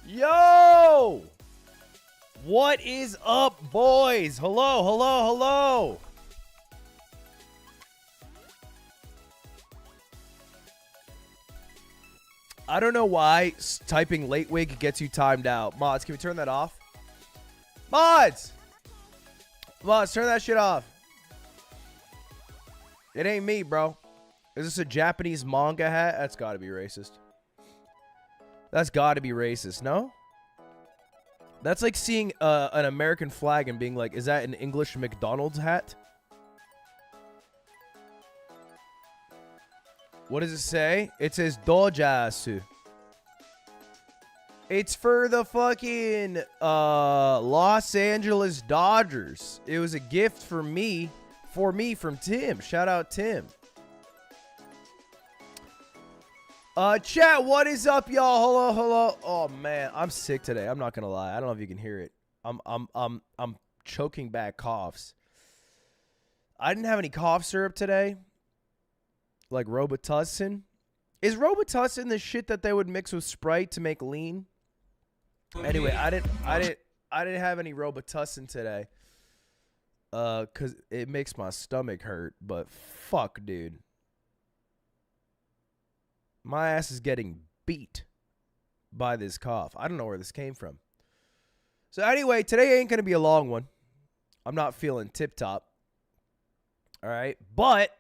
Yo! What is up, boys? Hello, hello, hello. I don't know why typing Ludwig gets you timed out. Mods, can we turn that off? Mods! Mods, turn that shit off. It ain't me, bro. Is this a Japanese manga hat? That's gotta be racist. That's gotta be racist, no? That's like seeing an American flag and being like, is that an English McDonald's hat? What does it say? It says Dojasu. It's for the fucking Los Angeles Dodgers. It was a gift for me from Tim. Shout out Tim. Chat, what is up, y'all? Hello, hello. Oh man, I'm sick today. I'm not gonna lie. I don't know if you can hear it. I'm choking back coughs. I didn't have any cough syrup today. Like Robitussin. Is Robitussin the shit that they would mix with Sprite to make lean? Anyway, I didn't have any Robitussin today. Cause it makes my stomach hurt, but fuck, dude. My ass is getting beat by this cough. I don't know where this came from. So anyway, today ain't gonna be a long one. I'm not feeling tip top. All right, but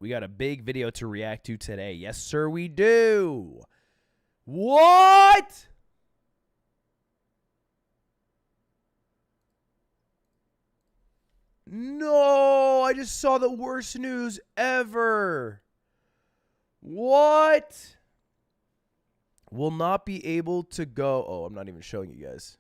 we got a big video to react to today. Yes, sir, we do. What? No, I just saw the worst news ever. What? Will not be able to go. Oh, I'm not even showing you guys.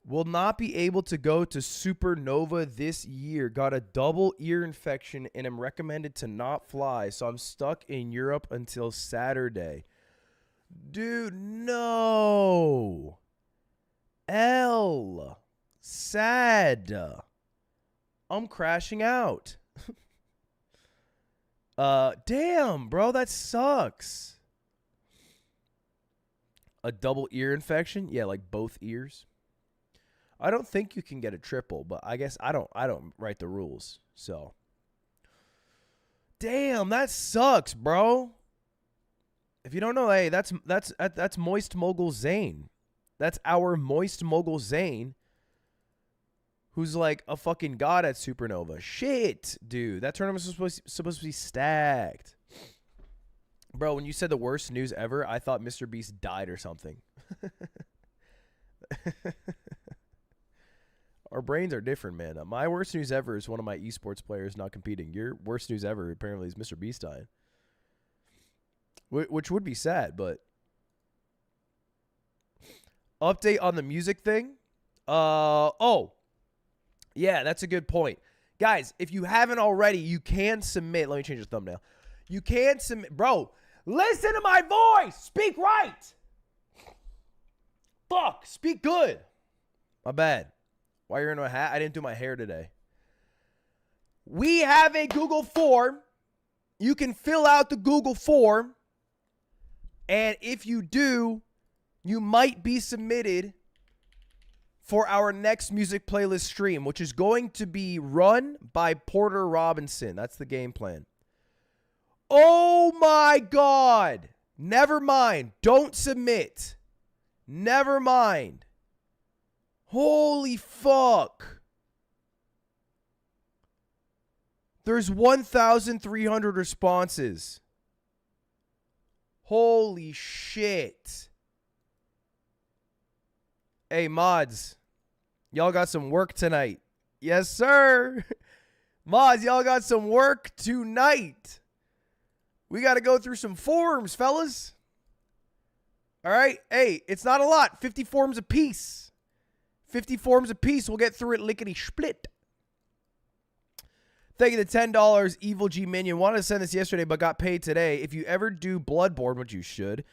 Will not be able to go to Supernova this year. Got a double ear infection and am recommended to not fly. So I'm stuck in Europe until Saturday. Dude, no. Sad. I'm crashing out. Damn, bro, that sucks. A double ear infection? Yeah, like both ears. I don't think you can get a triple, but I guess I don't write the rules. So, damn, that sucks, bro. If you don't know, hey, that's Moist Mogul Zane. That's our Moist Mogul Zane, who's like a fucking god at Supernova. Shit, dude, that tournament was supposed to be stacked. Bro, when you said the worst news ever, I thought Mr. Beast died or something. Our brains are different, man. My worst news ever is one of my esports players not competing. Your worst news ever apparently is Mr. Beast dying. Which would be sad, but... Update on the music thing. Oh. Yeah, that's a good point. Guys, if you haven't already, you can submit. Let me change the thumbnail. You can submit. Bro, listen to my voice. Speak right. Fuck, speak good. My bad. Why you're in a hat? I didn't do my hair today. We have a Google form. You can fill out the Google form. And if you do, you might be submitted for our next music playlist stream, which is going to be run by Porter Robinson. That's the game plan. Oh my God. Never mind. Don't submit. Never mind. Holy fuck. There's 1,300 responses. Holy shit. Hey, mods. Y'all got some work tonight. Yes, sir. Mods, y'all got some work tonight. We got to go through some forms, fellas. All right. Hey, it's not a lot. 50 forms apiece. 50 forms apiece. We'll get through it lickety-split. Thank you, the $10. Evil G Minion. Wanted to send this yesterday, but got paid today. If you ever do Bloodborne, which you should,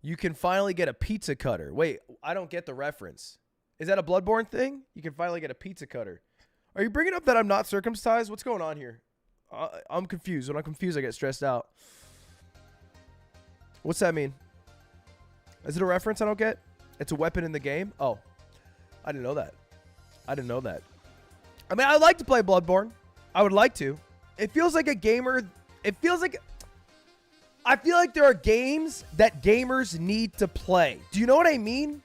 you can finally get a pizza cutter. Wait, I don't get the reference. Is that a Bloodborne thing? You can finally get a pizza cutter. Are you bringing up that I'm not circumcised? What's going on here? I'm confused. When I'm confused, I get stressed out. What's that mean? Is it a reference I don't get? It's a weapon in the game? Oh, I didn't know that. I didn't know that. I mean, I'd like to play Bloodborne. I would like to. It feels like a gamer. It feels like... I feel like there are games that gamers need to play. Do you know what I mean?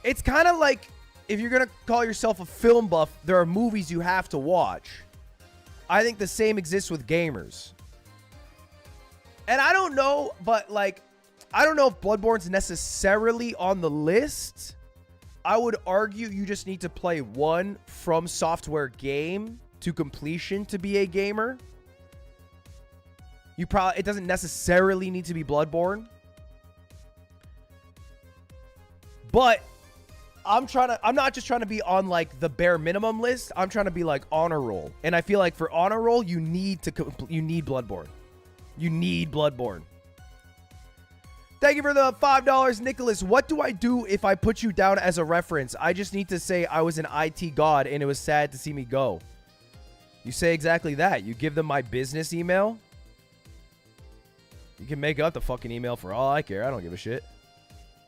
It's kind of like if you're going to call yourself a film buff, there are movies you have to watch. I think the same exists with gamers. And I don't know, but like, I don't know if Bloodborne's necessarily on the list. I would argue you just need to play one From Software game to completion to be a gamer. It doesn't necessarily need to be Bloodborne. But I'm not just trying to be on like the bare minimum list. I'm trying to be like honor roll. And I feel like for honor roll, you need Bloodborne. You need Bloodborne. Thank you for the $5, Nicholas. What do I do if I put you down as a reference? I just need to say I was an IT god and it was sad to see me go. You say exactly that. You give them my business email. You can make up the fucking email for all I care. I don't give a shit.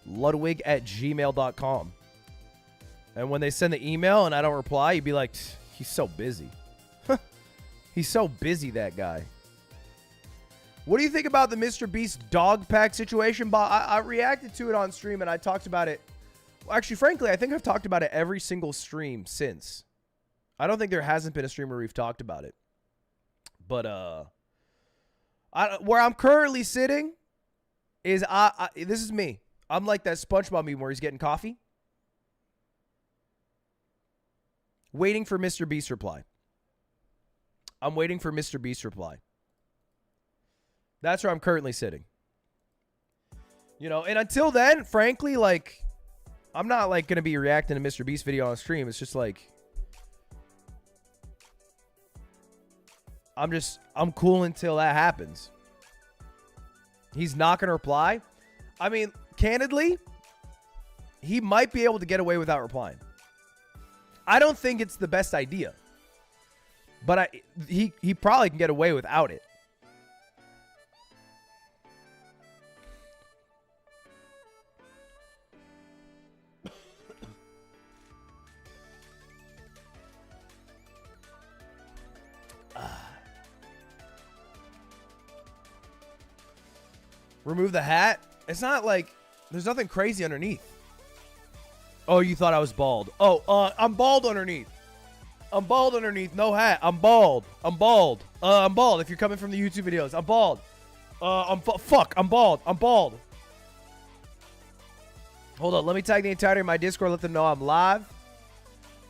Ludwig@gmail.com. And when they send the email and I don't reply, you'd be like, he's so busy. He's so busy, that guy. What do you think about the Mr. Beast dog pack situation, Bob? I reacted to it on stream and I talked about it. Well, actually, frankly, I think I've talked about it every single stream since. I don't think there hasn't been a stream where we've talked about it. But where I'm currently sitting is this is me. I'm like that SpongeBob meme where he's getting coffee. Waiting for Mr. Beast's reply. I'm waiting for Mr. Beast's reply. That's where I'm currently sitting. You know, and until then, frankly, like, I'm not like going to be reacting to Mr. Beast's video on stream. It's just like, I'm cool until that happens. He's not going to reply. I mean, candidly, he might be able to get away without replying. I don't think it's the best idea. But he probably can get away without it. Remove the hat? It's not like there's nothing crazy underneath. Oh, you thought I was bald. Oh, I'm bald underneath. I'm bald underneath. No hat. I'm bald. I'm bald. I'm bald. If you're coming from the YouTube videos, I'm bald. Fuck. I'm bald. I'm bald. Hold on. Let me tag the entirety of my Discord. Let them know I'm live.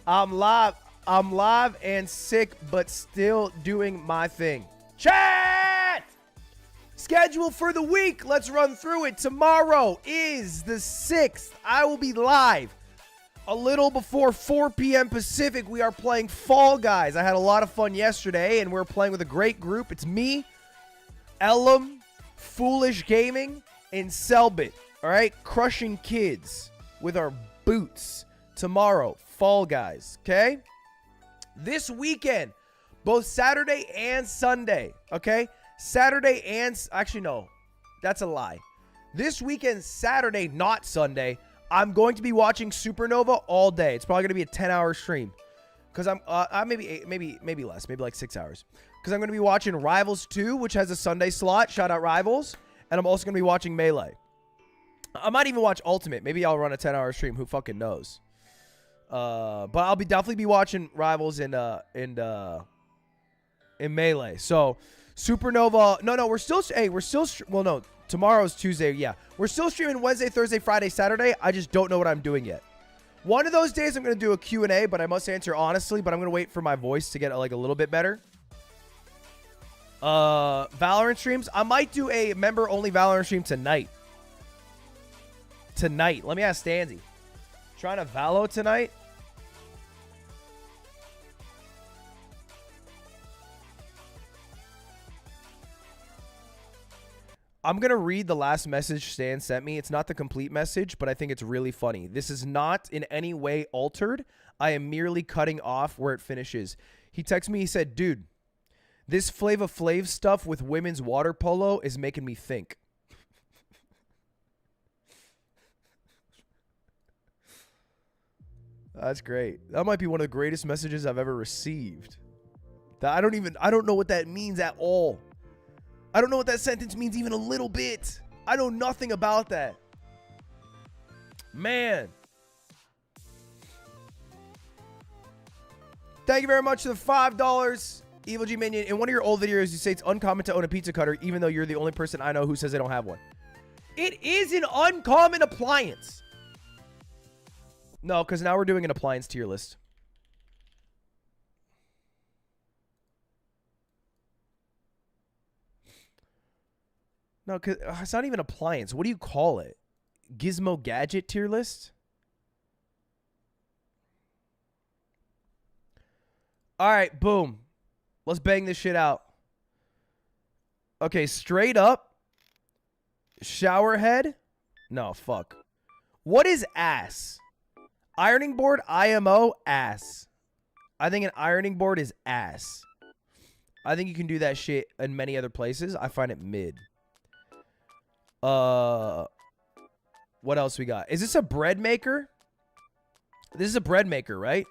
I'm live. I'm live and sick, but still doing my thing. Chat! Schedule for the week. Let's run through it. Tomorrow is the 6th. I will be live a little before 4 p.m. Pacific. We are playing Fall Guys. I had a lot of fun yesterday, and we're playing with a great group. It's me, Ellum, Foolish Gaming, and Selbit. All right? Crushing kids with our boots. Tomorrow, Fall Guys. Okay? This weekend, both Saturday and Sunday. Okay? Saturday and... Actually, no. That's a lie. This weekend, Saturday, not Sunday, I'm going to be watching Supernova all day. It's probably going to be a 10-hour stream. Because I'm maybe less. Maybe like 6 hours. Because I'm going to be watching Rivals 2, which has a Sunday slot. Shout out Rivals. And I'm also going to be watching Melee. I might even watch Ultimate. Maybe I'll run a 10-hour stream. Who fucking knows? But I'll definitely be watching Rivals in Melee. So... Supernova. No, we're still. Hey, well, no. Tomorrow's Tuesday. Yeah. We're still streaming Wednesday, Thursday, Friday, Saturday. I just don't know what I'm doing yet. One of those days I'm going to do a Q&A, but I must answer honestly, but I'm going to wait for my voice to get like a little bit better. Valorant streams. I might do a member-only Valorant stream tonight. Let me ask Stanzy. Trying to Valo tonight? I'm going to read the last message Stan sent me. It's not the complete message, but I think it's really funny. This is not in any way altered. I am merely cutting off where it finishes. He texted me. He said, dude, this Flava Flav stuff with women's water polo is making me think. That's great. That might be one of the greatest messages I've ever received. I don't know what that means at all. I don't know what that sentence means even a little bit. I know nothing about that. Man. Thank you very much for the $5. Evil G Minion. In one of your old videos, you say it's uncommon to own a pizza cutter, even though you're the only person I know who says they don't have one. It is an uncommon appliance. No, because now we're doing an appliance tier list. No, because it's not even appliance. What do you call it? Gizmo Gadget tier list? All right, boom. Let's bang this shit out. Okay, straight up. Shower head. No, fuck. What is ass? Ironing board, IMO, ass. I think an ironing board is ass. I think you can do that shit in many other places. I find it mid. What else we got? Is this a bread maker? This is a bread maker, right?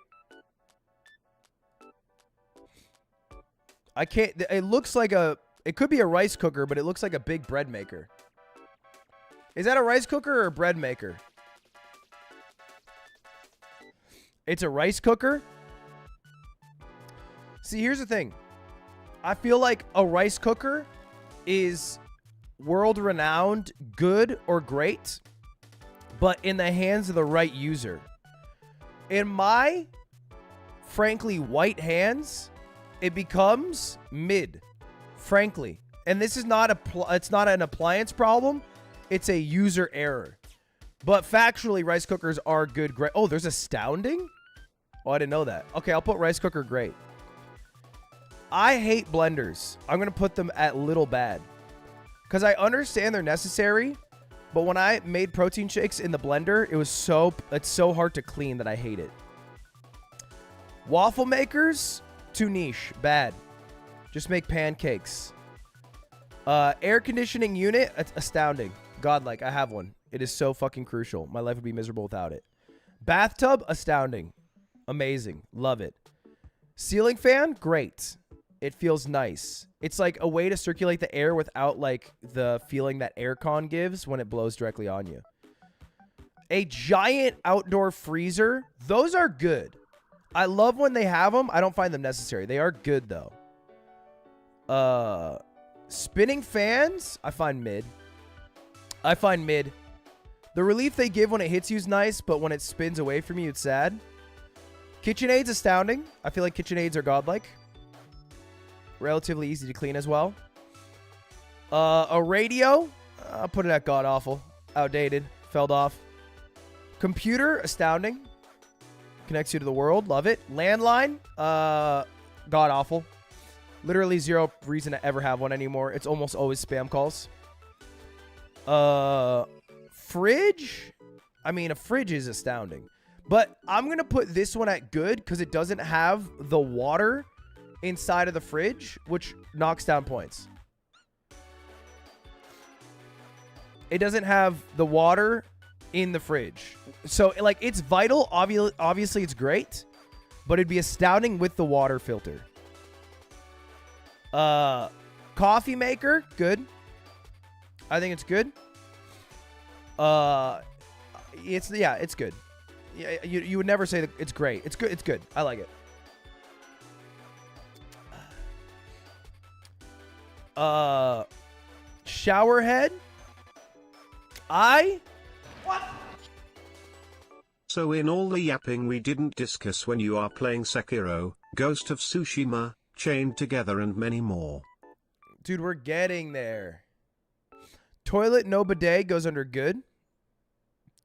I can't... It looks like a... It could be a rice cooker, but it looks like a big bread maker. Is that a rice cooker or a bread maker? It's a rice cooker? See, here's the thing. I feel like a rice cooker is world-renowned, good, or great, but in the hands of the right user. In my, frankly, white hands, it becomes mid, frankly. And this is not it's not an appliance problem. It's a user error. But factually, rice cookers are good, great. Oh, there's astounding? Oh, I didn't know that. Okay, I'll put rice cooker great. I hate blenders. I'm going to put them at little bad. Because I understand they're necessary, but when I made protein shakes in the blender, it's so hard to clean that I hate it. Waffle makers, too niche, bad. Just make pancakes. Air conditioning unit, astounding. Godlike, I have one. It is so fucking crucial. My life would be miserable without it. Bathtub, astounding. Amazing. Love it. Ceiling fan, great. It feels nice. It's like a way to circulate the air without like the feeling that aircon gives when it blows directly on you. A giant outdoor freezer, those are good. I love when they have them. I don't find them necessary. They are good though. Spinning fans, I find mid. The relief they give when it hits you is nice, but when it spins away from you, it's sad. KitchenAid's astounding. I feel like KitchenAids are godlike. Relatively easy to clean as well. A radio, I'll put it at god awful. Outdated. Felled off. Computer, astounding. Connects you to the world. Love it. Landline, god awful. Literally zero reason to ever have one anymore. It's almost always spam calls. Fridge? I mean, a fridge is astounding. But I'm going to put this one at good because it doesn't have the water inside of the fridge, which knocks down points. It doesn't have the water in the fridge. So, like, it's vital. Obviously, it's great. But it'd be astounding with the water filter. Coffee maker, good. I think it's good. It's good. Yeah, you would never say that it's great. It's good. It's good. I like it. Shower head. What? So in all the yapping we didn't discuss when you are playing Sekiro, Ghost of Tsushima, Chained Together and many more. Dude, we're getting there. Toilet no bidet goes under good.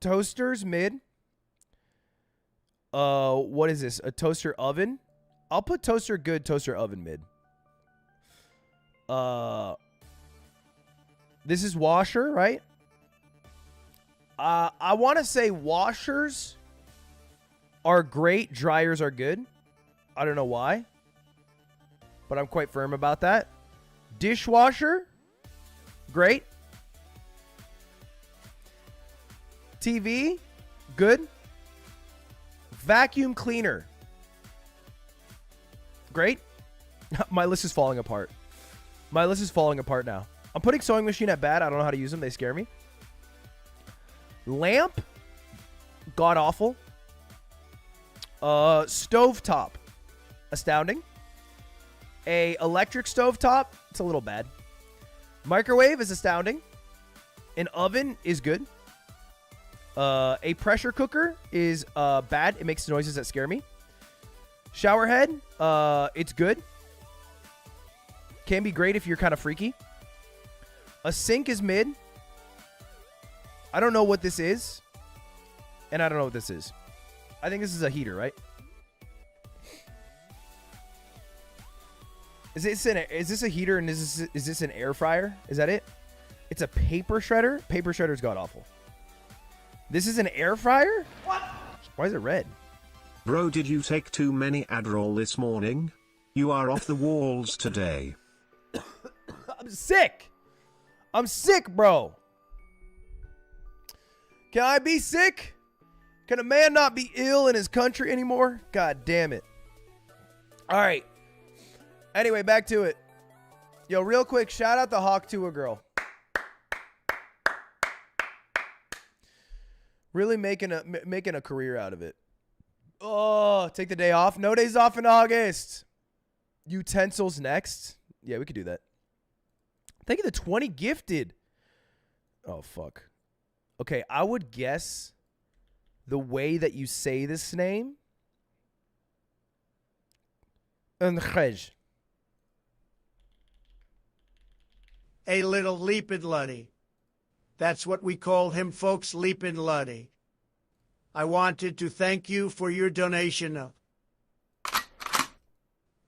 Toasters mid. What is this? A toaster oven? I'll put toaster good, toaster oven mid. This is washer, right? I want to say washers are great. Dryers are good. I don't know why, but I'm quite firm about that. Dishwasher, great. TV, good. Vacuum cleaner. Great. My list is falling apart. My list is falling apart now. I'm putting sewing machine at bad. I don't know how to use them. They scare me. Lamp. God awful. Stovetop. Astounding. A electric stovetop. It's a little bad. Microwave is astounding. An oven is good. A pressure cooker is bad. It makes noises that scare me. Shower head. It's good. Can be great if you're kind of freaky. A sink is mid. I don't know what this is. And I don't know what this is. I think this is a heater, right? Is this a heater and is this an air fryer? Is that it? It's a paper shredder. Paper shredder's god awful. This is an air fryer? What? Why is it red? Bro, did you take too many Adderall this morning? You are off the walls today. I'm sick. I'm sick, bro. Can I be sick? Can a man not be ill in his country anymore? God damn it. All right. Anyway, back to it. Yo, real quick, shout out the Hawk Tua girl. Really making a career out of it. Oh, take the day off. No days off in August. Utensils next. Yeah, we could do that. Thank you the 20 gifted. Oh, fuck. Okay, I would guess the way that you say this name. Unhej. A little leapin' luddy. That's what we call him, folks, leapin' luddy. I wanted to thank you for your donation of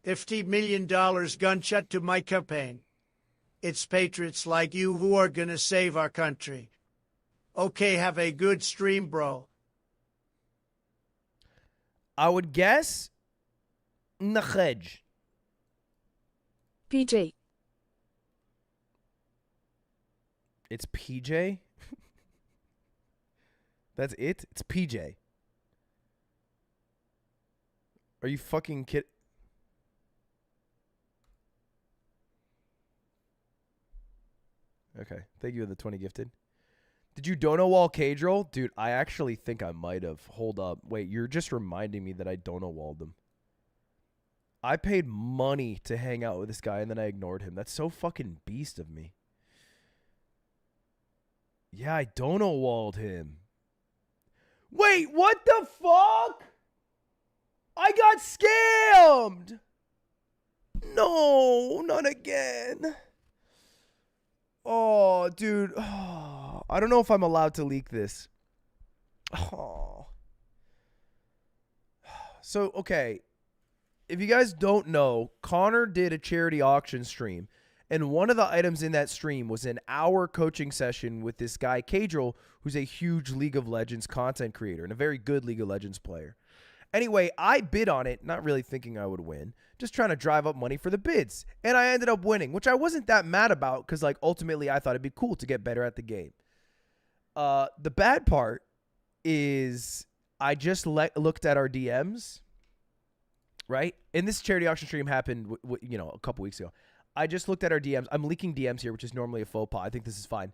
$50 million gunshot to my campaign. It's patriots like you who are gonna save our country. Okay, have a good stream, bro. I would guess Nahej. PJ. It's PJ? That's it? It's PJ. Are you fucking kidding? Okay. Thank you for the 20 gifted. Did you dono wall K-Drill? Dude, I actually think I might have. Hold up. Wait, you're just reminding me that I dono walled them. I paid money to hang out with this guy and then I ignored him. That's so fucking beast of me. Yeah, I dono walled him. Wait, what the fuck? I got scammed. No, not again. Oh, dude. Oh, I don't know if I'm allowed to leak this. Oh. So, okay. If you guys don't know, Connor did a charity auction stream. And one of the items in that stream was an hour coaching session with this guy, Kadril, who's a huge League of Legends content creator and a very good League of Legends player. Anyway, I bid on it, not really thinking I would win, just trying to drive up money for the bids. And I ended up winning, which I wasn't that mad about because, like, ultimately I thought it'd be cool to get better at the game. The bad part is I just looked at our DMs, right? And this charity auction stream happened, a couple weeks ago. I just looked at our DMs. I'm leaking DMs here, which is normally a faux pas. I think this is fine.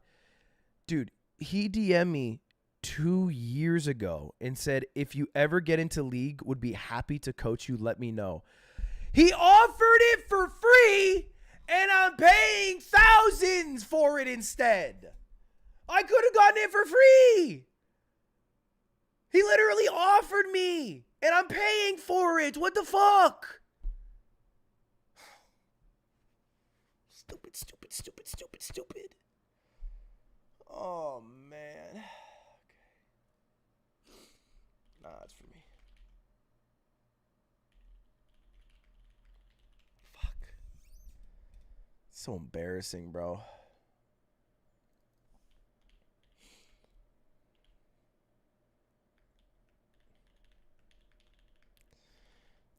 Dude, he DM'd me 2 years ago and said, if you ever get into League, would be happy to coach you. Let me know. He offered it for free, and I'm paying thousands for it instead. I could have gotten it for free. He literally offered me, and I'm paying for it. What the fuck? Stupid. Oh, man. Okay. Nah, it's for me. Fuck. So embarrassing, bro.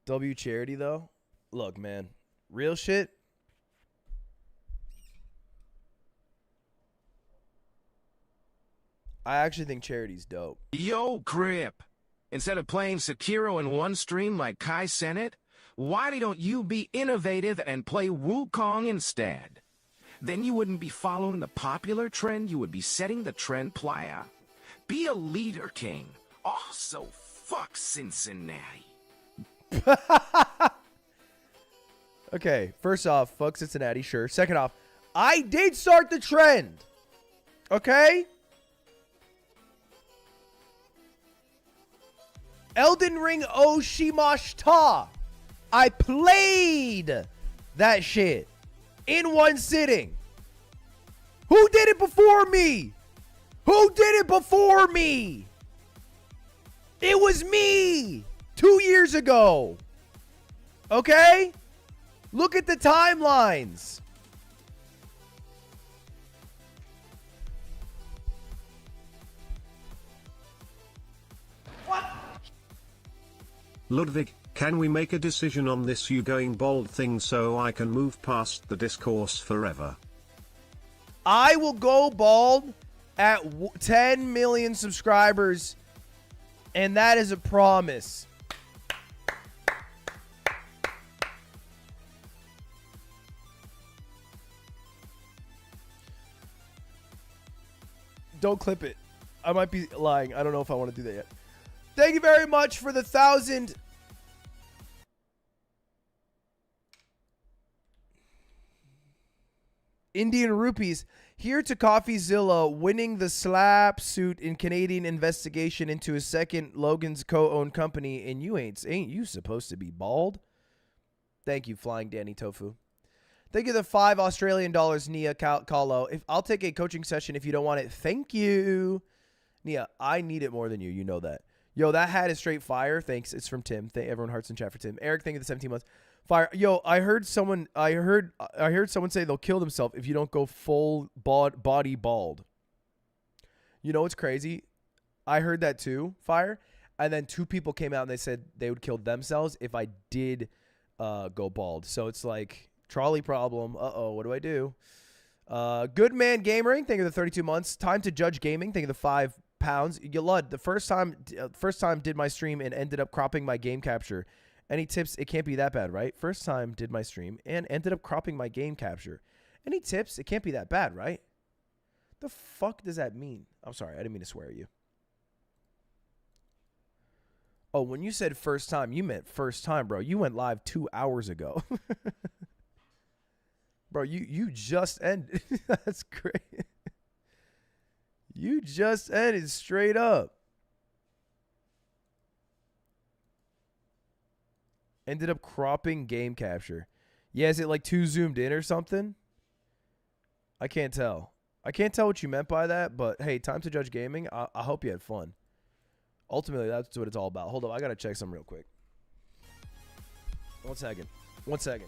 W charity, though. Look, man. Real shit. I actually think charity's dope. Yo, Crip. Instead of playing Sekiro in one stream like Kai Cenat, why don't you be innovative and play Wukong instead? Then you wouldn't be following the popular trend, you would be setting the trend playa. Be a leader, King. Also, fuck Cincinnati. Okay, first off, fuck Cincinnati, sure. Second off, I did start the trend. Okay? Elden Ring Oshimashita. I played that shit in one sitting. Who did it before me? Who did it before me? It was me 2 years ago. Okay? Look at the timelines. Ludwig, can we make a decision on this you going bald thing so I can move past the discourse forever? I will go bald at 10 million subscribers, and that is a promise. Don't clip it. I might be lying. I don't know if I want to do that yet. Thank you very much for the 1,000 Indian rupees. Here to Coffeezilla, winning the slap suit in Canadian investigation into a second Logan's co-owned company, and you ain't you supposed to be bald? Thank you, Flying Danny Tofu. Thank you the $5 Australian, Nia Kahlo. If I'll take a coaching session if you don't want it. Thank you. Nia, I need it more than you. You know that. Yo, that hat is straight fire. Thanks. It's from Tim. Everyone hearts in chat for Tim. Eric, thank you the 17 months. Fire. Yo, I heard someone say they'll kill themselves if you don't go full body bald. You know what's crazy? I heard that too, Fire. And then 2 people came out and they said they would kill themselves if I did go bald. So it's like trolley problem. Uh-oh, what do I do? Good Man Gamering, thank you the 32 months. Time to Judge Gaming, thank you the £5. Yalud, the first time did my stream and ended up cropping my game capture. Any tips? It can't be that bad, right? First time did my stream and ended up cropping my game capture. Any tips? It can't be that bad, right? The fuck does that mean? I'm sorry, I didn't mean to swear at you. Oh, when you said first time, you meant first time, bro. You went live 2 hours ago. Bro, you just ended. That's great. You just ended straight up. Ended up cropping game capture. Yeah, is it like too zoomed in or something? I can't tell. I can't tell what you meant by that, but hey, time to judge gaming. I hope you had fun. Ultimately, that's what it's all about. Hold up, I gotta check something real quick. 1 second. 1 second.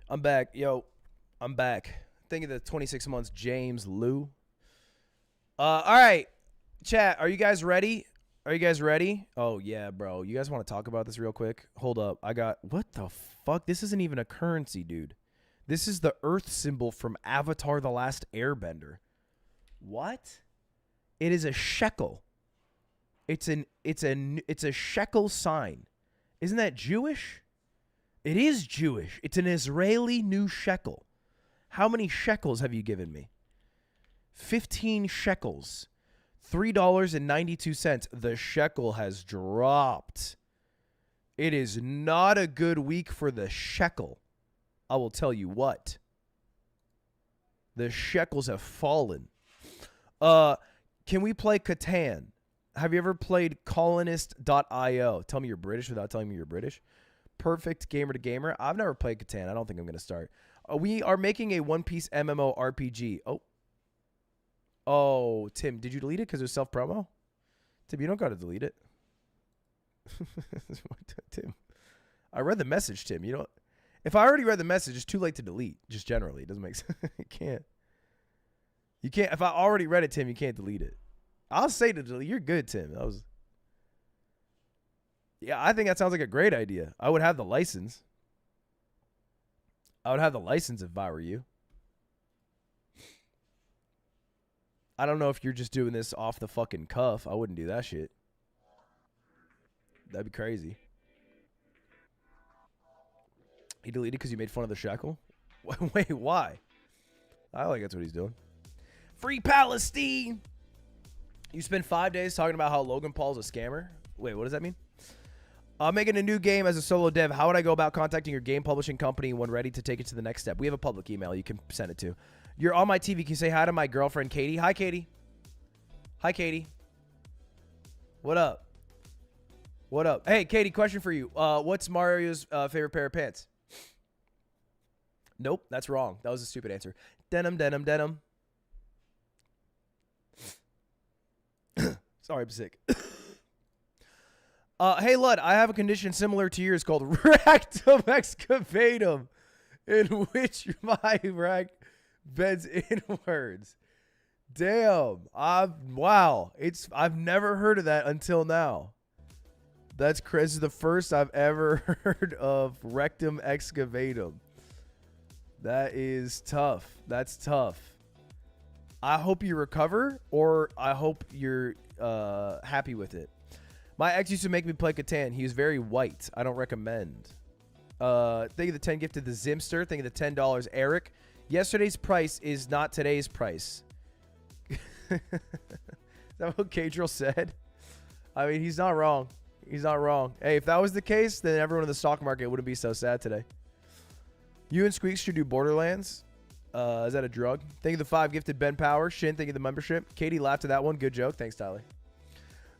I'm back. Yo, I'm back. Think of the 26 months, James Lou. All right, chat. Are you guys ready? Are you guys ready? Oh, yeah, bro. You guys want to talk about this real quick? Hold up. What the fuck? This isn't even a currency, dude. This is the Earth symbol from Avatar The Last Airbender. What? It is a shekel. It's a shekel sign. Isn't that Jewish? It is Jewish. It's an Israeli new shekel. How many shekels have you given me? 15 shekels. $3.92. The shekel has dropped. It is not a good week for the shekel. I will tell you what. The shekels have fallen. Can we play Catan? Have you ever played colonist.io? Tell me you're British without telling me you're British. perfect gamer to gamer. I've never played Catan. I don't think I'm going to start. We are making a One Piece MMO RPG. Oh, Tim, did you delete it because it was self-promo? Tim, you don't got to delete it. Tim, I read the message, Tim. You don't. If I already read the message, it's too late to delete. Just generally, it doesn't make sense. You can't. You can't. If I already read it, Tim, you can't delete it. I'll say to delete. You're good, Tim. That was. Yeah, I think that sounds like a great idea. I would have the license. I would have the license if I were you. I don't know if you're just doing this off the fucking cuff. I wouldn't do that shit. That'd be crazy. He deleted because you made fun of the shackle? Wait, why? I like that's what he's doing. Free Palestine! You spent 5 days talking about how Logan Paul's a scammer? Wait, what does that mean? I'm making a new game as a solo dev. How would I go about contacting your game publishing company when ready to take it to the next step? We have a public email you can send it to. You're on my TV. Can you say hi to my girlfriend, Katie? Hi, Katie. Hi, Katie. What up? What up? Hey, Katie, question for you. What's Mario's favorite pair of pants? Nope, that's wrong. That was a stupid answer. Denim, denim, denim. Sorry, I'm sick. Hey, Lud, I have a condition similar to yours called rectum excavatum, in which my rack bends inwards. Damn. Wow. I've never heard of that until now. That's crazy. This is the first I've ever heard of rectum excavatum. That is tough. That's tough. I hope you recover, or I hope you're happy with it. My ex used to make me play Catan. He was very white. I don't recommend. Thank you the 10 gifted the Zimster. Thank you the $10 Eric. Yesterday's price is not today's price. Is that what Cadriel said? I mean, he's not wrong. He's not wrong. Hey, if that was the case, then everyone in the stock market wouldn't be so sad today. You and Squeaks should do Borderlands. Is that a drug? Thank you the 5 gifted Ben Power. Shin, thank you the membership. Katie laughed at that one. Good joke. Thanks, Tyler.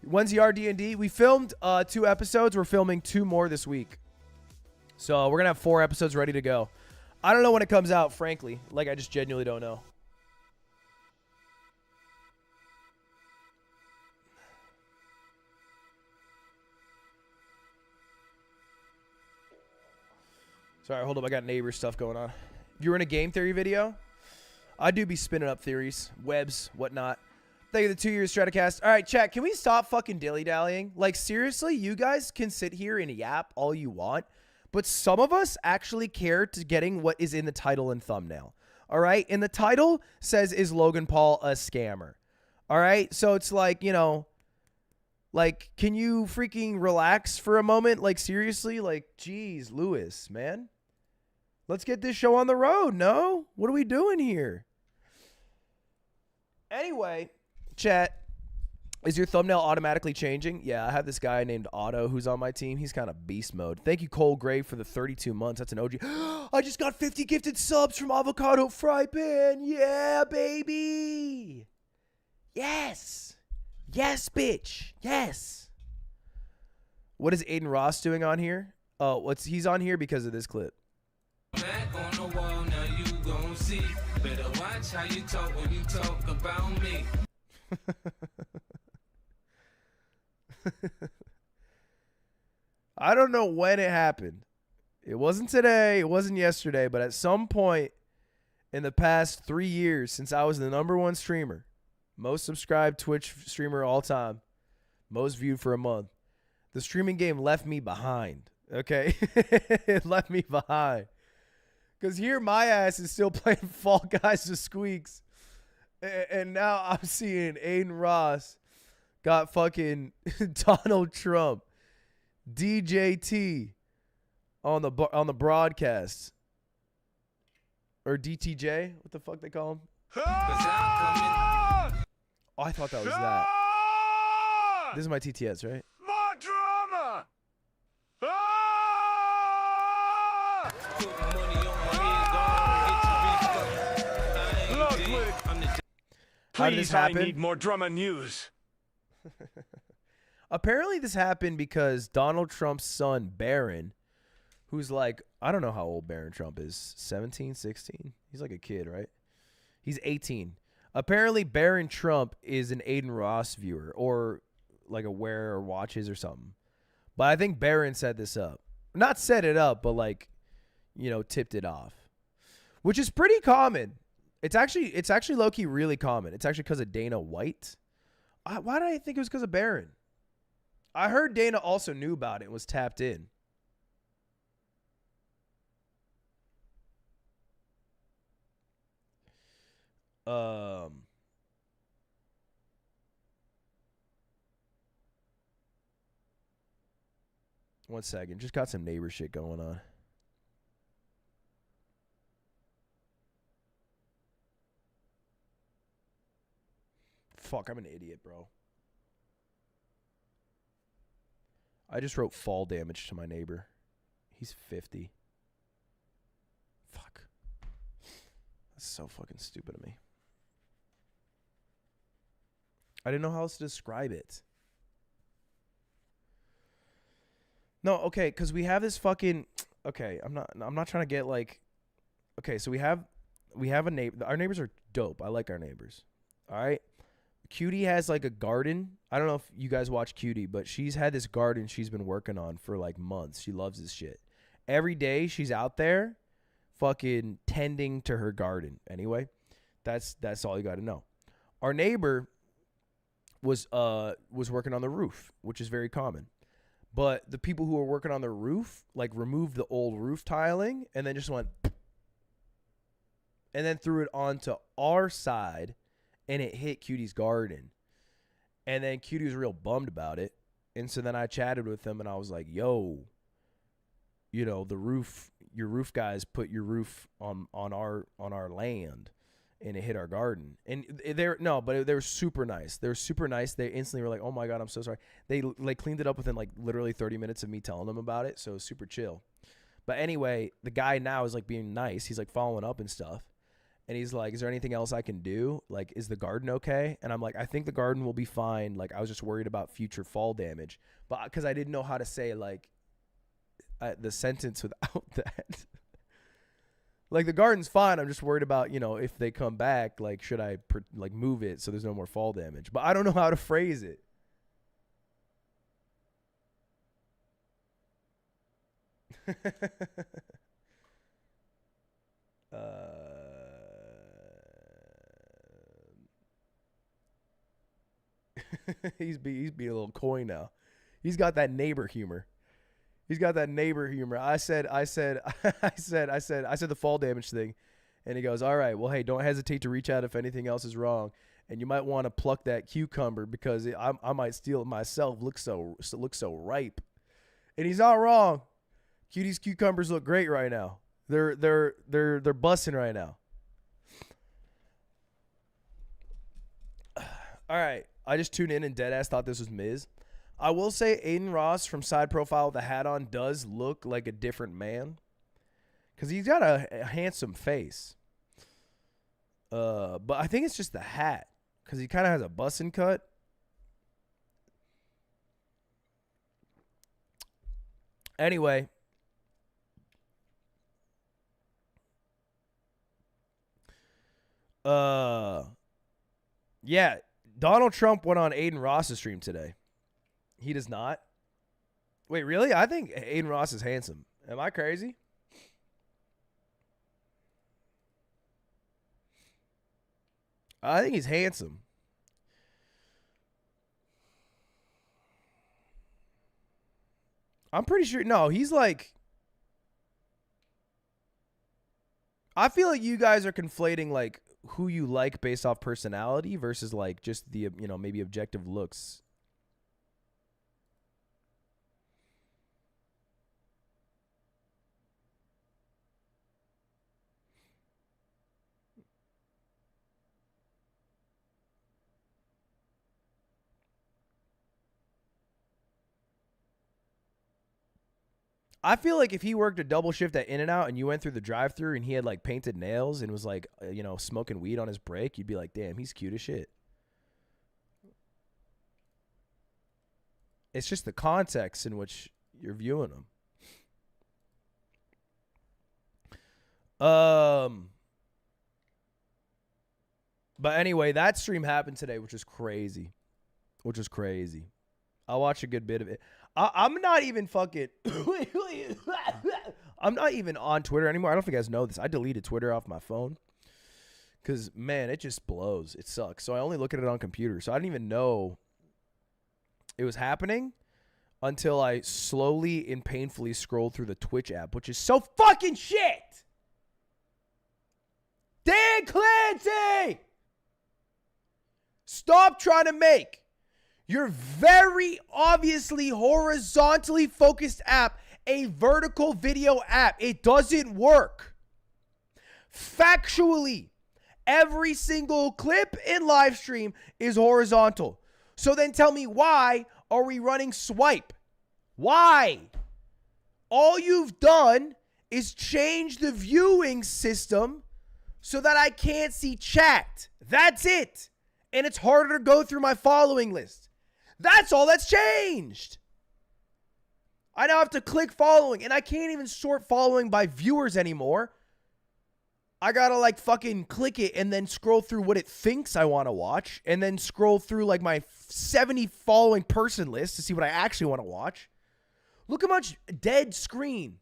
When's the RD&D? We filmed 2 episodes. We're filming 2 more this week. So we're going to have 4 episodes ready to go. I don't know when it comes out, frankly. Like, I just genuinely don't know. Sorry, hold up. I got neighbor stuff going on. If you were in a game theory video, I do be spinning up theories, webs, whatnot. Thank you the 2 years Stratocast. All right, chat, can we stop fucking dilly-dallying? Like, seriously, you guys can sit here and yap all you want, but some of us actually care to getting what is in the title and thumbnail. All right? And the title says, is Logan Paul a scammer? All right? So it's like, you know, like, can you freaking relax for a moment? Like, seriously? Like, geez, Lewis, man. Let's get this show on the road, no? What are we doing here? Anyway, chat, is your thumbnail automatically changing? Yeah, I have this guy named Otto who's on my team. He's kind of beast mode. Thank you, Cole Gray, for the 32 months. That's an OG. I just got 50 gifted subs from Avocado Fry Pan. Yeah, baby. Yes. Yes, bitch. Yes. What is Aiden Ross doing on here? Oh, he's on here because of this clip. Back on the wall, now you gon' see. Better watch how you talk when you talk about me. I don't know when it happened. It wasn't today. It wasn't yesterday. But at some point in the past 3 years, since I was the #1 streamer, most subscribed Twitch streamer all time, most viewed for a month, the streaming game left me behind. Okay? It left me behind. Because here my ass is still playing Fall Guys with Squeaks. And now I'm seeing Aiden Ross got fucking Donald Trump, DJT on the broadcast. Or DTJ? What the fuck they call him? Oh, I thought that was that. This is my TTS, right? More drama! Ludwig! How did this happen? I need more drama news. Apparently this happened because Donald Trump's son, Barron, who's like, I don't know how old Barron Trump is, 17, 16? He's like a kid, right? He's 18. Apparently, Barron Trump is an Aiden Ross viewer or like a wear or watches or something. But I think Barron set this up. Not set it up, but like, you know, tipped it off. Which is pretty common. It's actually low-key really common. It's actually because of Dana White. Why did I think it was because of Barron? I heard Dana also knew about it and was tapped in. One second. Just got some neighbor shit going on. Fuck, I'm an idiot, bro. I just wrote fall damage to my neighbor. He's 50. Fuck. That's so fucking stupid of me. I didn't know how else to describe it. No, okay, because we have this fucking... Okay, I'm not trying to get like... Okay, so we have a neighbor. Our neighbors are dope. I like our neighbors. All right? Cutie has like a garden. I don't know if you guys watch Cutie, but she's had this garden she's been working on for like months. She loves this shit. Every day she's out there fucking tending to her garden. Anyway, that's all you got to know. Our neighbor was working on the roof, which is very common. But the people who were working on the roof like removed the old roof tiling and then just went and then threw it onto our side. And it hit Cutie's garden. And then Cutie was real bummed about it. And so then I chatted with him and I was like, yo, you know, your roof guys put your roof on our land and it hit our garden. And they were super nice. They were super nice. They instantly were like, oh my God, I'm so sorry. They like cleaned it up within like literally 30 minutes of me telling them about it. So it was super chill. But anyway, the guy now is like being nice. He's like following up and stuff. And he's like, is there anything else I can do? Like, is the garden okay? And I'm like, I think the garden will be fine. Like, I was just worried about future fall damage. But because I didn't know how to say, like, the sentence without that. Like, the garden's fine. I'm just worried about, you know, if they come back, like, should I, like, move it so there's no more fall damage? But I don't know how to phrase it. He's being a little coy now. He's got that neighbor humor. I said the fall damage thing, and he goes, "All right, well, hey, don't hesitate to reach out if anything else is wrong, and you might want to pluck that cucumber because I might steal it myself. Looks so ripe." And he's not wrong. Cutie's cucumbers look great right now. They're busting right now. All right. I just tuned in and deadass thought this was Miz. I will say Aiden Ross from Side Profile with the hat on does look like a different man. Because he's got a handsome face. But I think it's just the hat. Because he kind of has a bussin' cut. Anyway. Yeah. Donald Trump went on Aiden Ross's stream today. He does not. Wait, really? I think Aiden Ross is handsome. Am I crazy? I think he's handsome. I'm pretty sure. No, he's like. I feel like you guys are conflating like who you like based off personality versus like just the, you know, maybe objective looks. I feel like if he worked a double shift at In-N-Out and you went through the drive-thru and he had like painted nails and was like, you know, smoking weed on his break, you'd be like, damn, he's cute as shit. It's just the context in which you're viewing him. But anyway, that stream happened today, which is crazy. I watched a good bit of it. I'm not even fucking. I'm not even on Twitter anymore. I don't think you guys know this. I deleted Twitter off my phone because, man, it just blows. It sucks. So I only look at it on computer. So I didn't even know it was happening until I slowly and painfully scrolled through the Twitch app, which is so fucking shit. Dan Clancy! Stop trying to make your very obviously horizontally focused app a vertical video app. It doesn't work. Factually, every single clip in live stream is horizontal. So then tell me, why are we running swipe? Why? All you've done is change the viewing system so that I can't see chat. That's it. And it's harder to go through my following list. That's all that's changed. I now have to click following, and I can't even sort following by viewers anymore. I gotta like fucking click it and then scroll through what it thinks I want to watch, and then scroll through like my 70 following person list to see what I actually want to watch. Look how much dead screen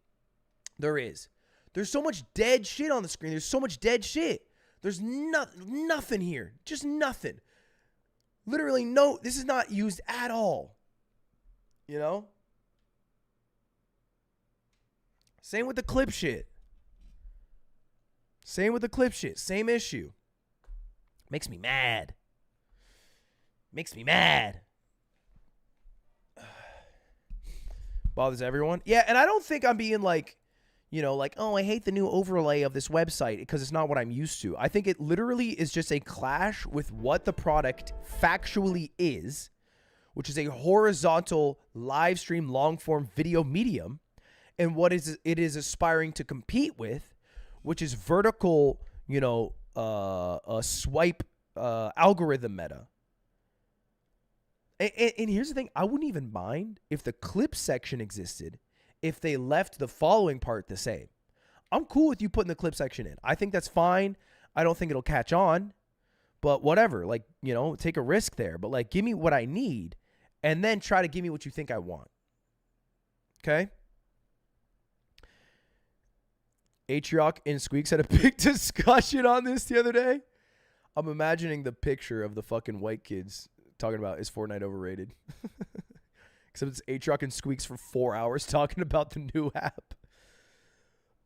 there is. There's so much dead shit on the screen. There's so much dead shit. There's nothing here. Just nothing. Literally no, this is not used at all. You know? Same with the clip shit. Same issue. Makes me mad. Bothers everyone. Yeah, and I don't think I'm being like, you know, like, oh, I hate the new overlay of this website because it's not what I'm used to. I think it literally is just a clash with what the product factually is, which is a horizontal live stream long form video medium, and what it is aspiring to compete with, which is vertical, you know, a swipe algorithm meta. And here's the thing, I wouldn't even mind if the clip section existed if they left the following part the same. I'm cool with you putting the clip section in. I think that's fine. I don't think it'll catch on, but whatever. Like, you know, take a risk there. But, like, give me what I need and then try to give me what you think I want. Okay? Atrioc and Squeaks had a big discussion on this the other day. I'm imagining the picture of the fucking white kids talking about, is Fortnite overrated? Except it's Atrioc and Squeaks for 4 hours talking about the new app.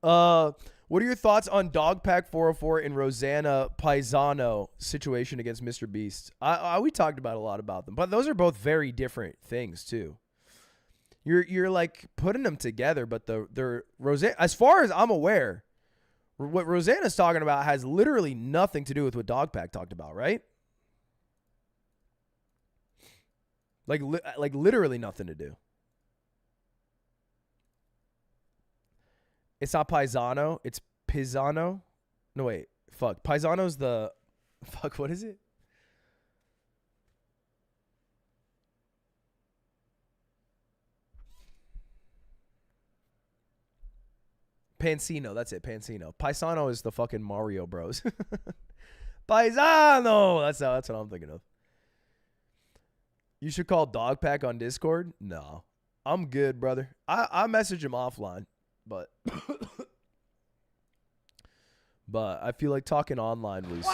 What are your thoughts on Dogpack 404 and Rosanna Paisano situation against Mr. Beast? We talked about a lot about them, but those are both very different things too. You're like putting them together, but they're Rosanna, as far as I'm aware, what Rosanna's talking about has literally nothing to do with what Dogpack talked about, right? Like literally nothing to do. It's not Paisano. It's Pisano. No, wait. Fuck. Paisano's the... Fuck, what is it? Pansino. That's it. Pansino. Paisano is the fucking Mario Bros. Paisano! That's what I'm thinking of. You should call Dogpack on Discord? No. I'm good, brother. I message him offline, but but I feel like talking online was,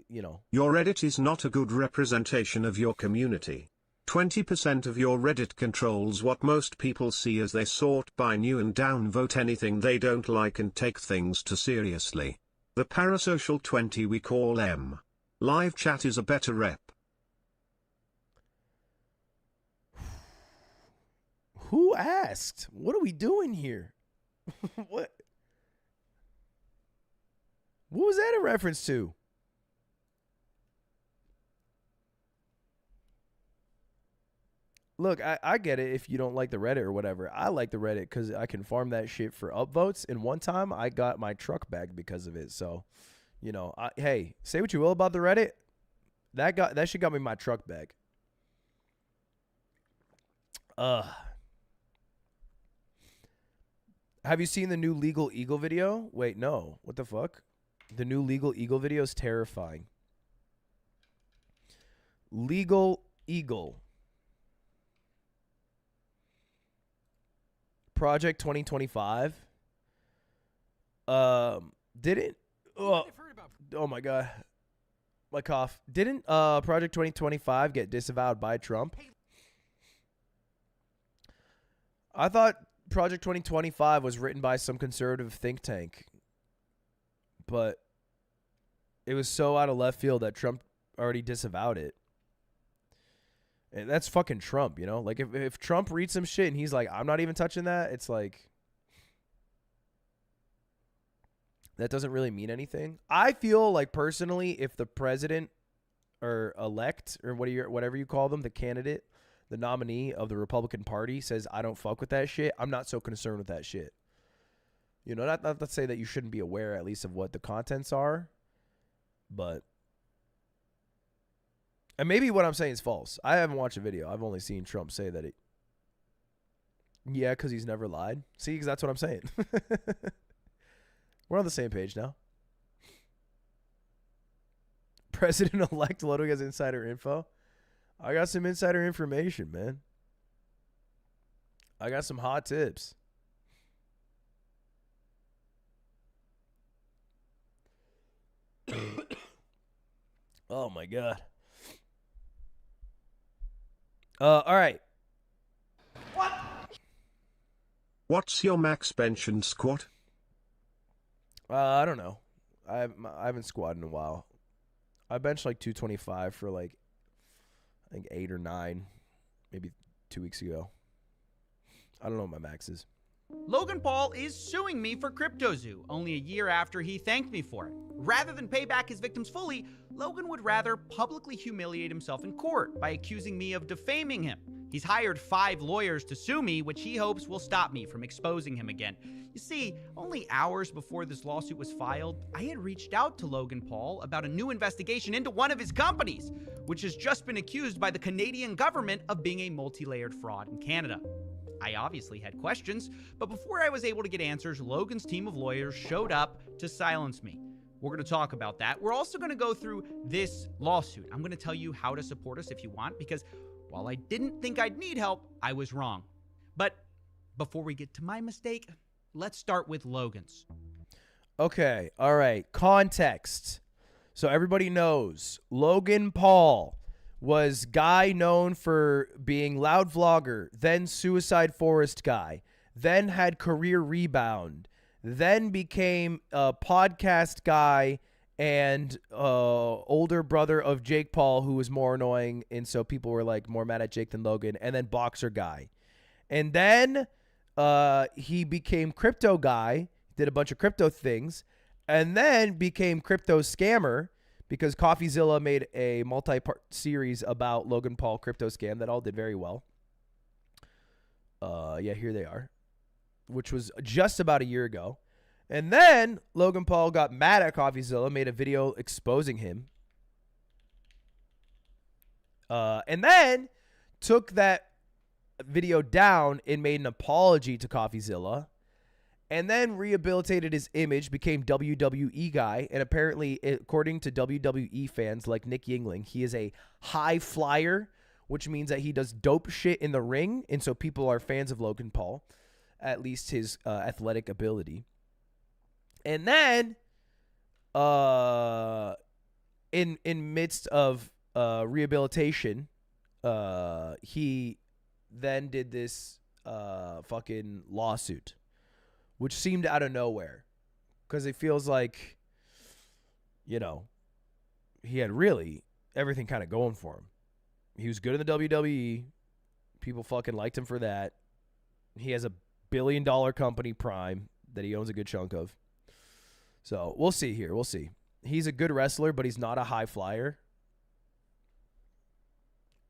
you know. Your Reddit is not a good representation of your community. 20% of your Reddit controls what most people see as they sort by new and downvote anything they don't like and take things too seriously. The parasocial 20 we call M. Live chat is a better rep. Who asked? What are we doing here? What was that a reference to? Look, I get it if you don't like the Reddit or whatever. I like the Reddit because I can farm that shit for upvotes. And one time I got my truck back because of it. So, you know, hey, say what you will about the Reddit. That shit got me my truck back. Have you seen the new Legal Eagle video? Wait, no. What the fuck? The new Legal Eagle video is terrifying. Legal Eagle. Project 2025. Didn't oh my god. My cough. Didn't Project 2025 get disavowed by Trump? I thought Project 2025 was written by some conservative think tank. But it was so out of left field that Trump already disavowed it. And that's fucking Trump, you know? Like, if Trump reads some shit and he's like, I'm not even touching that, it's like, that doesn't really mean anything. I feel like, personally, if the president or elect, or whatever you call them, the candidate, the nominee of the Republican Party says, I don't fuck with that shit, I'm not so concerned with that shit. You know, not to say that you shouldn't be aware, at least, of what the contents are, but... And maybe what I'm saying is false. I haven't watched a video. I've only seen Trump say that it... Yeah, because he's never lied. See, because that's what I'm saying. We're on the same page now. President-elect Ludwig has insider info. I got some insider information, man. I got some hot tips. Oh, my God. All right. What's your max bench and squat? I don't know. I haven't squatted in a while. I benched like 225 for like, I think 8 or 9, maybe 2 weeks ago. I don't know what my max is. Logan Paul is suing me for CryptoZoo, only a year after he thanked me for it. Rather than pay back his victims fully, Logan would rather publicly humiliate himself in court by accusing me of defaming him. He's hired 5 lawyers to sue me, which he hopes will stop me from exposing him again. You see, only hours before this lawsuit was filed, I had reached out to Logan Paul about a new investigation into one of his companies, which has just been accused by the Canadian government of being a multi-layered fraud in Canada. I obviously had questions, but before I was able to get answers, Logan's team of lawyers showed up to silence me. We're going to talk about that. We're also going to go through this lawsuit. I'm going to tell you how to support us if you want, because while I didn't think I'd need help, I was wrong. But before we get to my mistake, let's start with Logan's. Okay, all right. Context. So everybody knows Logan Paul was guy known for being loud vlogger, then Suicide Forest guy, then had career rebound, then became a podcast guy and older brother of Jake Paul, who was more annoying, and so people were like more mad at Jake than Logan, and then boxer guy. And then he became crypto guy, did a bunch of crypto things, and then became crypto scammer, because Coffeezilla made a multi-part series about Logan Paul crypto scam that all did very well. Yeah, here they are, which was just about a year ago. And then Logan Paul got mad at Coffeezilla, made a video exposing him. And then took that video down and made an apology to Coffeezilla. And then rehabilitated his image, became WWE guy, and apparently, according to WWE fans like Nick Yingling, he is a high flyer, which means that he does dope shit in the ring, and so people are fans of Logan Paul, at least his athletic ability. And then, in midst of rehabilitation, he then did this fucking lawsuit, which seemed out of nowhere, because it feels like, you know, he had really everything kind of going for him. He was good in the WWE. People fucking liked him for that. He has a $1 billion company, Prime, that he owns a good chunk of. So we'll see here. We'll see. He's a good wrestler, but he's not a high flyer.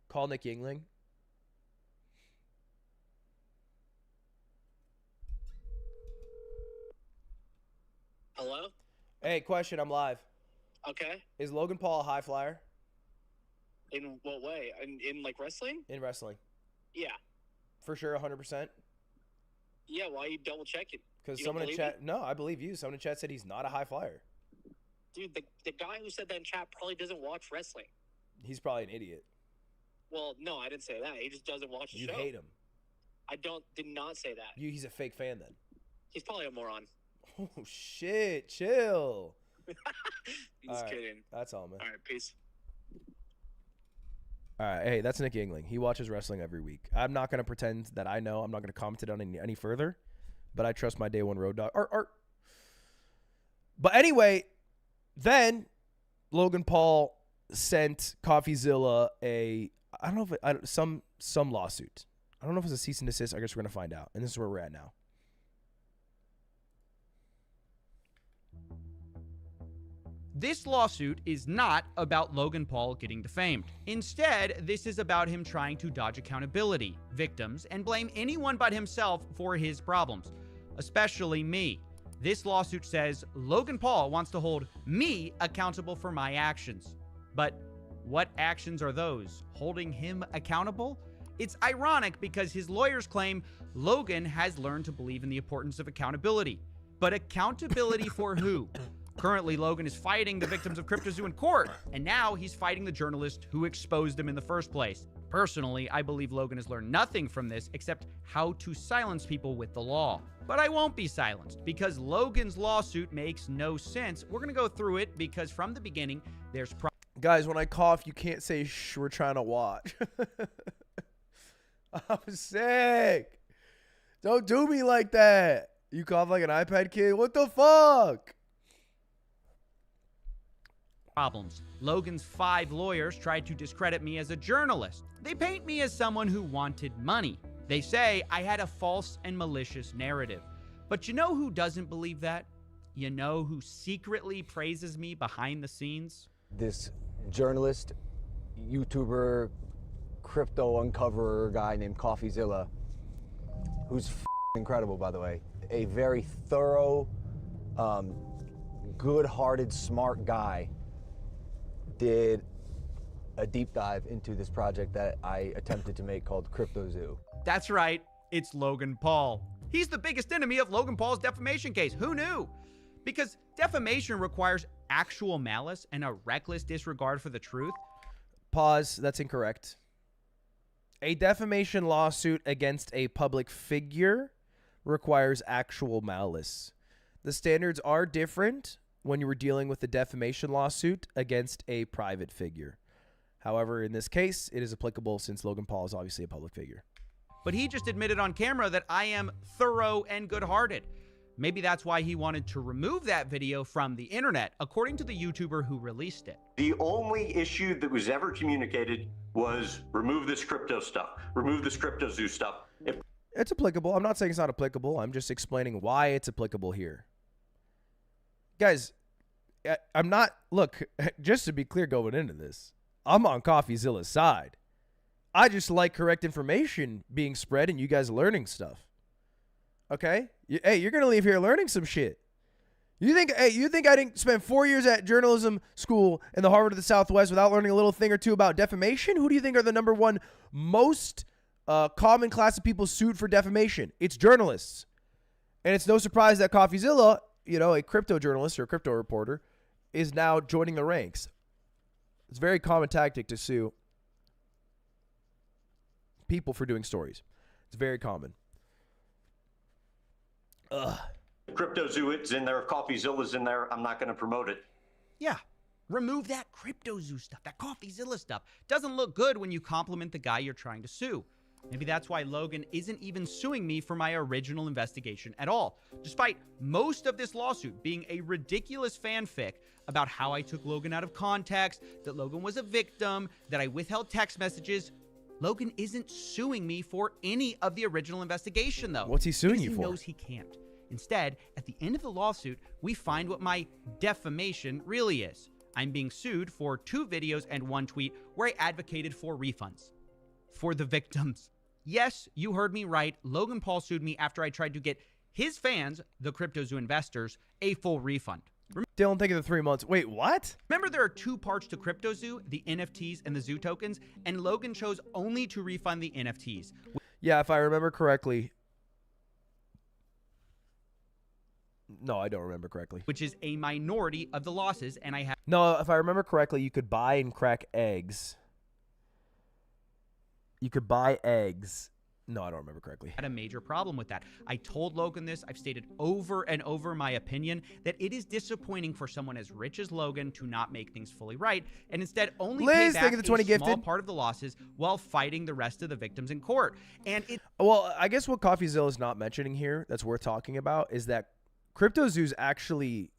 Call Nick Yingling. Hello? Hey, question. I'm live. Okay. Is Logan Paul a high flyer? In what way? In like wrestling? In wrestling. Yeah. For sure, 100%? Yeah, why are you double checking? Because You don't someone in believe chat, no, I believe you. Someone in chat said he's not a high flyer. Dude, the guy who said that in chat probably doesn't watch wrestling. He's probably an idiot. Well, no, I didn't say that. He just doesn't watch the You show. hate him. Did not say that. He's a fake fan then. He's probably a moron. Oh shit! Chill. He's All right, kidding. That's all, man. All right, peace. All right, hey, that's Nick Yingling. He watches wrestling every week. I'm not gonna pretend that I know. I'm not gonna comment it on any further, but I trust my day one road dog. But anyway, then Logan Paul sent Coffeezilla I don't know if some lawsuit. I don't know if it's a cease and desist. I guess we're gonna find out. And this is where we're at now. This lawsuit is not about Logan Paul getting defamed. Instead, this is about him trying to dodge accountability, victims, and blame anyone but himself for his problems, especially me. This lawsuit says Logan Paul wants to hold me accountable for my actions. But what actions are those? Holding him accountable? It's ironic because his lawyers claim Logan has learned to believe in the importance of accountability. But accountability for who? Currently, Logan is fighting the victims of CryptoZoo in court, and now he's fighting the journalist who exposed him in the first place. Personally, I believe Logan has learned nothing from this except how to silence people with the law. But I won't be silenced because Logan's lawsuit makes no sense. We're going to go through it because from the beginning, there's Guys, when I cough, you can't say shh, we're trying to watch. I'm sick. Don't do me like that. You cough like an iPad kid? What the fuck? problems. Logan's 5 lawyers tried to discredit me as a journalist. They paint me as someone who wanted money. They say I had a false and malicious narrative. But you know who doesn't believe that? You know who secretly praises me behind the scenes? This journalist, YouTuber, crypto uncoverer guy named Coffeezilla, who's incredible, by the way. A very thorough, good-hearted, smart guy, did a deep dive into this project that I attempted to make called CryptoZoo. That's right, it's Logan Paul. He's the biggest enemy of Logan Paul's defamation case. Who knew? Because defamation requires actual malice and a reckless disregard for the truth. Pause. That's incorrect. A defamation lawsuit against a public figure requires actual malice. The standards are different when you were dealing with a defamation lawsuit against a private figure. However, in this case, it is applicable since Logan Paul is obviously a public figure. But he just admitted on camera that I am thorough and good-hearted. Maybe that's why he wanted to remove that video from the internet, according to the YouTuber who released it. The only issue that was ever communicated was remove this crypto stuff, remove this CryptoZoo stuff. It's applicable. I'm not saying it's not applicable. I'm just explaining why it's applicable here. Guys, I'm not, look, just to be clear going into this, I'm on Coffeezilla's side. I just like correct information being spread and you guys learning stuff. Okay? Hey, you're going to leave here learning some shit. You think I didn't spend 4 years at journalism school in the Harvard of the Southwest without learning a little thing or two about defamation? Who do you think are the number one most common class of people sued for defamation? It's journalists. And it's no surprise that Coffeezilla, you know, a crypto journalist or a crypto reporter, is now joining the ranks. It's a very common tactic to sue people for doing stories. It's very common. Ugh. CryptoZoo is in there, Coffeezilla's in there, I'm not going to promote it. Yeah, remove that CryptoZoo stuff, that Coffeezilla stuff. Doesn't look good when you compliment the guy you're trying to sue. Maybe that's why Logan isn't even suing me for my original investigation at all, despite most of this lawsuit being a ridiculous fanfic about how I took Logan out of context, that Logan was a victim, that I withheld text messages. Logan isn't suing me for any of the original investigation, though. What's he suing you for? He knows he can't. Instead, at the end of the lawsuit, we find what my defamation really is. I'm being sued for 2 videos and 1 tweet where I advocated for refunds. For the victims. Yes, you heard me right. Logan Paul sued me after I tried to get his fans, the CryptoZoo investors, a full refund. Dylan, think of the 3 months. Wait, what? Remember there are 2 parts to CryptoZoo, the NFTs and the Zoo tokens, and Logan chose only to refund the NFTs. Yeah, if I remember correctly, No, I don't remember correctly. which is a minority of the losses, and I have No, if I remember correctly, you could buy and crack eggs. You could buy eggs. No, I don't remember correctly. had a major problem with that. I told Logan this. I've stated over and over my opinion that it is disappointing for someone as rich as Logan to not make things fully right and instead only pay Liz, back thank you for the 20 a small gifted. part of the losses while fighting the rest of the victims in court. And it Well, I guess what Coffeezilla is not mentioning here that's worth talking about is that CryptoZoo is actually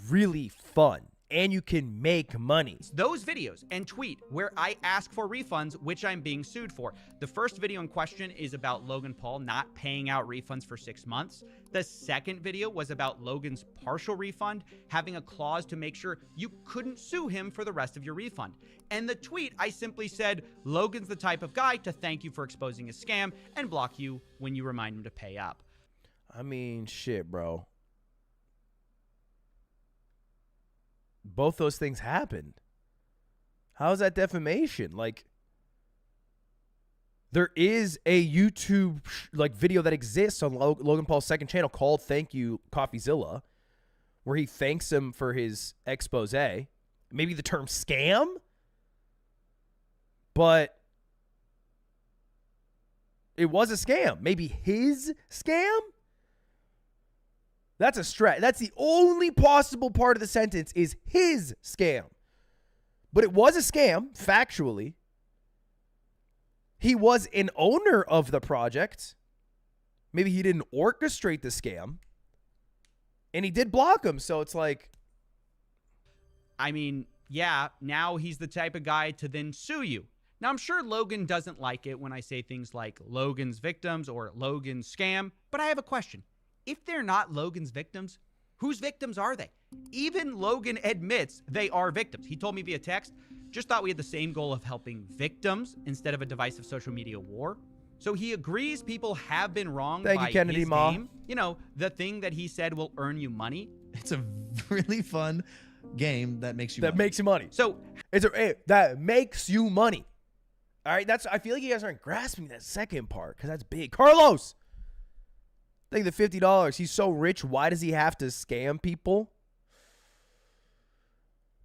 really fun. And you can make money. those videos and tweet where I ask for refunds, which I'm being sued for. The first video in question is about Logan Paul not paying out refunds for 6 months. The second video was about Logan's partial refund, having a clause to make sure you couldn't sue him for the rest of your refund. And the tweet, I simply said, Logan's the type of guy to thank you for exposing a scam and block you when you remind him to pay up. I mean, shit, bro. Both those things happened. How is that defamation? Like, there is a YouTube video that exists on Logan Paul's second channel called Thank You Coffeezilla, where he thanks him for his expose. Maybe the term scam, but it was a scam. Maybe his scam? That's a stretch. That's the only possible part of the sentence is his scam. But it was a scam, factually. He was an owner of the project. Maybe he didn't orchestrate the scam. And he did block him, so it's like... I mean, yeah, now he's the type of guy to then sue you. Now, I'm sure Logan doesn't like it when I say things like Logan's victims or Logan's scam, but I have a question. If they're not Logan's victims, whose victims are they? Even Logan admits they are victims. He told me via text, just thought we had the same goal of helping victims instead of a divisive social media war. So he agrees people have been wronged by you, Kennedy his Ma. game. You know, the thing that he said will earn you money. It's a really fun game that makes you That money. makes you money. So that makes you money. All right, I feel like you guys aren't grasping that second part because that's big. Carlos! I think the $50. He's so rich. Why does he have to scam people?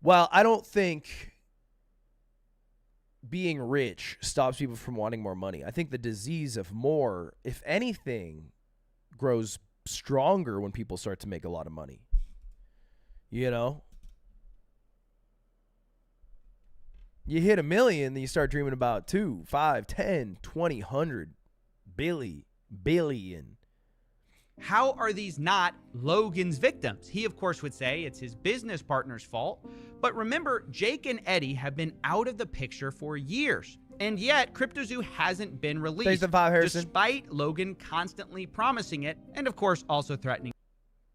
Well, I don't think being rich stops people from wanting more money. I think the disease of more, if anything, grows stronger when people start to make a lot of money. You know? You hit 1 million, then you start dreaming about 2, 5, 10, 20, 100, billion. how are these not Logan's victims? He, of course, would say it's his business partner's fault. But remember, Jake and Eddie have been out of the picture for years. And yet, CryptoZoo hasn't been released, despite Logan constantly promising it, and of course, also threatening.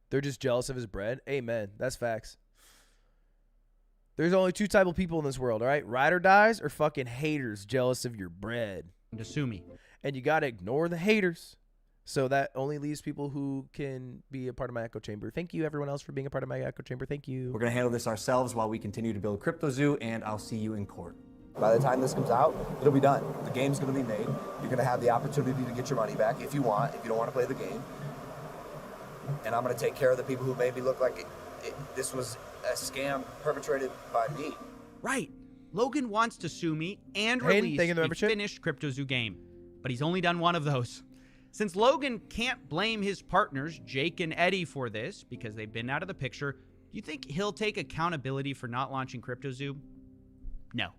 They're just jealous of his bread? Amen. That's facts. There's only 2 type of people in this world, all right? Ride or dies or fucking haters jealous of your bread. To sue me. And you got to ignore the haters. So that only leaves people who can be a part of my echo chamber. Thank you, everyone else, for being a part of my echo chamber. Thank you. We're going to handle this ourselves while we continue to build CryptoZoo, and I'll see you in court. By the time this comes out, it'll be done. The game's going to be made. You're going to have the opportunity to get your money back if you want, if you don't want to play the game. And I'm going to take care of the people who made me look like this was a scam perpetrated by me. Right. Logan wants to sue me and Hayden, release thank you for the a membership. finished CryptoZoo game. But he's only done one of those. Since Logan can't blame his partners, Jake and Eddie, for this, because they've been out of the picture, do you think he'll take accountability for not launching CryptoZoo? No.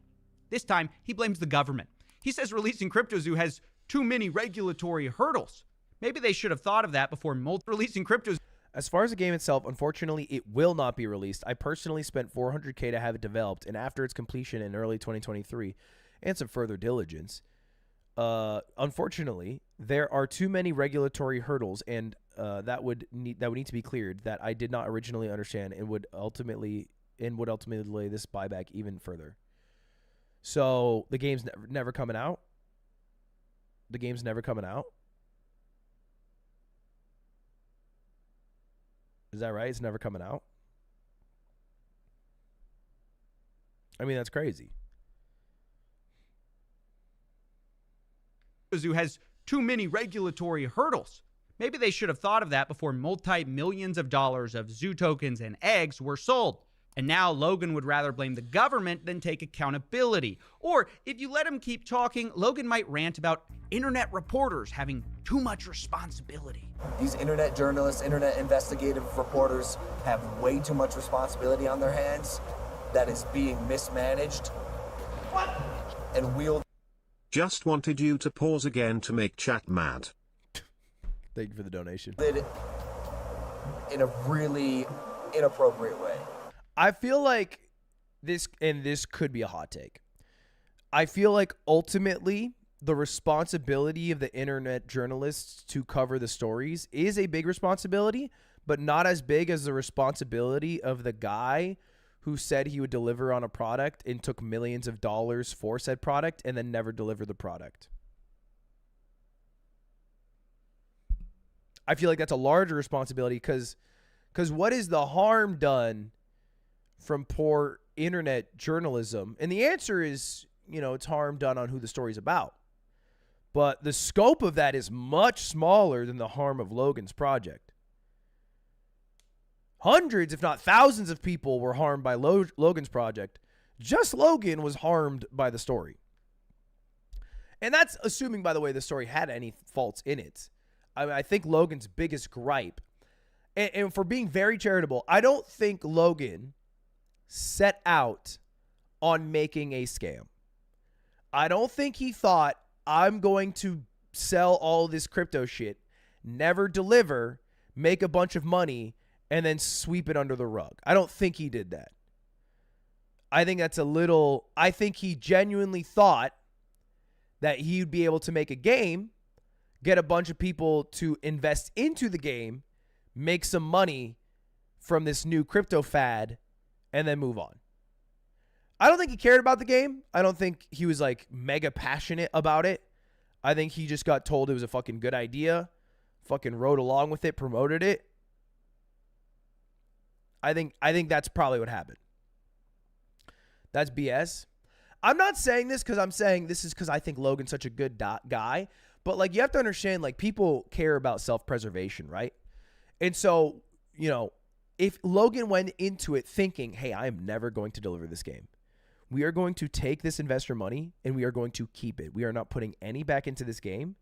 This time, he blames the government. He says releasing CryptoZoo has too many regulatory hurdles. Maybe they should have thought of that before releasing CryptoZoo. As far as the game itself, unfortunately, it will not be released. I personally spent $400K to have it developed, and after its completion in early 2023, and some further diligence, unfortunately, there are too many regulatory hurdles, and that would need to be cleared that I did not originally understand, and would ultimately delay this buyback even further. So the game's never coming out. The game's never coming out. Is that right? It's never coming out. I mean, that's crazy. CryptoZoo has too many regulatory hurdles. Maybe they should have thought of that before multi-millions of dollars of zoo tokens and eggs were sold. And now Logan would rather blame the government than take accountability. Or if you let him keep talking, Logan might rant about internet reporters having too much responsibility. These internet journalists, internet investigative reporters have way too much responsibility on their hands that is being mismanaged and wielded. Just wanted you to pause again to make chat mad. Thank you for the donation. In a really inappropriate way. I feel like this could be a hot take. I feel like ultimately the responsibility of the internet journalists to cover the stories is a big responsibility, but not as big as the responsibility of the guy who said he would deliver on a product and took millions of dollars for said product and then never delivered the product. I feel like that's a larger responsibility because what is the harm done from poor internet journalism? And the answer is, it's harm done on who the story's about. But the scope of that is much smaller than the harm of Logan's project. Hundreds, if not thousands of people were harmed by Logan's project. Just Logan was harmed by the story. And that's assuming, by the way, the story had any faults in it. I think Logan's biggest gripe, and for being very charitable, I don't think Logan set out on making a scam. I don't think he thought, I'm going to sell all this crypto shit, never deliver, make a bunch of money, and then sweep it under the rug. I don't think he did that. I think he genuinely thought that he'd be able to make a game, get a bunch of people to invest into the game, make some money from this new crypto fad, and then move on. I don't think he cared about the game. I don't think he was like mega passionate about it. I think he just got told it was a fucking good idea, fucking rode along with it, promoted it. I think that's probably what happened. That's BS. I'm not saying this because I'm saying this is because I think Logan's such a good guy. But, like, you have to understand, like, people care about self-preservation, right? And so, if Logan went into it thinking, hey, I am never going to deliver this game. We are going to take this investor money and we are going to keep it. We are not putting any back into this game.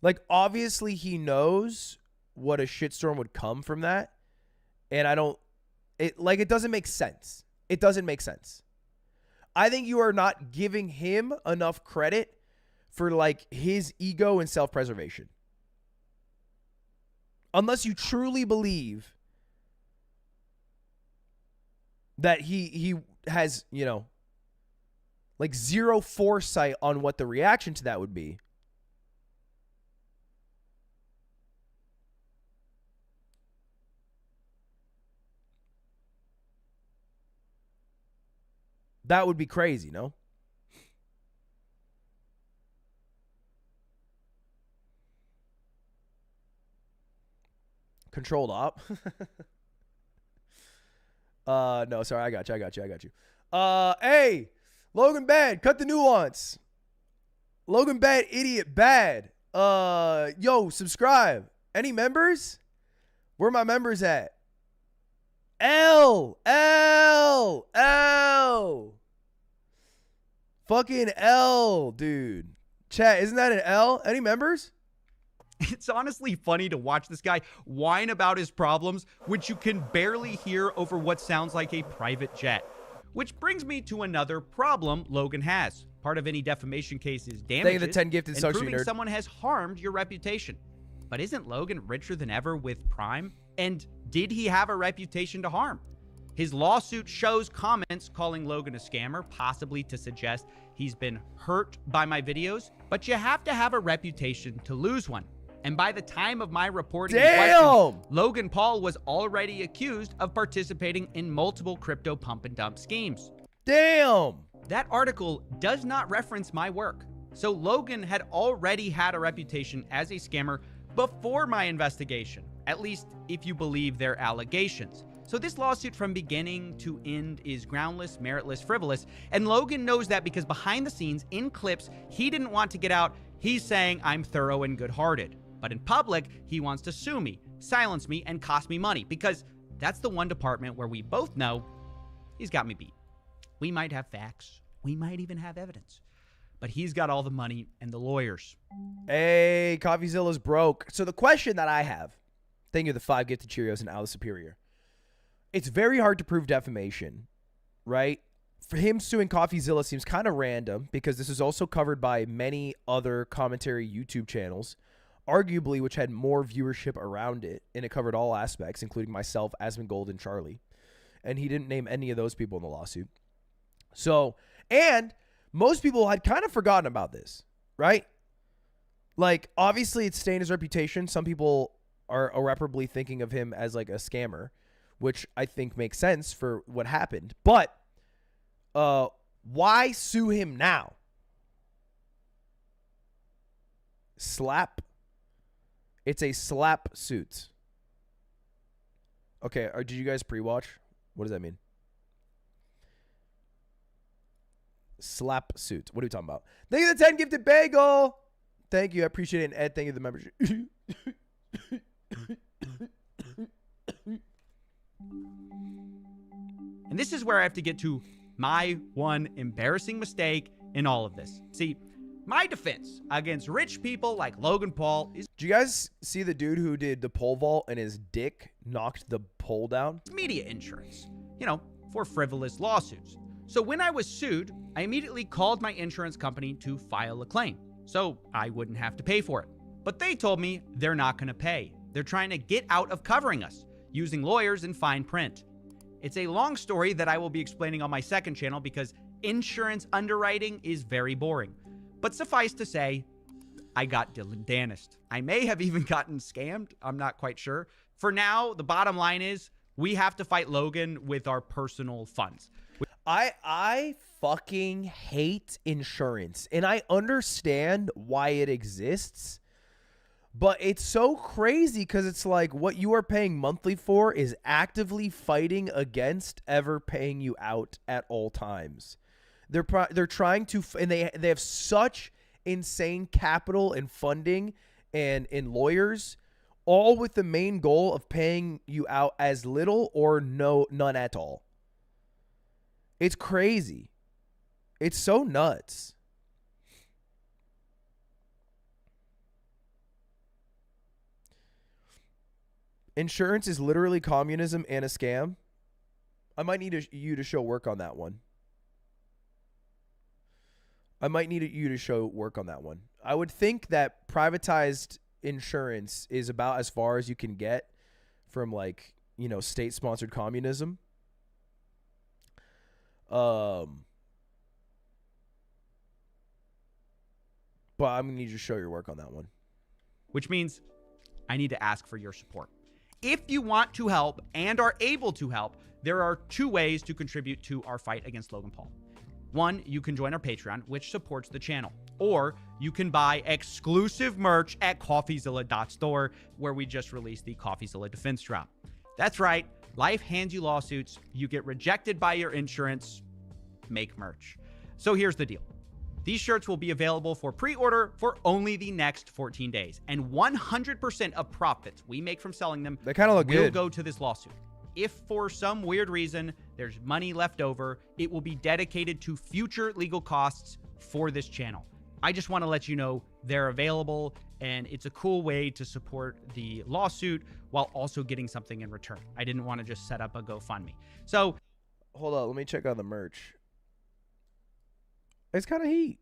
Like, obviously, he knows what a shitstorm would come from that. And it doesn't make sense. It doesn't make sense. I think you are not giving him enough credit for like his ego and self-preservation. Unless you truly believe that he has, like zero foresight on what the reaction to that would be. That would be crazy, no? Controlled op. No, sorry, I got you. Hey, Logan bad, cut the nuance. Logan bad, idiot bad. Yo, subscribe. Any members? Where my members at? L. Fucking L, dude. Chat, isn't that an L? Any members? It's honestly funny to watch this guy whine about his problems, which you can barely hear over what sounds like a private jet. Which brings me to another problem Logan has. Part of any defamation case is damages. Thank you for the 10 gifted and subs, proving nerd. someone has harmed your reputation. But isn't Logan richer than ever with Prime? And did he have a reputation to harm? His lawsuit shows comments calling Logan a scammer, possibly to suggest he's been hurt by my videos. But you have to have a reputation to lose one. And by the time of my reporting, Logan Paul was already accused of participating in multiple crypto pump and dump schemes. Damn! That article does not reference my work. So Logan had already had a reputation as a scammer before my investigation, at least if you believe their allegations. So this lawsuit from beginning to end is groundless, meritless, frivolous, and Logan knows that because behind the scenes, in clips he didn't want to get out, he's saying I'm thorough and good-hearted. But But in public, he wants to sue me, silence me, and cost me money because that's the one department where we both know he's got me beat. We might have facts. We might even have evidence. But he's got all the money and the lawyers. Hey, Coffeezilla's broke. So the question that I have, thank you, the 5 gifted Cheerios and Alice Superior. It's very hard to prove defamation, right? For him suing Coffeezilla seems kind of random because this is also covered by many other commentary YouTube channels, arguably which had more viewership around it, and it covered all aspects, including myself, Asmongold, and Charlie. And he didn't name any of those people in the lawsuit. So, and most people had kind of forgotten about this, right? Like, obviously, it's stained his reputation. Some people are irreparably thinking of him as like a scammer, which I think makes sense for what happened. But why sue him now? Slap. It's a slap suit. Okay, did you guys pre-watch? What does that mean? Slap suit. What are we talking about? Thank you for the 10 gifted bagel. Thank you. I appreciate it. And Ed, thank you for the membership. And this is where I have to get to my one embarrassing mistake in all of this. See, my defense against rich people like Logan Paul is... Did you guys see the dude who did the pole vault and his dick knocked the pole down? Media insurance, for frivolous lawsuits. So when I was sued, I immediately called my insurance company to file a claim, so I wouldn't have to pay for it. But they told me they're not going to pay. They're trying to get out of covering us, using lawyers and fine print. It's a long story that I will be explaining on my second channel because insurance underwriting is very boring. But suffice to say, I got Dylan Danished. I may have even gotten scammed. I'm not quite sure. For now, the bottom line is we have to fight Logan with our personal funds. I fucking hate insurance, and I understand why it exists, but it's so crazy because it's like what you are paying monthly for is actively fighting against ever paying you out at all times. They're trying to, and they have such insane capital and funding and lawyers, all with the main goal of paying you out as little or none at all. It's crazy. It's so nuts. Insurance is literally communism and a scam. I might need you to show work on that one. I would think that privatized insurance is about as far as you can get from state-sponsored communism. But I'm going to need you to show your work on that one. Which means I need to ask for your support. If you want to help and are able to help, there are 2 ways to contribute to our fight against Logan Paul. 1, you can join our Patreon, which supports the channel. Or you can buy exclusive merch at Coffeezilla.store, where we just released the Coffeezilla Defense Drop. That's right. Life hands you lawsuits. You get rejected by your insurance. Make merch. So here's the deal. These shirts will be available for pre-order for only the next 14 days. And 100% of profits we make from selling them they kind of look will good. Go to this lawsuit. If for some weird reason there's money left over, it will be dedicated to future legal costs for this channel. I just want to let you know they're available, and it's a cool way to support the lawsuit while also getting something in return. I didn't want to just set up a GoFundMe. So, hold on, let me check on the merch. It's kind of heat.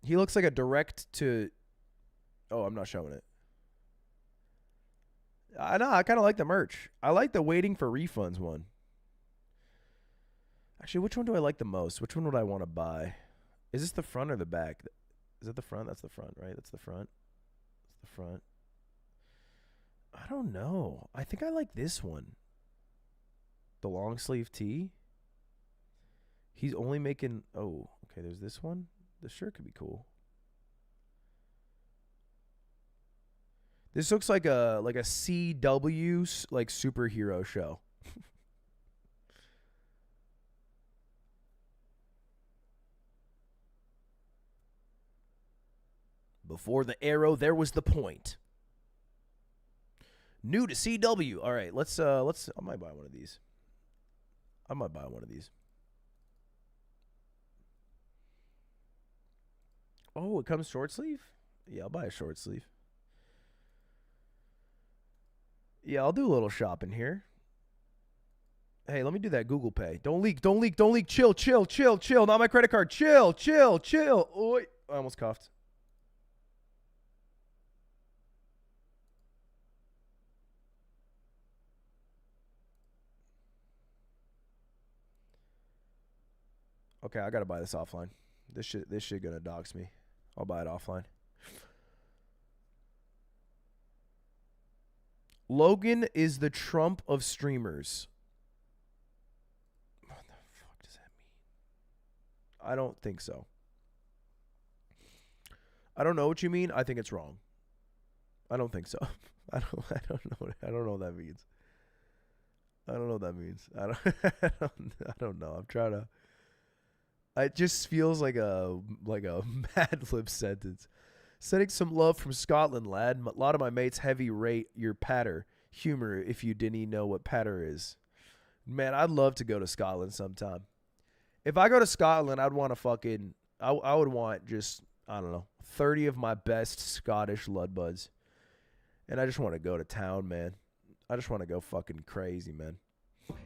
He looks like a direct to... Oh, I'm not showing it. I know, I kind of like the merch. I like the waiting for refunds one. Actually, which one do I like the most? Which one would I want to buy? Is this the front or the back? Is it the front? That's the front, right? That's the front. That's the front. I don't know. I think I like this one. The long sleeve tee. He's only making... Oh, okay, there's this one. This shirt could be cool. This looks like a CW like superhero show. Before the arrow, there was the point. New to CW. All right, let's I might buy one of these. Oh, it comes short sleeve? Yeah, I'll buy a short sleeve. Yeah, I'll do a little shopping here. Hey, let me do that Google Pay. Don't leak. Chill. Not my credit card. Chill. Oi, I almost coughed. Okay, I gotta buy this offline. This shit gonna dox me. I'll buy it offline. Logan is the Trump of streamers. What the fuck does that mean? I don't think so. I don't know what you mean. I think it's wrong. I don't think so. I don't know what that means. I don't know what that means. I don't know. I'm trying to. It just feels like a Mad Lib sentence. Sending some love from Scotland, lad. A lot of my mates heavy rate your patter humor if you didn't even know what patter is. Man, I'd love to go to Scotland sometime. If I go to Scotland, I'd want to fucking... I would want just, I don't know, 30 of my best Scottish lud buds. And I just want to go to town, man. I just want to go fucking crazy, man.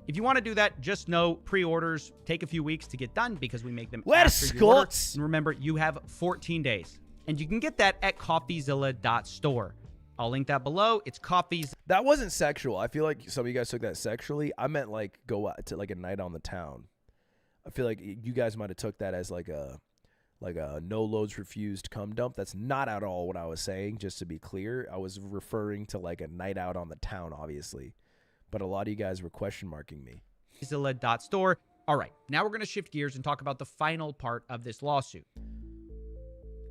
If you want to do that, just know pre-orders take a few weeks to get done because we make them Let's after you order. Scots. And remember, you have 14 days. And you can get that at coffeezilla.store. I'll link that below. It's Coffeezilla. That wasn't sexual. I feel like some of you guys took that sexually. I meant like go out to like a night on the town. I feel like you guys might have took that as like a no loads refused cum dump. That's not at all what I was saying, just to be clear. I was referring to like a night out on the town, obviously. But a lot of you guys were question marking me. Coffeezilla.store. All right, now we're going to shift gears and talk about the final part of this lawsuit.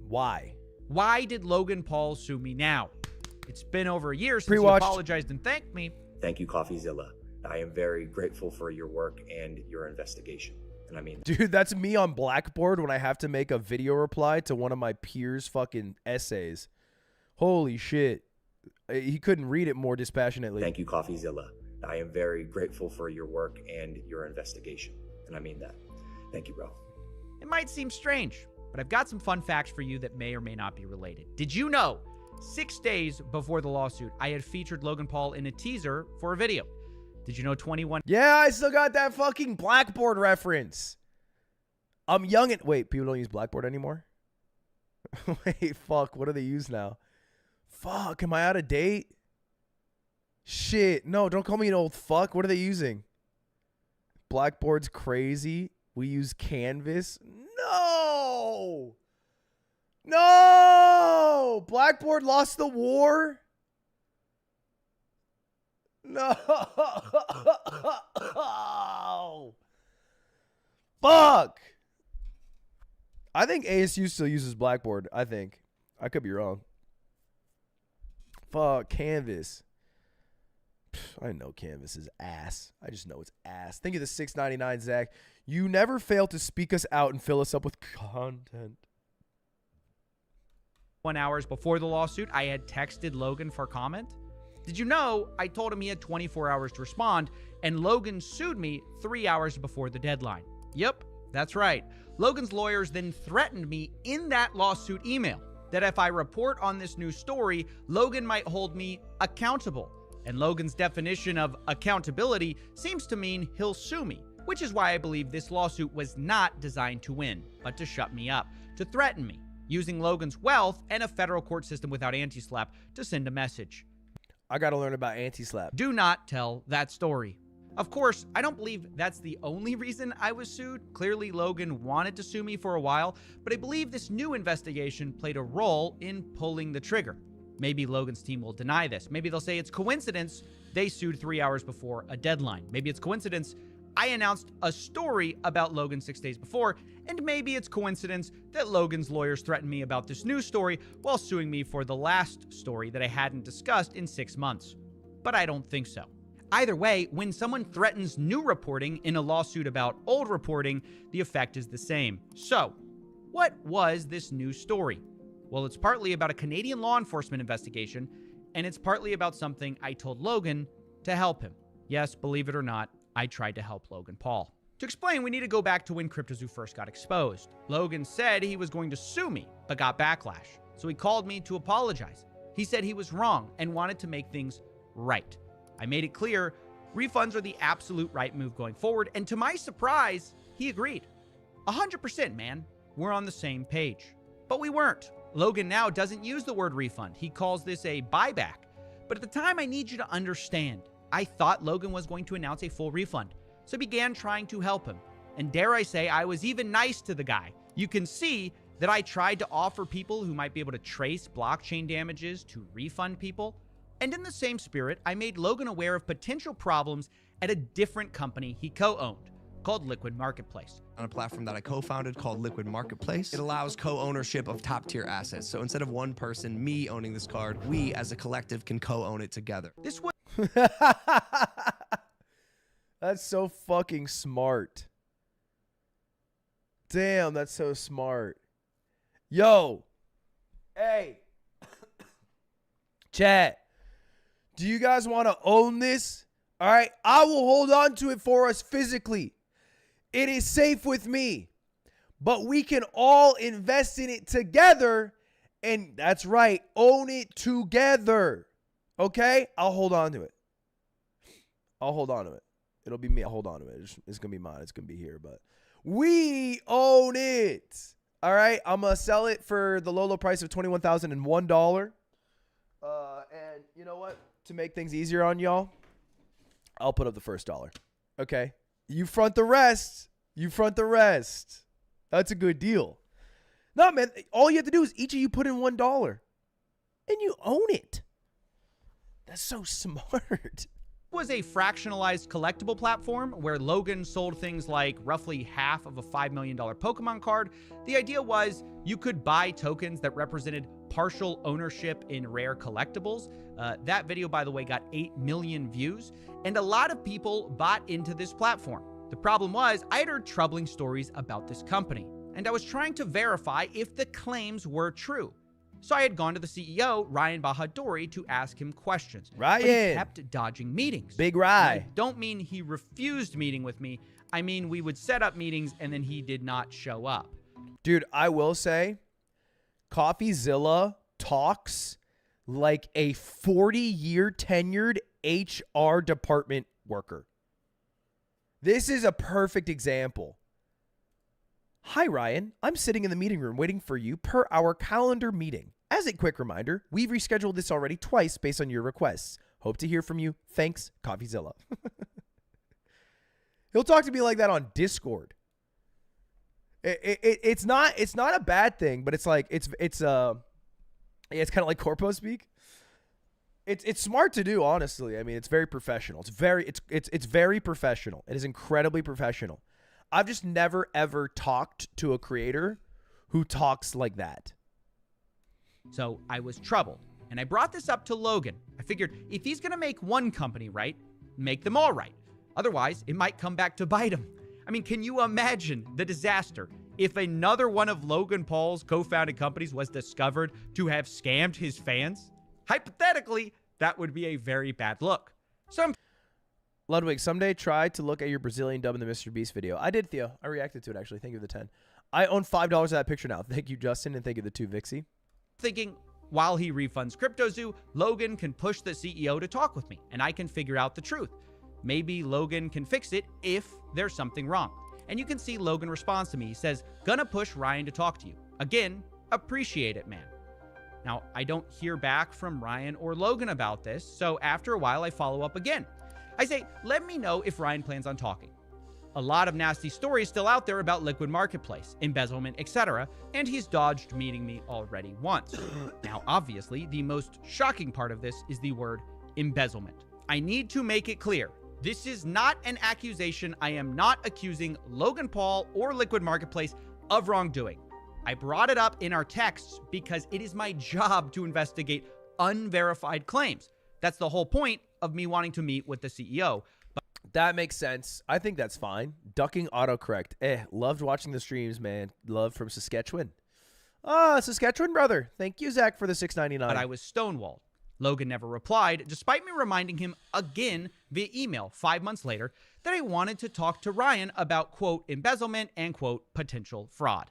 Why? Why did Logan Paul sue me now? It's been over a year since he Pre-watched. apologized and thanked me. Thank you, Coffeezilla. I am very grateful for your work and your investigation. And I mean, Dude, that's me on Blackboard when I have to make a video reply to one of my peers' fucking essays. Holy shit. He couldn't read it more dispassionately. Thank you, Coffeezilla. I am very grateful for your work and your investigation. And I mean that. Thank you, bro. It might seem strange, but I've got some fun facts for you that may or may not be related. Did you know 6 days before the lawsuit, I had featured Logan Paul in a teaser for a video? Did you know 21... Yeah, I still got that fucking Blackboard reference. I'm young and... Wait, people don't use Blackboard anymore? Wait, fuck. What do they use now? Fuck, am I out of date? Shit. No, don't call me an old fuck. What are they using? Blackboard's crazy. We use Canvas. No! No! Blackboard lost the war? No! Fuck! I think ASU still uses Blackboard. I think. I could be wrong. Fuck, Canvas. I know Canvas is ass. I just know it's ass. Thank you, the $6.99, Zach. You never fail to speak us out and fill us up with content. 1 hour before the lawsuit, I had texted Logan for comment. Did you know I told him he had 24 hours to respond, and Logan sued me 3 hours before the deadline? Yep, that's right. Logan's lawyers then threatened me in that lawsuit email that if I report on this new story, Logan might hold me accountable. And Logan's definition of accountability seems to mean he'll sue me, which is why I believe this lawsuit was not designed to win, but to shut me up, to threaten me, using Logan's wealth and a federal court system without anti-slap to send a message. I gotta learn about anti-slap. Do not tell that story. Of course, I don't believe that's the only reason I was sued. Clearly, Logan wanted to sue me for a while, but I believe this new investigation played a role in pulling the trigger. Maybe Logan's team will deny this. Maybe they'll say it's coincidence they sued 3 hours before a deadline. Maybe it's coincidence I announced a story about Logan 6 days before, and maybe it's coincidence that Logan's lawyers threatened me about this new story while suing me for the last story that I hadn't discussed in 6 months. But I don't think so. Either way, when someone threatens new reporting in a lawsuit about old reporting, the effect is the same. So, what was this new story? Well, it's partly about a Canadian law enforcement investigation, and it's partly about something I told Logan to help him. Yes, believe it or not, I tried to help Logan Paul. To explain, we need to go back to when CryptoZoo first got exposed. Logan said he was going to sue me, but got backlash. So he called me to apologize. He said he was wrong and wanted to make things right. I made it clear refunds are the absolute right move going forward, and to my surprise, he agreed. 100%, man. We're on the same page. But we weren't. Logan now doesn't use the word refund. He calls this a buyback. But at the time, I need you to understand, I thought Logan was going to announce a full refund, so I began trying to help him. And dare I say, I was even nice to the guy. You can see that I tried to offer people who might be able to trace blockchain damages to refund people. And in the same spirit, I made Logan aware of potential problems at a different company he co-owned, called Liquid Marketplace. On a platform that I co-founded called Liquid Marketplace, it allows co-ownership of top-tier assets. So instead of one person, me owning this card, we as a collective can co-own it together. This was That's so fucking smart. Damn, that's so smart. Yo. Hey. Chat. Do you guys want to own this? All right. I will hold on to it for us physically. It is safe with me. But we can all invest in it together. And that's right. Own it together. Okay? I'll hold on to it. I'll hold on to it. It'll be me. I'll hold on to it. It's going to be mine. It's going to be here. But we own it. All right? I'm going to sell it for the low price of $21,001. And you know what? To make things easier on y'all, I'll put up the first dollar. Okay? You front the rest. You front the rest. That's a good deal. No, man. All you have to do is each of you put in $1. And you own it. That's so smart. Was a fractionalized collectible platform where Logan sold things like roughly half of a $5 million Pokemon card. The idea was you could buy tokens that represented partial ownership in rare collectibles. That video, by the way, got 8 million views, and a lot of people bought into this platform. The problem was I had heard troubling stories about this company, and I was trying to verify if the claims were true. So I had gone to the CEO, Ryan Bahadori, to ask him questions. Ryan. But he kept dodging meetings. Big Rye. I don't mean he refused meeting with me. I mean, we would set up meetings and then he did not show up. Dude, I will say, Coffeezilla talks like a 40-year tenured HR department worker. This is a perfect example. Hi, Ryan. I'm sitting in the meeting room waiting for you per our calendar meeting. As a quick reminder, we've rescheduled this already twice based on your requests. Hope to hear from you. Thanks, Coffeezilla. He'll talk to me like that on Discord. It's not a bad thing, but it's like it's kind of like corpo speak. It's smart to do, honestly. I mean, it's very professional. It's very professional. It is incredibly professional. I've just never, ever talked to a creator who talks like that. So I was troubled, and I brought this up to Logan. I figured if he's going to make one company right, make them all right. Otherwise, it might come back to bite him. I mean, can you imagine the disaster if another one of Logan Paul's co-founded companies was discovered to have scammed his fans? Hypothetically, that would be a very bad look. Ludwig, someday try to look at your Brazilian dub in the Mr. Beast video. I did, Theo. I reacted to it, actually. Thank you for the 10. I own $5 of that picture now. Thank you, Justin, and thank you, the 2 Vixie. Thinking, while he refunds CryptoZoo, Logan can push the CEO to talk with me, and I can figure out the truth. Maybe Logan can fix it if there's something wrong. And you can see Logan responds to me. He says, gonna push Ryan to talk to you. Again, appreciate it, man. Now, I don't hear back from Ryan or Logan about this, so after a while, I follow up again. I say, let me know if Ryan plans on talking. A lot of nasty stories still out there about Liquid Marketplace, embezzlement, etc., and he's dodged meeting me already once. Now, obviously, the most shocking part of this is the word embezzlement. I need to make it clear. This is not an accusation. I am not accusing Logan Paul or Liquid Marketplace of wrongdoing. I brought it up in our texts because it is my job to investigate unverified claims. That's the whole point of me wanting to meet with the CEO. But that makes sense. I think that's fine. Ducking autocorrect. Loved watching the streams, man. Love from Saskatchewan. Saskatchewan brother. Thank you, Zach, for the $6.99. But I was stonewalled. Logan never replied, despite me reminding him again via email 5 months later that I wanted to talk to Ryan about, quote, embezzlement and, quote, potential fraud.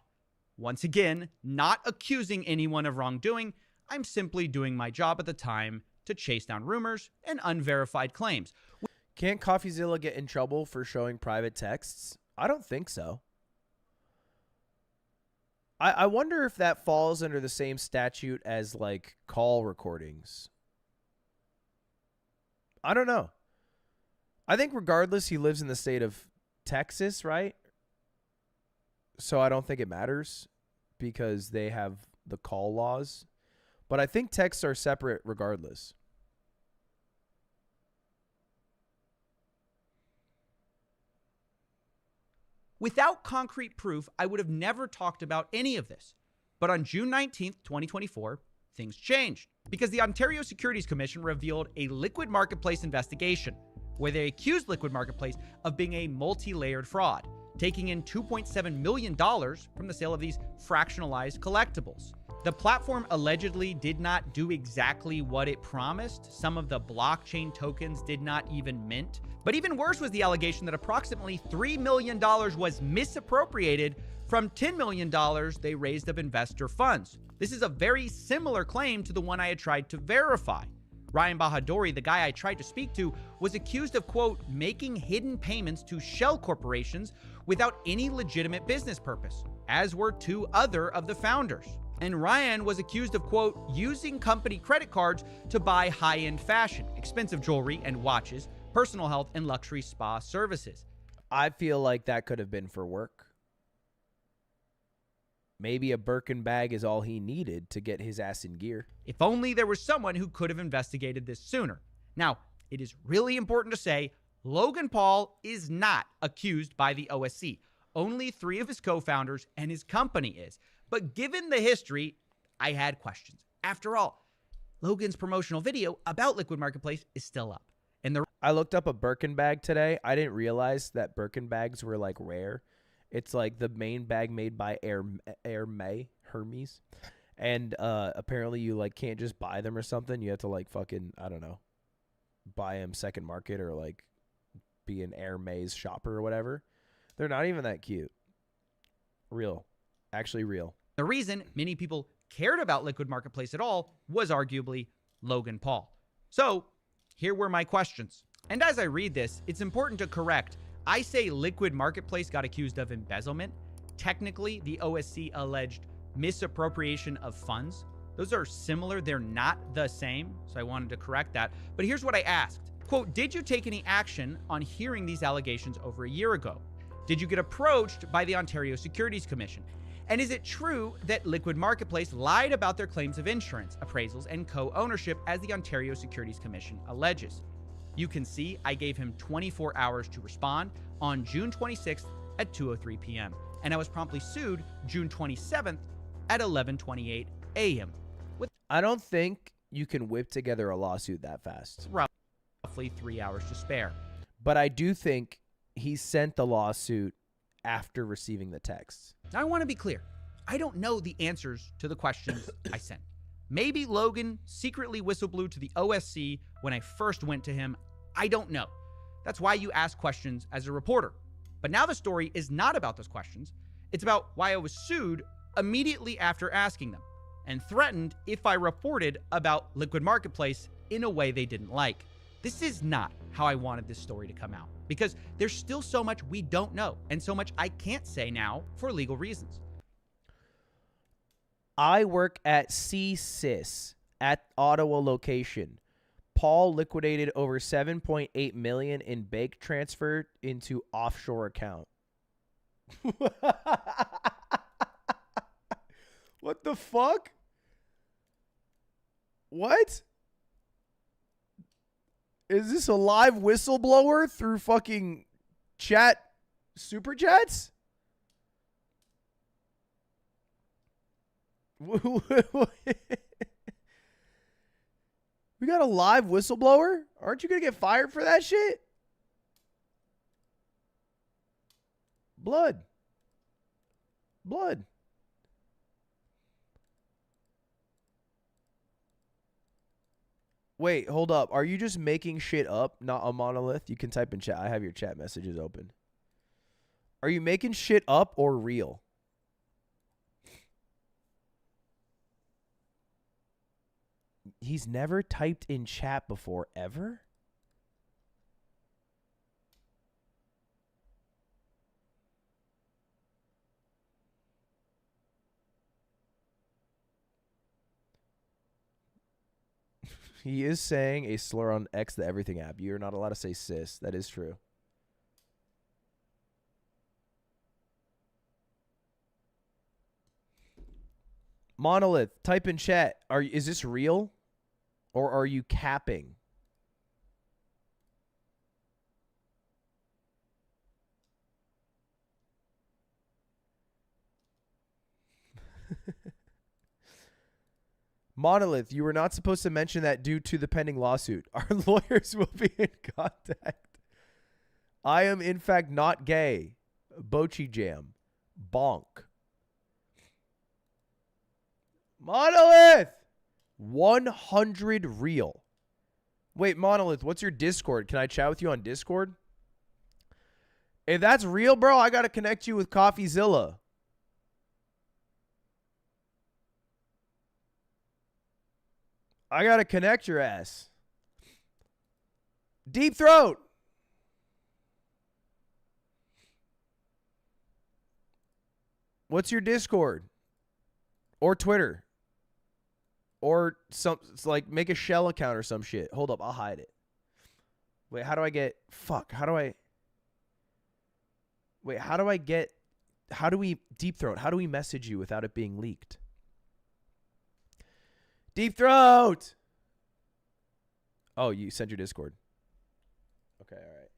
Once again, not accusing anyone of wrongdoing, I'm simply doing my job at the time to chase down rumors and unverified claims. Can't Coffeezilla get in trouble for showing private texts? I don't think so. I wonder if that falls under the same statute as, like, call recordings. I don't know. I think regardless, he lives in the state of Texas, right? So I don't think it matters because they have the call laws. But I think texts are separate regardless. Without concrete proof, I would have never talked about any of this. But on June 19th, 2024, things changed because the Ontario Securities Commission revealed a liquid marketplace investigation where they accused Liquid Marketplace of being a multi-layered fraud, taking in $2.7 million from the sale of these fractionalized collectibles. The platform allegedly did not do exactly what it promised. Some of the blockchain tokens did not even mint. But even worse was the allegation that approximately $3 million was misappropriated from $10 million they raised of investor funds. This is a very similar claim to the one I had tried to verify. Ryan Bahadouri, the guy I tried to speak to, was accused of, quote, making hidden payments to shell corporations without any legitimate business purpose, as were 2 other of the founders. And Ryan was accused of, quote, using company credit cards to buy high-end fashion, expensive jewelry and watches, personal health, and luxury spa services. I feel like that could have been for work. Maybe a Birkin bag is all he needed to get his ass in gear. If only there was someone who could have investigated this sooner. Now, it is really important to say Logan Paul is not accused by the OSC. Only 3 of his co-founders and his company is. But given the history, I had questions. After all, Logan's promotional video about Liquid Marketplace is still up. And I looked up a Birkin bag today. I didn't realize that Birkin bags were like rare. It's like the main bag made by Hermes. And apparently you like can't just buy them or something. You have to like fucking, I don't know, buy them second market or like be an Hermes shopper or whatever. They're not even that cute. Real. Actually real. The reason many people cared about Liquid Marketplace at all was arguably Logan Paul. So here were my questions. And as I read this, it's important to correct. I say Liquid Marketplace got accused of embezzlement. Technically, the OSC alleged misappropriation of funds. Those are similar. They're not the same. So I wanted to correct that. But here's what I asked. Quote, did you take any action on hearing these allegations over a year ago? Did you get approached by the Ontario Securities Commission? And is it true that Liquid Marketplace lied about their claims of insurance, appraisals, and co-ownership as the Ontario Securities Commission alleges? You can see I gave him 24 hours to respond on June 26th at 2:03 p.m. And I was promptly sued June 27th at 11:28 a.m. I don't think you can whip together a lawsuit that fast. Roughly 3 hours to spare. But I do think he sent the lawsuit after receiving the texts. Now I want to be clear. I don't know the answers to the questions I sent. Maybe Logan secretly whistleblew to the OSC when I first went to him. I don't know. That's why you ask questions as a reporter. But now the story is not about those questions. It's about why I was sued immediately after asking them and threatened if I reported about Liquid Marketplace in a way they didn't like. This is not how I wanted this story to come out because there's still so much we don't know and so much I can't say now for legal reasons. I work at CSIS at Ottawa location. Paul liquidated over $7.8 million in bank transfer into offshore account. What the fuck? What? Is this a live whistleblower through fucking chat super chats? We got a live whistleblower? Aren't you going to get fired for that shit? Blood. Wait, hold up. Are you just making shit up? Not a monolith? You can type in chat. I have your chat messages open. Are you making shit up or real? He's never typed in chat before, ever? He is saying a slur on X, the Everything app. You're not allowed to say sis. That is true. Monolith, type in chat. Is this real? Or are you capping? Monolith, you were not supposed to mention that due to the pending lawsuit. Our lawyers will be in contact. I am, in fact, not gay. Bochi Jam. Bonk. Monolith! 100 real. Wait, Monolith, what's your Discord? Can I chat with you on Discord? If that's real, bro, I got to connect you with Coffeezilla. I got to connect your ass. Deep Throat. What's your Discord? Or Twitter? Or some, like, make a shell account or some shit. Hold up, I'll hide it. Wait, how do I get... Fuck, how do I... Wait, how do I get... How do we... Deep Throat, how do we message you without it being leaked? Deep Throat! Oh, you sent your Discord. Okay, all right.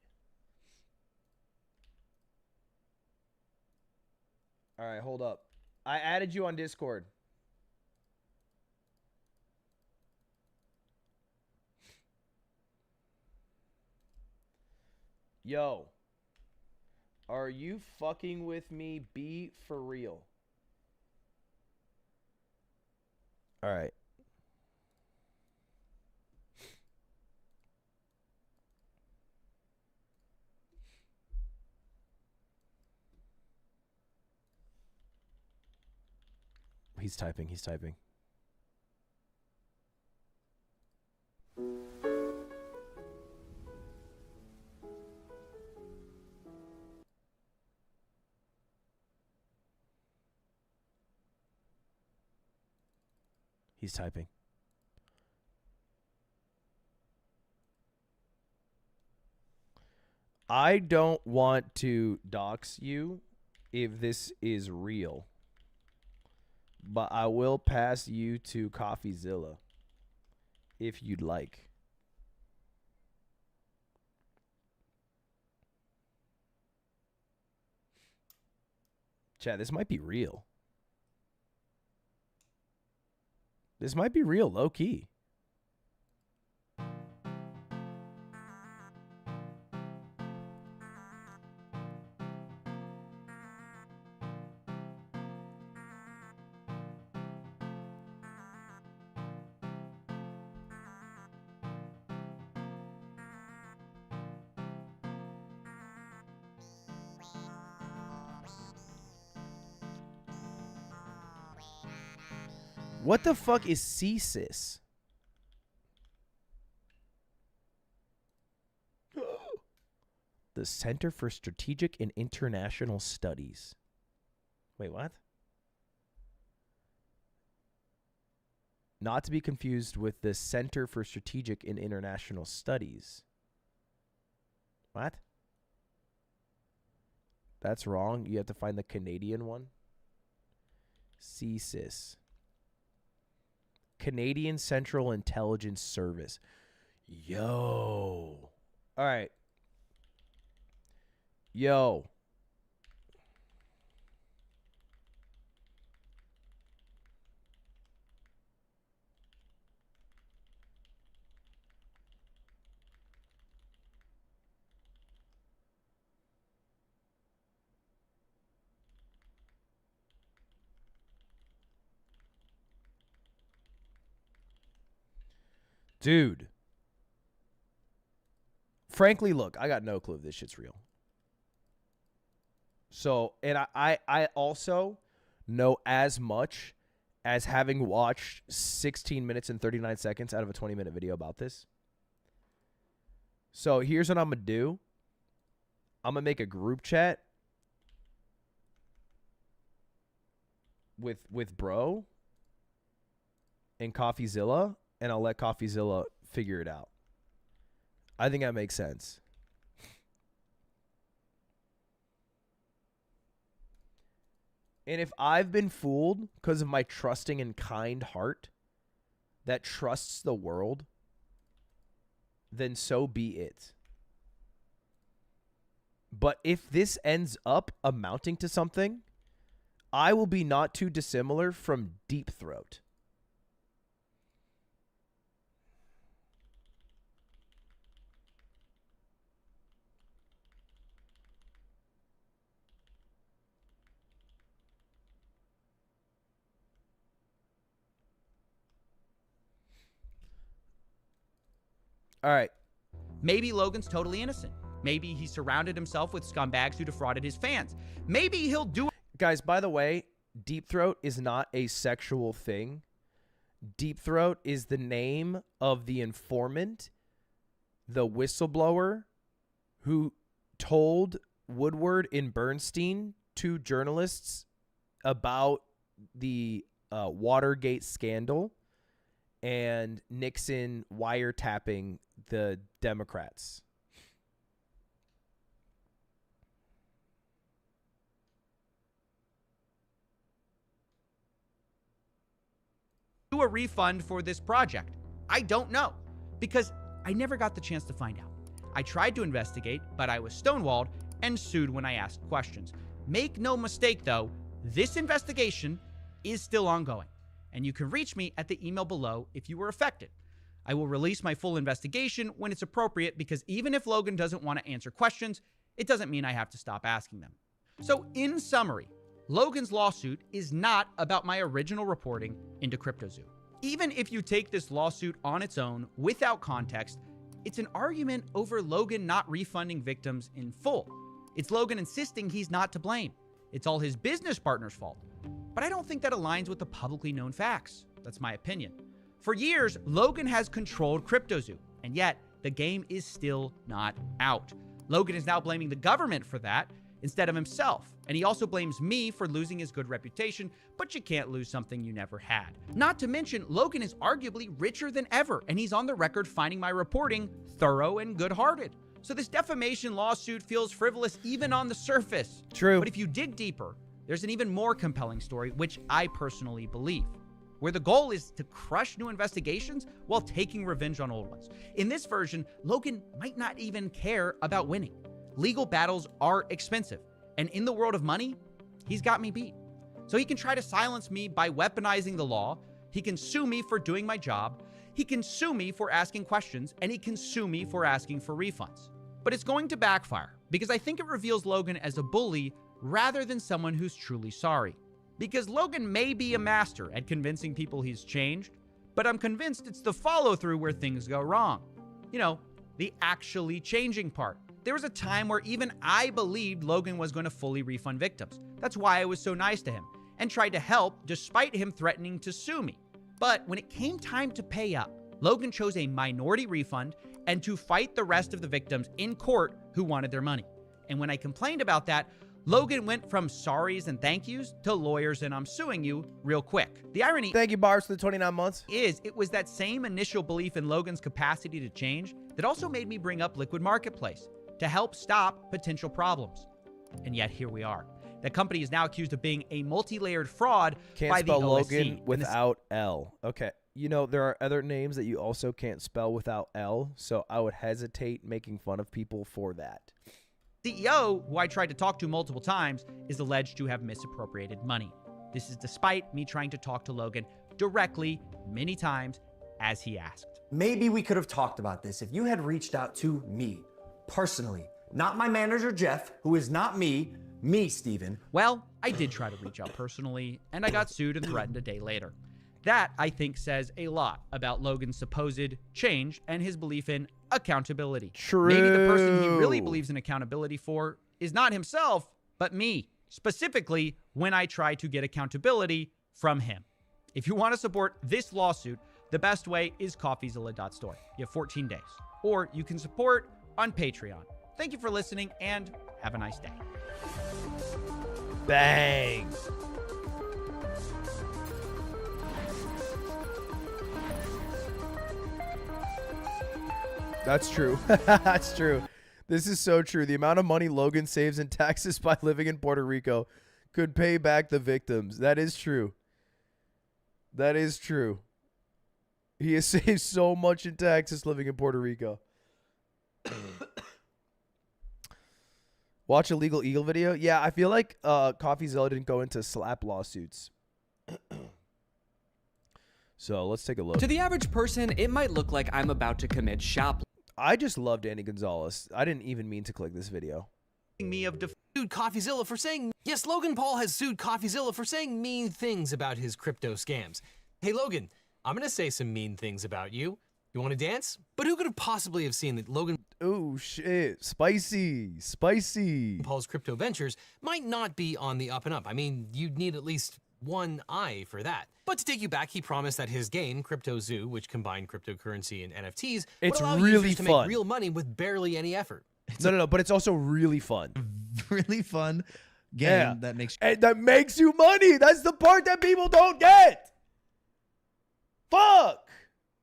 All right, hold up. I added you on Discord. Yo. Are you fucking with me? Be for real. All right. He's typing. He's typing. He's typing. I don't want to dox you if this is real. But I will pass you to Coffeezilla if you'd like. Chat, this might be real. This might be real, low key. What the fuck is CSIS? The Center for Strategic and International Studies. Wait, what? Not to be confused with the Center for Strategic and International Studies. What? That's wrong. You have to find the Canadian one. CSIS. Canadian Central Intelligence Service. Yo. All right. Yo. Dude. frankly, look, I got no clue if this shit's real. So, and I also know as much as having watched 16 minutes and 39 seconds out of a 20-minute video about this. So here's what I'm going to do. I'm going to make a group chat with bro and Coffeezilla, and I'll let Coffeezilla figure it out. I think that makes sense. And if I've been fooled because of my trusting and kind heart that trusts the world, then so be it. But if this ends up amounting to something, I will be not too dissimilar from Deep Throat. All right. Maybe Logan's totally innocent. Maybe he surrounded himself with scumbags who defrauded his fans. Maybe he'll do... Guys, by the way, Deep Throat is not a sexual thing. Deep Throat is the name of the informant, the whistleblower, who told Woodward and Bernstein, two journalists, about the Watergate scandal and Nixon wiretapping the Democrats. Do a refund for this project? I don't know, because I never got the chance to find out. I tried to investigate, but I was stonewalled and sued when I asked questions. Make no mistake though, this investigation is still ongoing, and you can reach me at the email below if you were affected. I will release my full investigation when it's appropriate, because even if Logan doesn't want to answer questions, it doesn't mean I have to stop asking them. So in summary, Logan's lawsuit is not about my original reporting into CryptoZoo. Even if you take this lawsuit on its own without context, it's an argument over Logan not refunding victims in full. It's Logan insisting he's not to blame. It's all his business partner's fault. But I don't think that aligns with the publicly known facts. That's my opinion. For years, Logan has controlled CryptoZoo, and yet the game is still not out. Logan is now blaming the government for that instead of himself. And he also blames me for losing his good reputation, but you can't lose something you never had. Not to mention, Logan is arguably richer than ever, and he's on the record finding my reporting thorough and good-hearted. So this defamation lawsuit feels frivolous even on the surface. True. But if you dig deeper, there's an even more compelling story, which I personally believe, where the goal is to crush new investigations while taking revenge on old ones. In this version, Logan might not even care about winning. Legal battles are expensive, and in the world of money, he's got me beat. So he can try to silence me by weaponizing the law, he can sue me for doing my job, he can sue me for asking questions, and he can sue me for asking for refunds. But it's going to backfire, because I think it reveals Logan as a bully rather than someone who's truly sorry. Because Logan may be a master at convincing people he's changed, but I'm convinced it's the follow-through where things go wrong. You know, the actually changing part. There was a time where even I believed Logan was going to fully refund victims. That's why I was so nice to him and tried to help despite him threatening to sue me. But when it came time to pay up, Logan chose a minority refund and to fight the rest of the victims in court who wanted their money. And when I complained about that, Logan went from sorries and thank yous to lawyers and I'm suing you real quick. The irony— Thank you, Bars, for the 29 months. —is it was that same initial belief in Logan's capacity to change that also made me bring up Liquid Marketplace to help stop potential problems. And yet here we are. The company is now accused of being a multi-layered fraud by the OSC. Logan without L. Okay. You know, there are other names that you also can't spell without L, so I would hesitate making fun of people for that. CEO, who I tried to talk to multiple times, is alleged to have misappropriated money. This is despite me trying to talk to Logan directly many times as he asked. Maybe we could have talked about this if you had reached out to me personally, not my manager Jeff, who is not me, Steven. Well, I did try to reach out personally, and I got sued and threatened a day later. That, I think, says a lot about Logan's supposed change and his belief in accountability. True. Maybe the person he really believes in accountability for is not himself, but me. Specifically, when I try to get accountability from him. If you want to support this lawsuit, the best way is Coffeezilla.store. You have 14 days. Or you can support on Patreon. Thank you for listening and have a nice day. Bang. That's true. That's true. This is so true. The amount of money Logan saves in taxes by living in Puerto Rico could pay back the victims. That is true. That is true. He has saved so much in taxes living in Puerto Rico. Watch a Legal Eagle video. Yeah, I feel like Coffeezilla didn't go into slap lawsuits. So let's take a look. To the average person, it might look like I'm about to commit shoplifting. I just love Danny Gonzalez. I didn't even mean to click this video. Me of sued Coffeezilla for saying, yes, Logan Paul has sued Coffeezilla for saying mean things about his crypto scams. Hey, Logan, I'm going to say some mean things about you. You want to dance? But who could have possibly have seen that Logan Oh, shit. Spicy. Spicy. Paul's crypto ventures might not be on the up and up. I mean, you'd need at least one eye for that. But to take you back, he promised that his game, CryptoZoo, which combined cryptocurrency and NFTs, would allow really users to fun. make real money with barely any effort. No, but it's also really fun. Really fun game that makes you money. That's the part that people don't get. Fuck.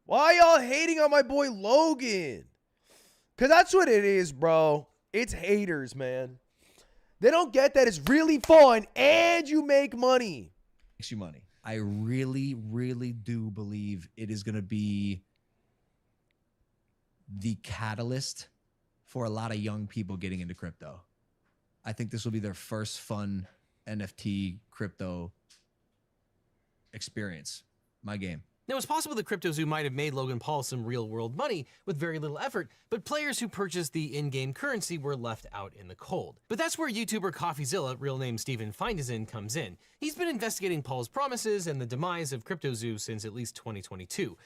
Why y'all hating on my boy Logan? Because that's what it is, bro. It's haters, man. They don't get that it's really fun and you make money. Makes you money. I really, really do believe it is going to be the catalyst for a lot of young people getting into crypto. I think this will be their first fun NFT crypto experience. My game. Now, it's possible that CryptoZoo might have made Logan Paul some real-world money with very little effort, but players who purchased the in-game currency were left out in the cold. But that's where YouTuber Coffeezilla, real name Steven Findezen, comes in. He's been investigating Paul's promises and the demise of CryptoZoo since at least 2022,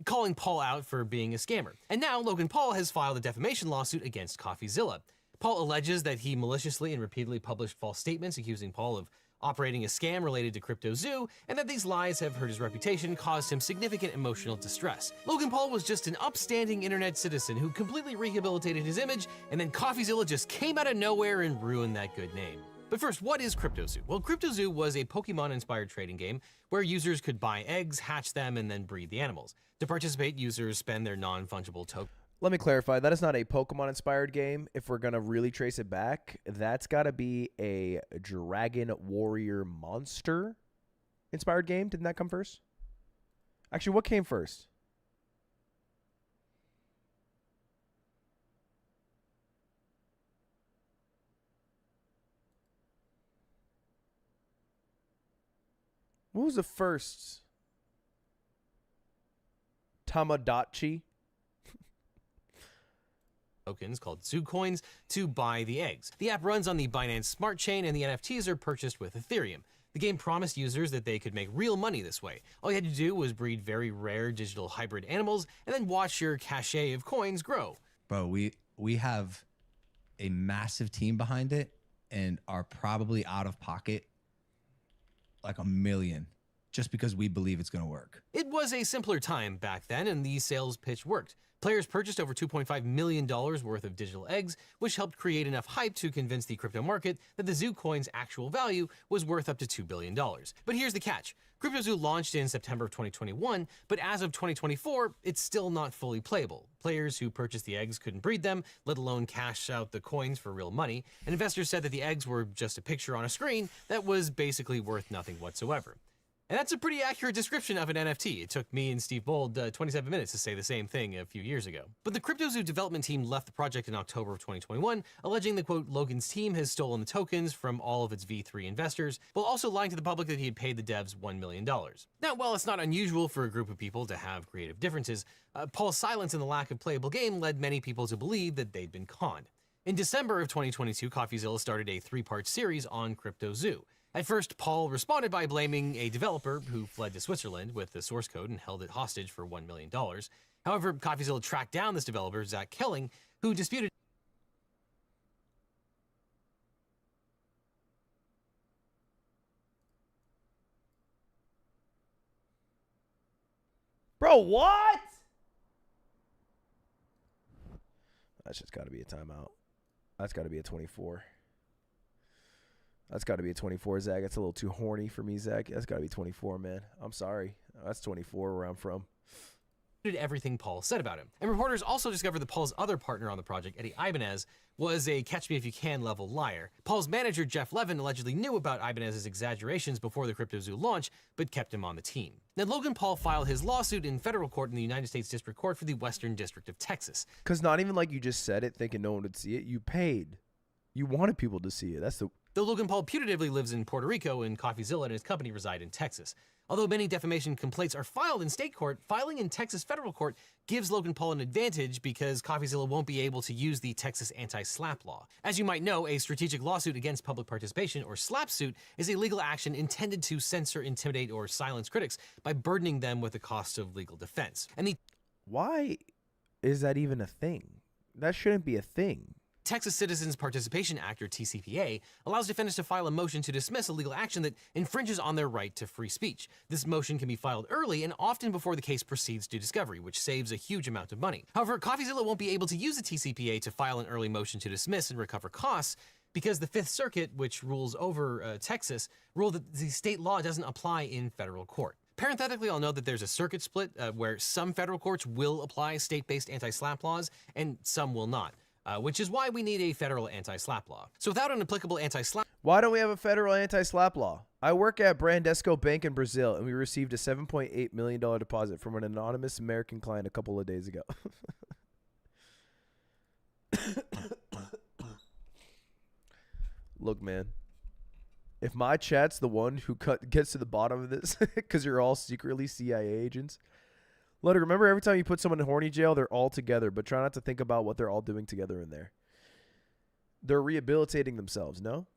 calling Paul out for being a scammer. And now Logan Paul has filed a defamation lawsuit against Coffeezilla. Paul alleges that he maliciously and repeatedly published false statements accusing Paul of operating a scam related to CryptoZoo, and that these lies have hurt his reputation, caused him significant emotional distress. Logan Paul was just an upstanding internet citizen who completely rehabilitated his image, and then Coffeezilla just came out of nowhere and ruined that good name. But first, what is CryptoZoo? Well, CryptoZoo was a Pokemon-inspired trading game where users could buy eggs, hatch them, and then breed the animals. To participate, users spend their non-fungible token. Let me clarify. That is not a Pokemon-inspired game. If we're going to really trace it back, that's got to be a Dragon Warrior Monster-inspired game. Didn't that come first? Actually, what came first? What was the first? Tamagotchi? Tokens called Zoo Coins to buy the eggs. The app runs on the Binance Smart Chain, and the NFTs are purchased with Ethereum. The game promised users that they could make real money this way. All you had to do was breed very rare digital hybrid animals and then watch your cache of coins grow. Bro, we have a massive team behind it and are probably out of pocket like $1 million just because we believe it's going to work. It was a simpler time back then, and the sales pitch worked. Players purchased over $2.5 million worth of digital eggs, which helped create enough hype to convince the crypto market that the Zoo Coin's actual value was worth up to $2 billion. But here's the catch. CryptoZoo launched in September of 2021, but as of 2024, it's still not fully playable. Players who purchased the eggs couldn't breed them, let alone cash out the coins for real money, and investors said that the eggs were just a picture on a screen that was basically worth nothing whatsoever. And that's a pretty accurate description of an NFT. It took me and Steve Bold 27 minutes to say the same thing a few years ago. But the CryptoZoo development team left the project in October of 2021, alleging that, quote, Logan's team has stolen the tokens from all of its V3 investors, while also lying to the public that he had paid the devs $1 million. Now, while it's not unusual for a group of people to have creative differences, Paul's silence and the lack of playable game led many people to believe that they'd been conned. In December of 2022, Coffeezilla started a 3-part series on CryptoZoo. At first, Paul responded by blaming a developer who fled to Switzerland with the source code and held it hostage for $1 million. However, Coffeezilla tracked down this developer, Zach Kelling, who disputed. Bro, what? That's just got to be a timeout. That's got to be a 24. That's got to be a 24, Zach. That's a little too horny for me, Zach. That's got to be 24, man. I'm sorry. That's 24 where I'm from. Everything Paul said about him. And reporters also discovered that Paul's other partner on the project, Eddie Ibanez, was a catch-me-if-you-can level liar. Paul's manager, Jeff Levin, allegedly knew about Ibanez's exaggerations before the CryptoZoo launch, but kept him on the team. Now, Logan Paul filed his lawsuit in federal court in the United States District Court for the Western District of Texas. Because not even like you just said it thinking no one would see it. You paid. You wanted people to see it. That's the... Though Logan Paul putatively lives in Puerto Rico and Coffeezilla and his company reside in Texas. Although many defamation complaints are filed in state court, filing in Texas federal court gives Logan Paul an advantage because Coffeezilla won't be able to use the Texas anti-SLAPP law. As you might know, a strategic lawsuit against public participation, or SLAPP suit, is a legal action intended to censor, intimidate, or silence critics by burdening them with the cost of legal defense. And why is that even a thing? That shouldn't be a thing. Texas Citizens Participation Act, or TCPA, allows defendants to file a motion to dismiss a legal action that infringes on their right to free speech. This motion can be filed early and often before the case proceeds to discovery, which saves a huge amount of money. However, Coffeezilla won't be able to use the TCPA to file an early motion to dismiss and recover costs because the Fifth Circuit, which rules over Texas, ruled that the state law doesn't apply in federal court. Parenthetically, I'll note that there's a circuit split where some federal courts will apply state-based anti-SLAPP laws and some will not. Which is why we need a federal anti-SLAPP law. So without an applicable anti-SLAPP... Why don't we have a federal anti-SLAPP law? I work at Bradesco Bank in Brazil, and we received a $7.8 million deposit from an anonymous American client a couple of days ago. Look, man. If my chat's the one who gets to the bottom of this, because you're all secretly CIA agents... Ludwig, remember every time you put someone in horny jail, they're all together, but try not to think about what they're all doing together in there. They're rehabilitating themselves, no?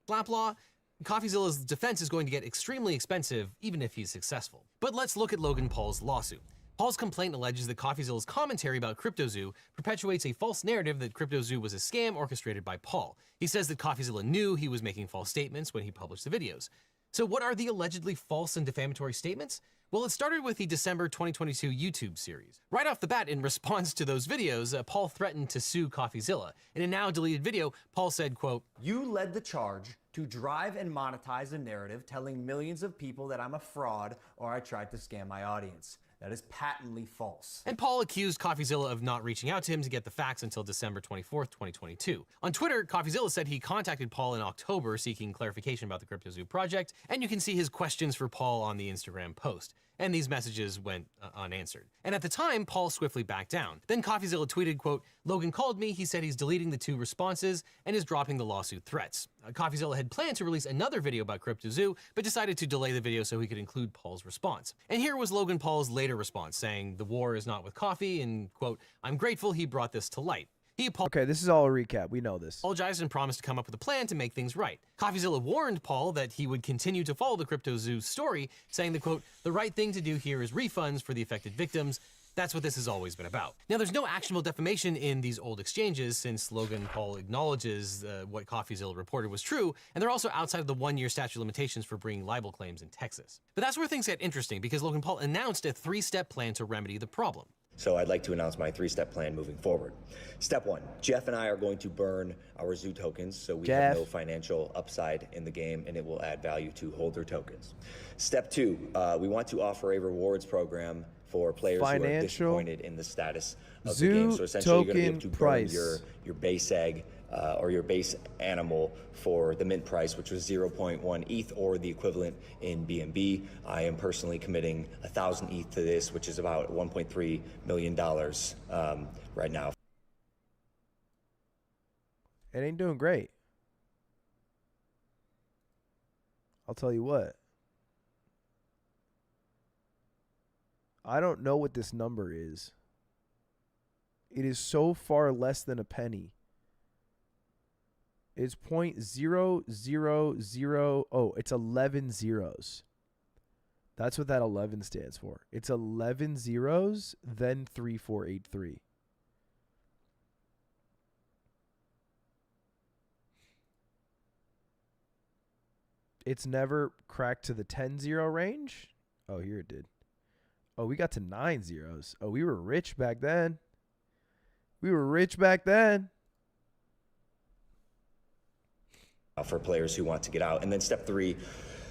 SLAPP law, Coffeezilla's defense is going to get extremely expensive, even if he's successful. But let's look at Logan Paul's lawsuit. Paul's complaint alleges that Coffeezilla's commentary about CryptoZoo perpetuates a false narrative that CryptoZoo was a scam orchestrated by Paul. He says that Coffeezilla knew he was making false statements when he published the videos. So what are the allegedly false and defamatory statements? Well, it started with the December 2022 YouTube series. Right off the bat, in response to those videos, Paul threatened to sue Coffeezilla. In a now deleted video, Paul said, quote, "You led the charge to drive and monetize a narrative telling millions of people that I'm a fraud or I tried to scam my audience. That is patently false." And Paul accused Coffeezilla of not reaching out to him to get the facts until December 24th, 2022. On Twitter, Coffeezilla said he contacted Paul in October seeking clarification about the CryptoZoo project, and you can see his questions for Paul on the Instagram post. And these messages went unanswered. And at the time, Paul swiftly backed down. Then Coffeezilla tweeted, quote, "Logan called me. He said he's deleting the 2 responses and is dropping the lawsuit threats." Coffeezilla had planned to release another video about CryptoZoo, but decided to delay the video so he could include Paul's response. And here was Logan Paul's later response, saying the war is not with coffee, and, quote, "I'm grateful he brought this to light." Okay, this is all a recap. We know this. Apologized and promised to come up with a plan to make things right. Coffeezilla warned Paul that he would continue to follow the CryptoZoo story, saying that, quote, "The right thing to do here is refunds for the affected victims. That's what this has always been about." Now, there's no actionable defamation in these old exchanges since Logan Paul acknowledges what Coffeezilla reported was true, and they're also outside of the 1-year statute of limitations for bringing libel claims in Texas. But that's where things get interesting because Logan Paul announced a 3-step plan to remedy the problem. So I'd like to announce my 3-step plan moving forward. Step 1, Jeff and I are going to burn our Zoo tokens so we have no financial upside in the game and it will add value to holder tokens. Step 2, we want to offer a rewards program for players who are disappointed in the status of the game. So essentially you're going to be able to burn your base egg or your base animal for the mint price, which was 0.1 ETH or the equivalent in BNB. I am personally committing 1,000 ETH to this, which is about $1.3 million right now. It ain't doing great. I'll tell you what. I don't know what this number is. It is so far less than a penny. is 0.000. Oh, it's 11 zeros. That's what that 11 stands for. It's 11 zeros, then 3483. It's never cracked to the 10-0 range. Oh, here it did. Oh, we got to 9 zeros. Oh, we were rich back then. We were rich back then. For players who want to get out. And then step 3,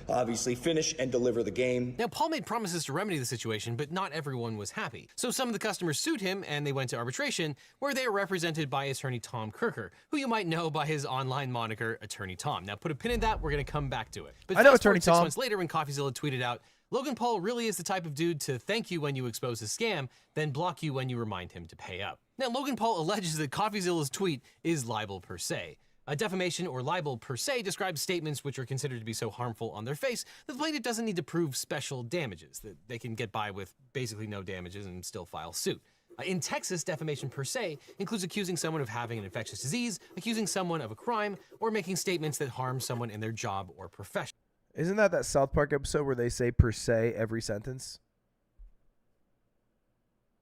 obviously finish and deliver the game. Now, Paul made promises to remedy the situation, but not everyone was happy. So some of the customers sued him, and they went to arbitration, where they are represented by attorney Tom Kirker, who you might know by his online moniker, Attorney Tom. Now, put a pin in that. We're going to come back to it. But I know fast Attorney forward 6 Tom. months later, when Coffeezilla tweeted out, Logan Paul really is the type of dude to thank you when you expose a scam, then block you when you remind him to pay up. Now, Logan Paul alleges that Coffeezilla's tweet is libel per se. A defamation or libel per se describes statements which are considered to be so harmful on their face that the plaintiff doesn't need to prove special damages, that they can get by with basically no damages and still file suit. In Texas, defamation per se includes accusing someone of having an infectious disease, accusing someone of a crime, or making statements that harm someone in their job or profession. Isn't that South Park episode where they say per se every sentence?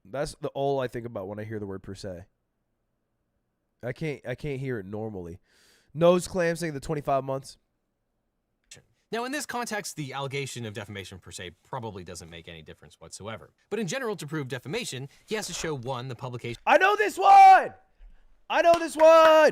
That's all I think about when I hear the word per se. I can't hear it normally. Nose clam saying the 25 months. Now, in this context, the allegation of defamation per se probably doesn't make any difference whatsoever. But in general, to prove defamation, he has to show 1, the publication. I know this one! I know this one!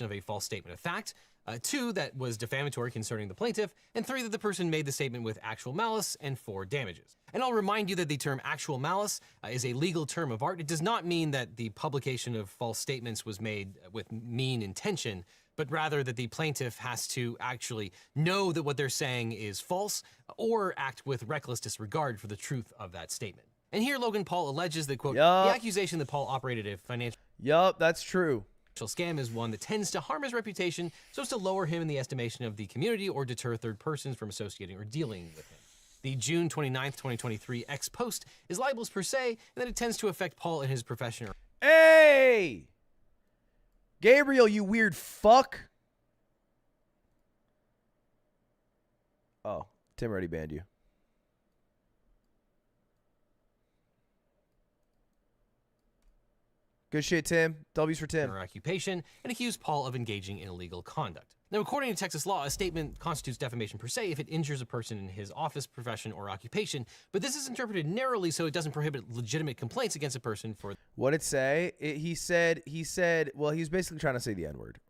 Of a false statement of fact. 2, that was defamatory concerning the plaintiff. And 3, that the person made the statement with actual malice. And 4, damages. And I'll remind you that the term actual malice is a legal term of art. It does not mean that the publication of false statements was made with mean intention, but rather that the plaintiff has to actually know that what they're saying is false or act with reckless disregard for the truth of that statement. And here Logan Paul alleges that, quote, the accusation that Paul operated a financial... Yup, that's true. Scam is one that tends to harm his reputation so as to lower him in the estimation of the community or deter third persons from associating or dealing with him. The June 29th, 2023 X post is libelous per se, and that it tends to affect Paul in his profession. Hey! Gabriel, you weird fuck. Oh, Tim already banned you. Good shit, Tim. W's for Tim. Or occupation, and accused Paul of engaging in illegal conduct. Now, according to Texas law, a statement constitutes defamation per se if it injures a person in his office, profession, or occupation, but this is interpreted narrowly so it doesn't prohibit legitimate complaints against a person for... What'd it say? He said, well, he's basically trying to say the N-word.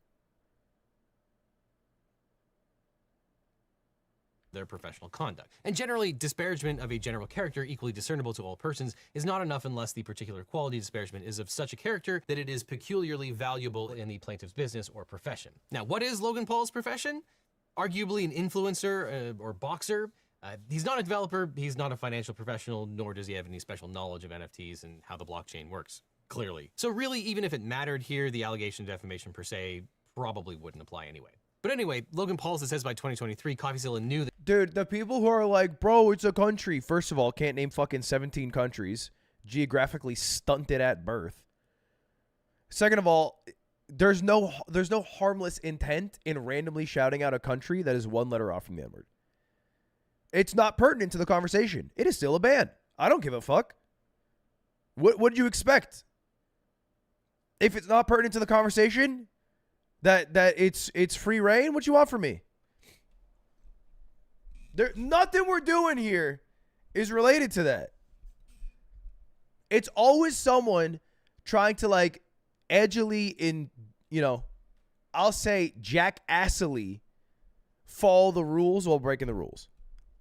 Their professional conduct. And generally, disparagement of a general character equally discernible to all persons is not enough unless the particular quality of disparagement is of such a character that it is peculiarly valuable in the plaintiff's business or profession. Now, what is Logan Paul's profession? Arguably an influencer or boxer. He's not a developer, he's not a financial professional, nor does he have any special knowledge of NFTs and how the blockchain works, clearly. So really, even if it mattered here, the allegation of defamation per se probably wouldn't apply anyway. But anyway, Logan Paul says by 2023, Coffeezilla knew that... Dude, the people who are like, bro, it's a country. First of all, can't name fucking 17 countries. Geographically stunted at birth. Second of all, there's no harmless intent in randomly shouting out a country that is one letter off from the N-word. It's not pertinent to the conversation. It is still a ban. I don't give a fuck. What did you expect? If it's not pertinent to the conversation... That it's free reign? What you want from me? Nothing we're doing here is related to that. It's always someone trying to like edgily I'll say jackassily follow the rules while breaking the rules.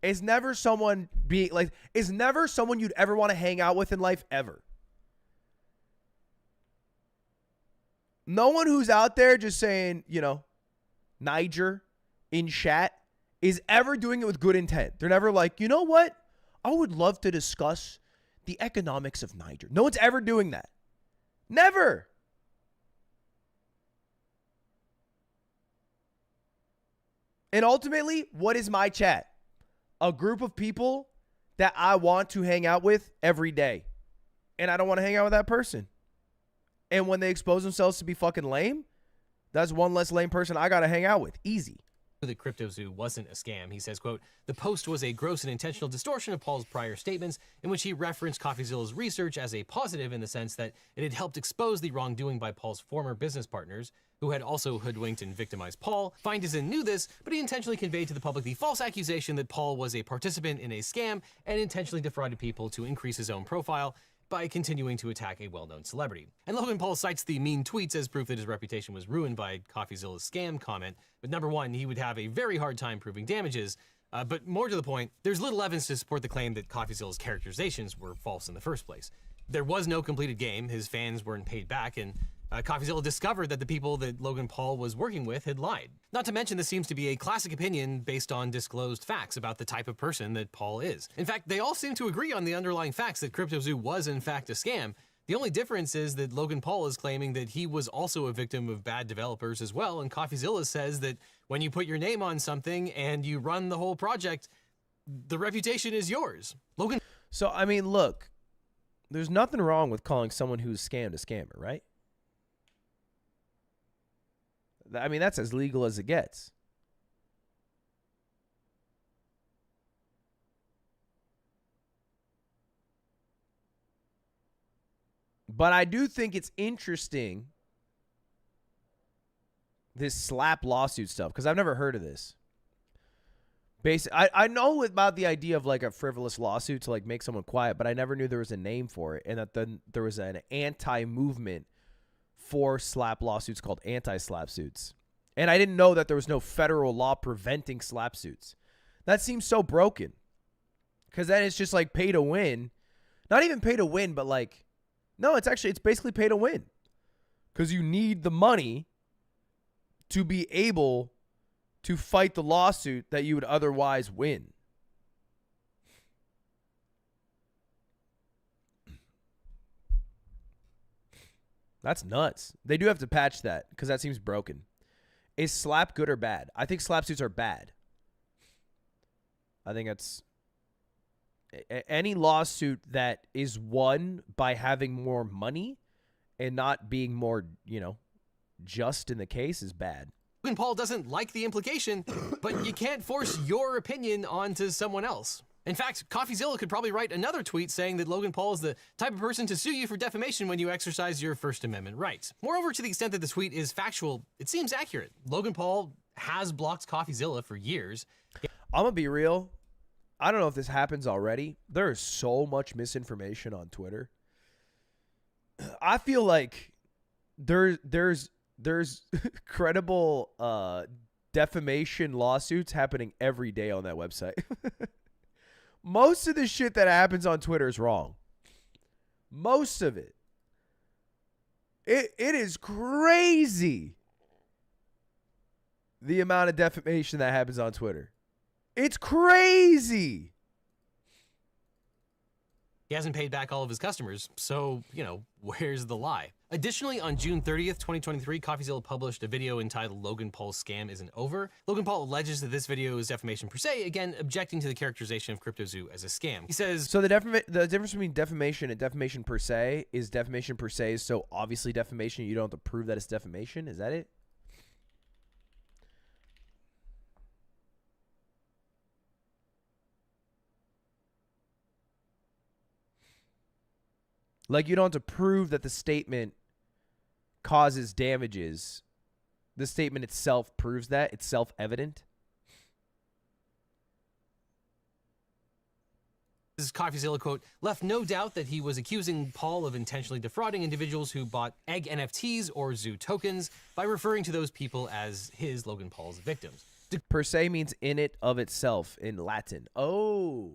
It's never someone it's never someone you'd ever want to hang out with in life ever. No one who's out there just saying, Niger in chat is ever doing it with good intent. They're never like, you know what? I would love to discuss the economics of Niger. No one's ever doing that. Never. And ultimately, what is my chat? A group of people that I want to hang out with every day. And I don't want to hang out with that person. And when they expose themselves to be fucking lame, That's one less lame person I got to hang out with. Easy. The CryptoZoo wasn't a scam. He says, quote, the post was a gross and intentional distortion of Paul's prior statements in which he referenced Coffeezilla's research as a positive in the sense that it had helped expose the wrongdoing by Paul's former business partners, who had also hoodwinked and victimized Paul. Feindeisen knew this, but he intentionally conveyed to the public the false accusation that Paul was a participant in a scam and intentionally defrauded people to increase his own profile by continuing to attack a well-known celebrity. And Logan Paul cites the mean tweets as proof that his reputation was ruined by Coffeezilla's scam comment. But number one, he would have a very hard time proving damages. But more to the point, there's little evidence to support the claim that Coffeezilla's characterizations were false in the first place. There was no completed game, his fans weren't paid back, and Coffeezilla discovered that the people that Logan Paul was working with had lied. Not to mention, this seems to be a classic opinion based on disclosed facts about the type of person that Paul is. In fact, they all seem to agree on the underlying facts that CryptoZoo was in fact a scam. The only difference is that Logan Paul is claiming that he was also a victim of bad developers as well, and Coffeezilla says that when you put your name on something and you run the whole project, the reputation is yours. Logan. So, I mean, look, there's nothing wrong with calling someone who's scammed a scammer, right? I mean, that's as legal as it gets. But I do think it's interesting, this slap lawsuit stuff, because I've never heard of this. I know about the idea of like a frivolous lawsuit to like make someone quiet, but I never knew there was a name for it, and that then there was an anti-movement for slap lawsuits called anti-slap suits. And I didn't know that there was no federal law preventing slap suits. That seems so broken. Because then it's just like pay to win. Not even pay to win, but like, no, it's basically pay to win. Because you need the money to be able to fight the lawsuit that you would otherwise win. That's nuts. They do have to patch that because that seems broken. Is slap good or bad? I think slap suits are bad. I think it's any lawsuit that is won by having more money and not being more, just in the case is bad. Logan Paul doesn't like the implication, but you can't force your opinion onto someone else. In fact, Coffeezilla could probably write another tweet saying that Logan Paul is the type of person to sue you for defamation when you exercise your First Amendment rights. Moreover, to the extent that the tweet is factual, it seems accurate. Logan Paul has blocked Coffeezilla for years. I'm going to be real. I don't know if this happens already. There is so much misinformation on Twitter. I feel like there's credible defamation lawsuits happening every day on that website. Most of the shit that happens on Twitter is wrong. Most of it. It is crazy the amount of defamation that happens on Twitter. It's crazy. He hasn't paid back all of his customers, so, where's the lie? Additionally, on June 30th, 2023, Coffeezilla published a video entitled Logan Paul's Scam Isn't Over. Logan Paul alleges that this video is defamation per se, again, objecting to the characterization of CryptoZoo as a scam. He says... So the difference between defamation and defamation per se is defamation per se is so obviously defamation you don't have to prove that it's defamation? Is that it? Like, you don't have to prove that the statement causes damages. The statement itself proves that. It's self-evident. This is Coffeezilla, quote, left no doubt that he was accusing Paul of intentionally defrauding individuals who bought egg NFTs or zoo tokens by referring to those people as his, Logan Paul's, victims. Per se means in it of itself in Latin. Oh.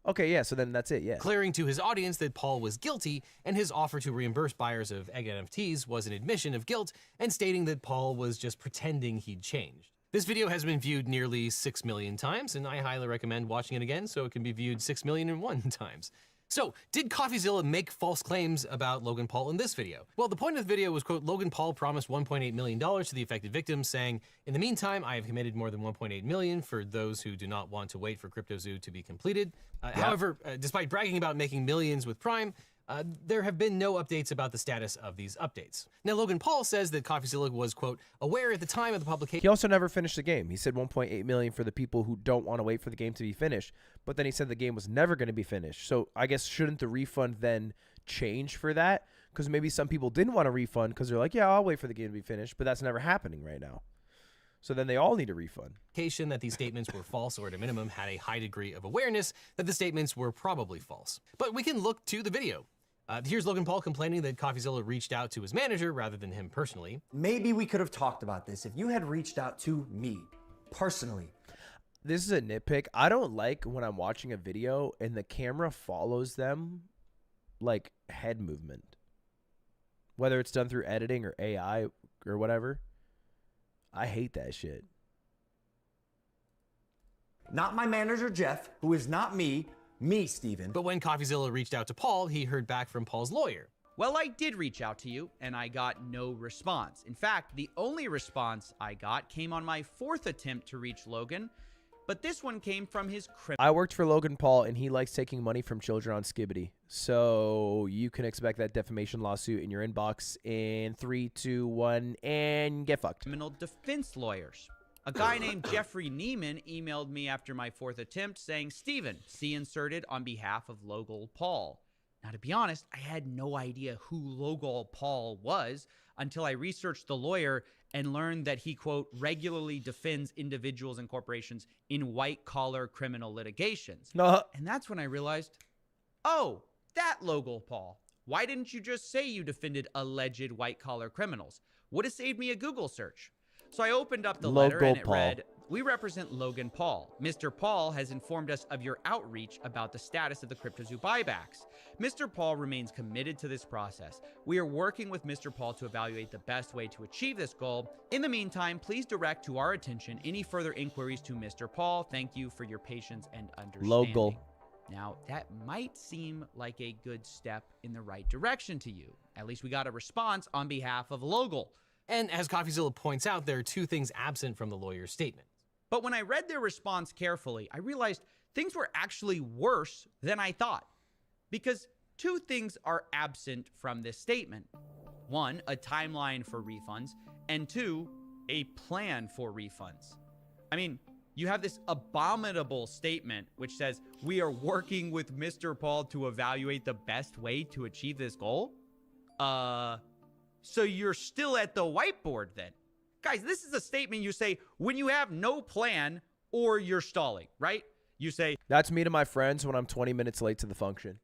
Okay, yeah, so then that's it, yeah. Declaring to his audience that Paul was guilty, and his offer to reimburse buyers of egg NFTs was an admission of guilt, and stating that Paul was just pretending he'd changed. This video has been viewed nearly 6 million times, and I highly recommend watching it again so it can be viewed 6,000,001 times. So, did Coffeezilla make false claims about Logan Paul in this video? Well, the point of the video was, quote, Logan Paul promised $1.8 million to the affected victims, saying, in the meantime, I have committed more than $1.8 million for those who do not want to wait for CryptoZoo to be completed. However, despite bragging about making millions with Prime, There have been no updates about the status of these updates. Now, Logan Paul says that Coffeezilla was, quote, aware at the time of the publication. He also never finished the game. He said 1.8 million for the people who don't want to wait for the game to be finished, but then he said the game was never going to be finished. So I guess shouldn't the refund then change for that? Because maybe some people didn't want a refund because they're like, yeah, I'll wait for the game to be finished, but that's never happening right now. So then they all need a refund. That these statements were false, or at a minimum had a high degree of awareness that the statements were probably false. But we can look to the video. Here's Logan Paul complaining that Coffeezilla reached out to his manager rather than him personally. Maybe we could have talked about this if you had reached out to me personally. This is a nitpick. I don't like when I'm watching a video and the camera follows them like head movement. Whether it's done through editing or AI or whatever. I hate that shit. Not my manager, Jeff, who is not me, Steven. But when Coffeezilla reached out to Paul, he heard back from Paul's lawyer. Well, I did reach out to you, and I got no response. In fact, the only response I got came on my 4th attempt to reach Logan, but this one came from his criminal. I worked for Logan Paul, and he likes taking money from children on Skibbity. So you can expect that defamation lawsuit in your inbox in 3, 2, 1, and get fucked. Criminal defense lawyers. A guy named Jeffrey Neiman emailed me after my 4th attempt saying, Steven, see inserted on behalf of Logan Paul. Now, to be honest, I had no idea who Logan Paul was until I researched the lawyer and learned that he, quote, regularly defends individuals and corporations in white-collar criminal litigations. And that's when I realized, oh, that Logan Paul. Why didn't you just say you defended alleged white-collar criminals? Would have saved me a Google search. So I opened up the letter and it read, we represent Logan Paul. Mr. Paul has informed us of your outreach about the status of the CryptoZoo buybacks. Mr. Paul remains committed to this process. We are working with Mr. Paul to evaluate the best way to achieve this goal. In the meantime, please direct to our attention any further inquiries to Mr. Paul. Thank you for your patience and understanding. Logan. Now, that might seem like a good step in the right direction to you. At least we got a response on behalf of Logan. And as Coffeezilla points out, there are two things absent from the lawyer's statement. But when I read their response carefully, I realized things were actually worse than I thought. Because two things are absent from this statement. One, a timeline for refunds, and two, a plan for refunds. I mean, you have this abominable statement which says, we are working with Mr. Paul to evaluate the best way to achieve this goal? So you're still at the whiteboard then? Guys, this is a statement you say when you have no plan or you're stalling, right? You say, that's me to my friends when I'm 20 minutes late to the function.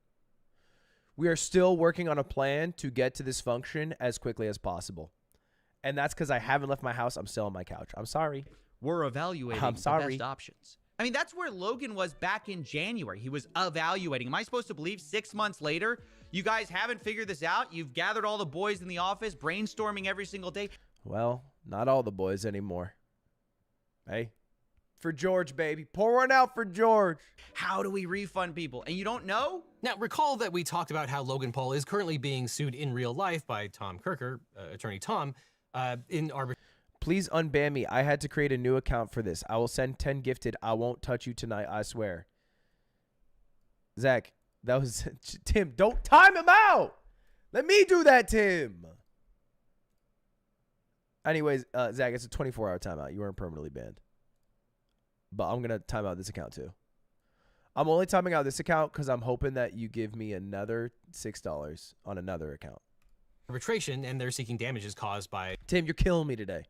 We are still working on a plan to get to this function as quickly as possible. And that's because I haven't left my house. I'm still on my couch. I'm sorry. We're evaluating the best options. I mean, that's where Logan was back in January. He was evaluating. Am I supposed to believe 6 months later, you guys haven't figured this out? You've gathered all the boys in the office, brainstorming every single day. Well, not all the boys anymore. Hey, for George, baby. Pour one out for George. How do we refund people? And you don't know? Now, recall that we talked about how Logan Paul is currently being sued in real life by Tom Kirker, attorney Tom, in arbitration. Please unban me. I had to create a new account for this. I will send 10 gifted. I won't touch you tonight, I swear. Zach, that was... Tim, don't time him out. Let me do that, Tim. Anyways, Zach, it's a 24-hour timeout. You weren't permanently banned. But I'm going to time out this account, too. I'm only timing out this account because I'm hoping that you give me another $6 on another account. Arbitration, and they're seeking damages caused by... Tim, you're killing me today.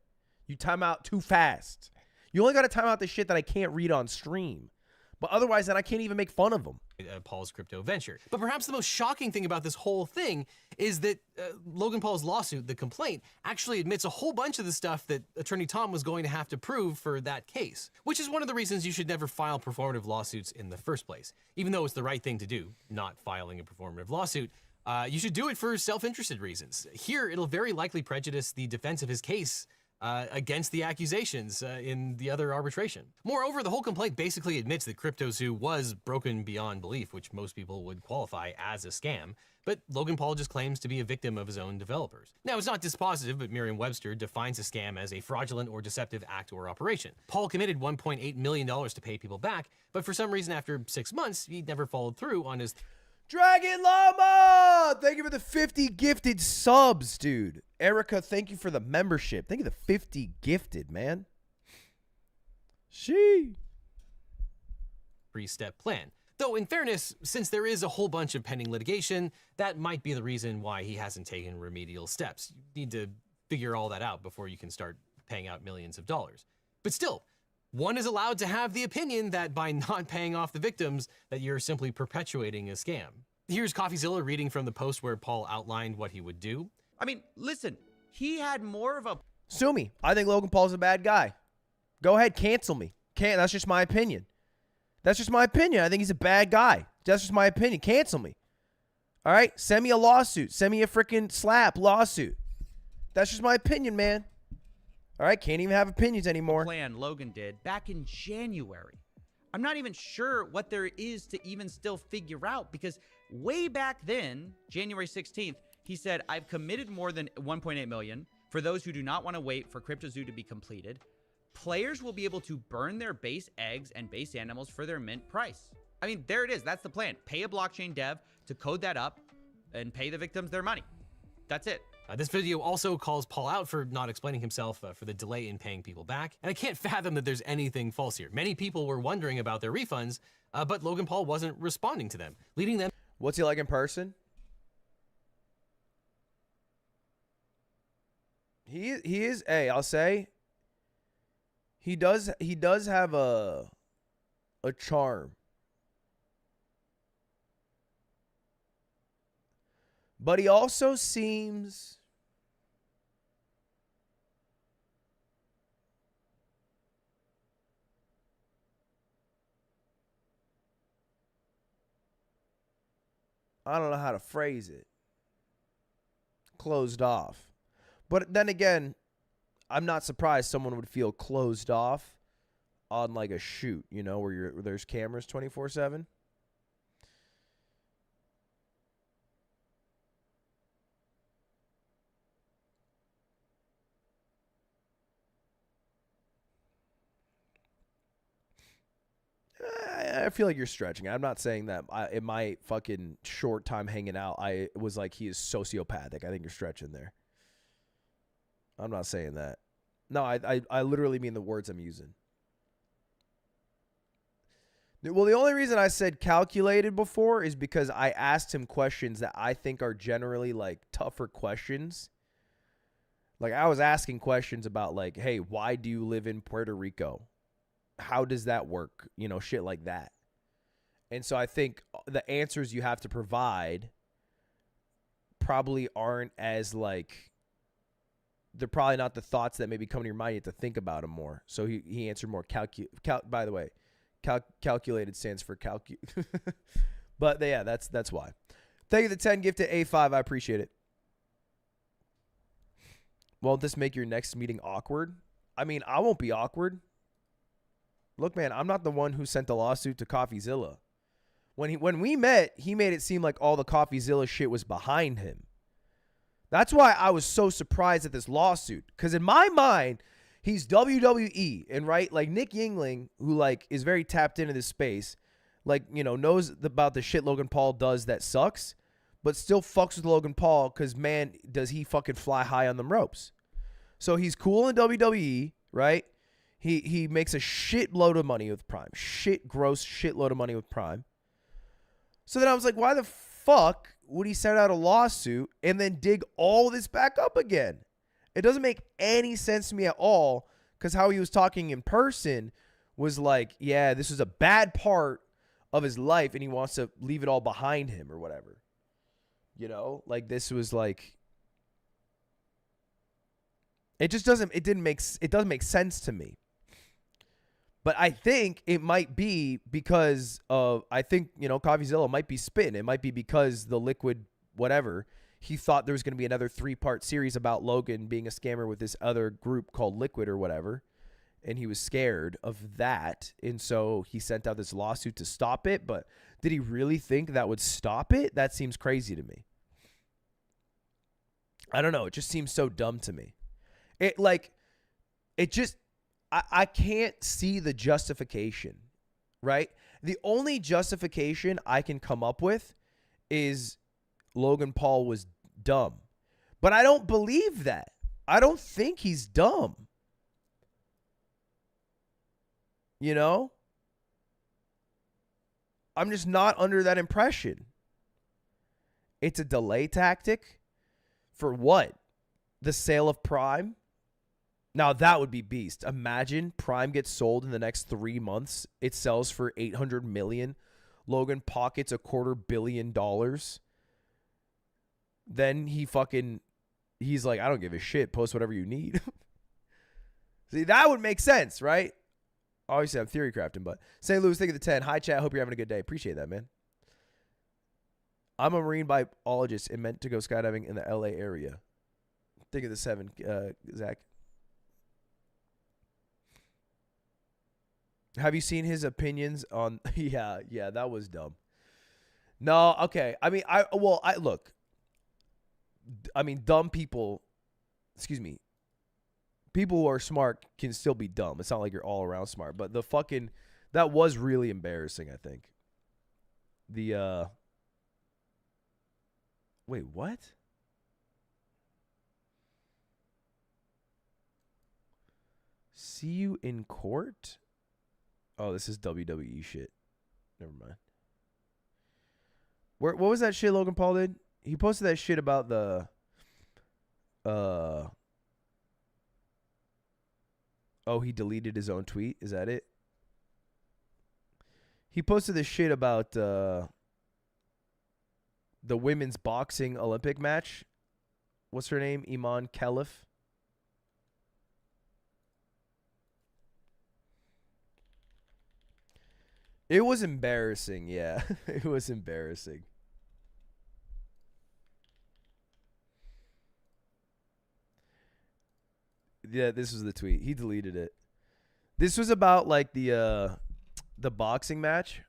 You time out too fast. You only got to time out the shit that I can't read on stream. But otherwise, then I can't even make fun of them. Paul's crypto venture. But perhaps the most shocking thing about this whole thing is that Logan Paul's lawsuit, the complaint, actually admits a whole bunch of the stuff that attorney Tom was going to have to prove for that case, which is one of the reasons you should never file performative lawsuits in the first place. Even though it's the right thing to do, not filing a performative lawsuit, you should do it for self-interested reasons. Here, it'll very likely prejudice the defense of his case against the accusations in the other arbitration. Moreover, the whole complaint basically admits that CryptoZoo was broken beyond belief, which most people would qualify as a scam, but Logan Paul just claims to be a victim of his own developers. Now, it's not dispositive, but Merriam-Webster defines a scam as a fraudulent or deceptive act or operation. Paul committed $1.8 million to pay people back, but for some reason after 6 months, he never followed through on his... Dragon Llama, thank you for the 50 gifted subs, dude. Erica, thank you for the membership. Thank you for the 50 gifted, man. Three-step plan. Though, in fairness, since there is a whole bunch of pending litigation, that might be the reason why he hasn't taken remedial steps. You need to figure all that out before you can start paying out millions of dollars. But still, one is allowed to have the opinion that by not paying off the victims, that you're simply perpetuating a scam. Here's Coffeezilla reading from the post where Paul outlined what he would do. I mean, listen, he had more of a... Sue me. I think Logan Paul's a bad guy. Go ahead, cancel me. That's just my opinion. That's just my opinion. I think he's a bad guy. That's just my opinion. Cancel me. All right? Send me a lawsuit. Send me a freaking slap lawsuit. That's just my opinion, man. All right? Can't even have opinions anymore. Plan Logan did back in January. I'm not even sure what there is to even still figure out, because way back then, January 16th, he said, I've committed more than 1.8 million. For those who do not want to wait for CryptoZoo to be completed, players will be able to burn their base eggs and base animals for their mint price. I mean, there it is. That's the plan. Pay a blockchain dev to code that up and pay the victims their money. That's it. This video also calls Paul out for not explaining himself for the delay in paying people back. And I can't fathom that there's anything false here. Many people were wondering about their refunds, but Logan Paul wasn't responding to them, leading them. What's he like in person? He is, hey, I'll say, he does have a charm. But he also seems I don't know how to phrase it. Closed off. But then again, I'm not surprised someone would feel closed off on like a shoot, you know, where there's cameras 24/7. I feel like you're stretching. I'm not saying that in my fucking short time hanging out, I was like, he is sociopathic. I think you're stretching there. I'm not saying that. No, I literally mean the words I'm using. Well, the only reason I said calculated before is because I asked him questions that I think are generally like tougher questions. Like I was asking questions about like, hey, why do you live in Puerto Rico? How does that work? You know, shit like that. And so I think the answers you have to provide probably aren't as like, they're probably not the thoughts that maybe come to your mind. You have to think about them more. So he answered more by the way, calculated stands for but yeah, that's why. Thank you for the 10 gifted A5. I appreciate it. Won't this make your next meeting awkward? I mean, I won't be awkward. Look, man, I'm not the one who sent the lawsuit to Coffeezilla. When we met, he made it seem like all the Coffeezilla shit was behind him. That's why I was so surprised at this lawsuit. Because in my mind, he's WWE. And right, like Nick Yingling, who like is very tapped into this space, like, you know, knows about the shit Logan Paul does that sucks, but still fucks with Logan Paul because, man, does he fucking fly high on them ropes. So he's cool in WWE, right? He makes a shitload of money with Prime. Gross shitload of money with Prime. So then I was like, why the fuck would he send out a lawsuit and then dig all this back up again? It doesn't make any sense to me at all, because how he was talking in person was like, yeah, this is a bad part of his life and he wants to leave it all behind him or whatever. You know, like this was like, it doesn't make sense to me. But I think it might be because of, I think, you know, Coffeezilla might be spitting. It might be because the Liquid whatever, he thought there was going to be another 3-part series about Logan being a scammer with this other group called Liquid or whatever. And he was scared of that. And so he sent out this lawsuit to stop it. But did he really think that would stop it? That seems crazy to me. I don't know. It just seems so dumb to me. I can't see the justification, right? The only justification I can come up with is Logan Paul was dumb. But I don't believe that. I don't think he's dumb. You know? I'm just not under that impression. It's a delay tactic for what? The sale of Prime? Now that would be beast. Imagine Prime gets sold in the next 3 months. It sells for $800 million. Logan pockets $250 million. Then he's like, I don't give a shit. Post whatever you need. See, that would make sense, right? Obviously, I'm theory crafting, but St. Louis, think of the 10. Hi, chat. Hope you're having a good day. Appreciate that, man. I'm a marine biologist and meant to go skydiving in the LA area. Think of the 7, Zach. Have you seen his opinions on? Yeah, that was dumb. No, okay. I mean, look. I mean, dumb people. Excuse me. People who are smart can still be dumb. It's not like you're all around smart, but that was really embarrassing, I think. Wait, what? See you in court? Oh, this is WWE shit. Never mind. What was that shit Logan Paul did? He posted that shit about the oh, he deleted his own tweet. Is that it? He posted this shit about the women's boxing Olympic match. What's her name? Iman Khalif. It was embarrassing, yeah. It was embarrassing. Yeah, this was the tweet. He deleted it. This was about like the boxing match.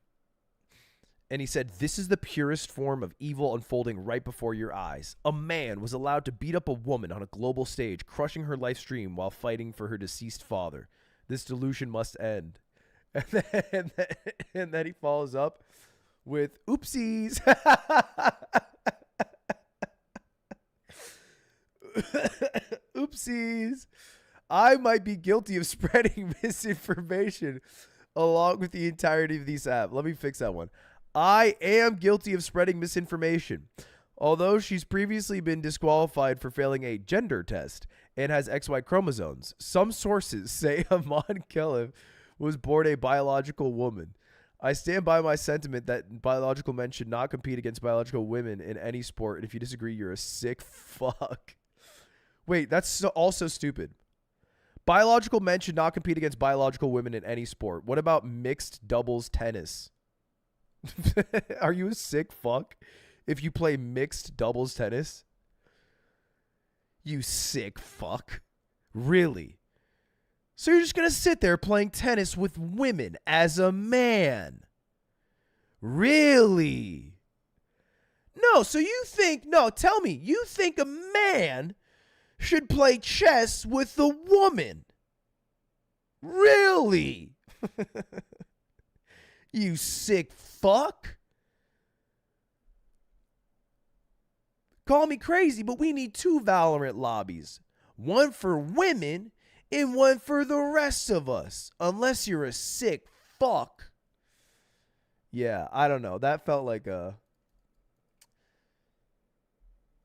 And he said, "This is the purest form of evil unfolding right before your eyes. A man was allowed to beat up a woman on a global stage, crushing her life stream while fighting for her deceased father. This delusion must end." And then he follows up with oopsies. Oopsies. I might be guilty of spreading misinformation along with the entirety of these apps. Let me fix that one. I am guilty of spreading misinformation. Although she's previously been disqualified for failing a gender test and has XY chromosomes, some sources say Iman Khalif was born a biological woman. I stand by my sentiment that biological men should not compete against biological women in any sport. And if you disagree, you're a sick fuck. Wait, that's also stupid. Biological men should not compete against biological women in any sport. What about mixed doubles tennis? Are you a sick fuck if you play mixed doubles tennis? You sick fuck. Really? So you're just going to sit there playing tennis with women as a man? Really? No, so you think, no, tell me, you think a man should play chess with a woman? Really? You sick fuck. Call me crazy, but we need 2 Valorant lobbies. One for women and one for the rest of us. Unless you're a sick fuck. Yeah, I don't know. That felt like a...